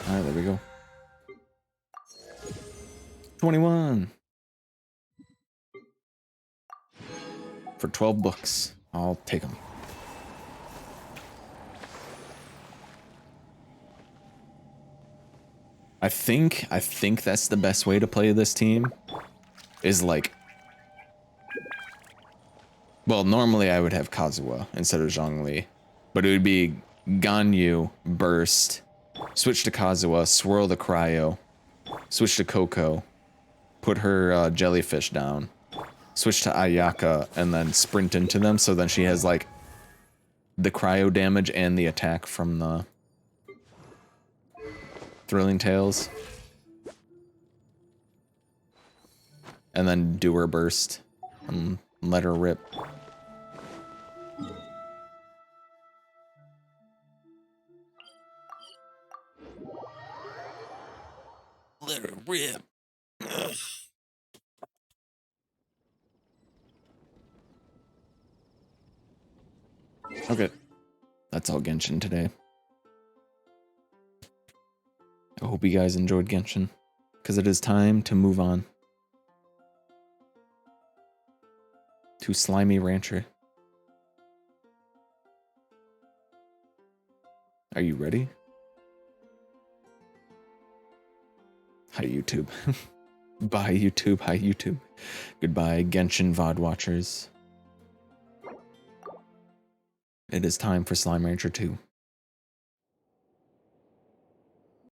Alright, there we go. 21. For 12 books. I'll take them. I think that's the best way to play this team. Is like... Well, normally I would have Kazuha instead of Zhongli. But it would be Ganyu, Burst, switch to Kazuha, swirl the cryo, switch to Coco, put her jellyfish down, switch to Ayaka, and then sprint into them, so then she has like the cryo damage and the attack from the Thrilling Tales. And then do her burst and let her rip. Let her rip. Ugh. Okay. That's all Genshin today. I hope you guys enjoyed Genshin, because it is time to move on to Slimy Rancher. Are you ready? Hi, YouTube. Bye, YouTube. Hi, YouTube. Goodbye, Genshin VOD watchers. It is time for Slime Rancher 2.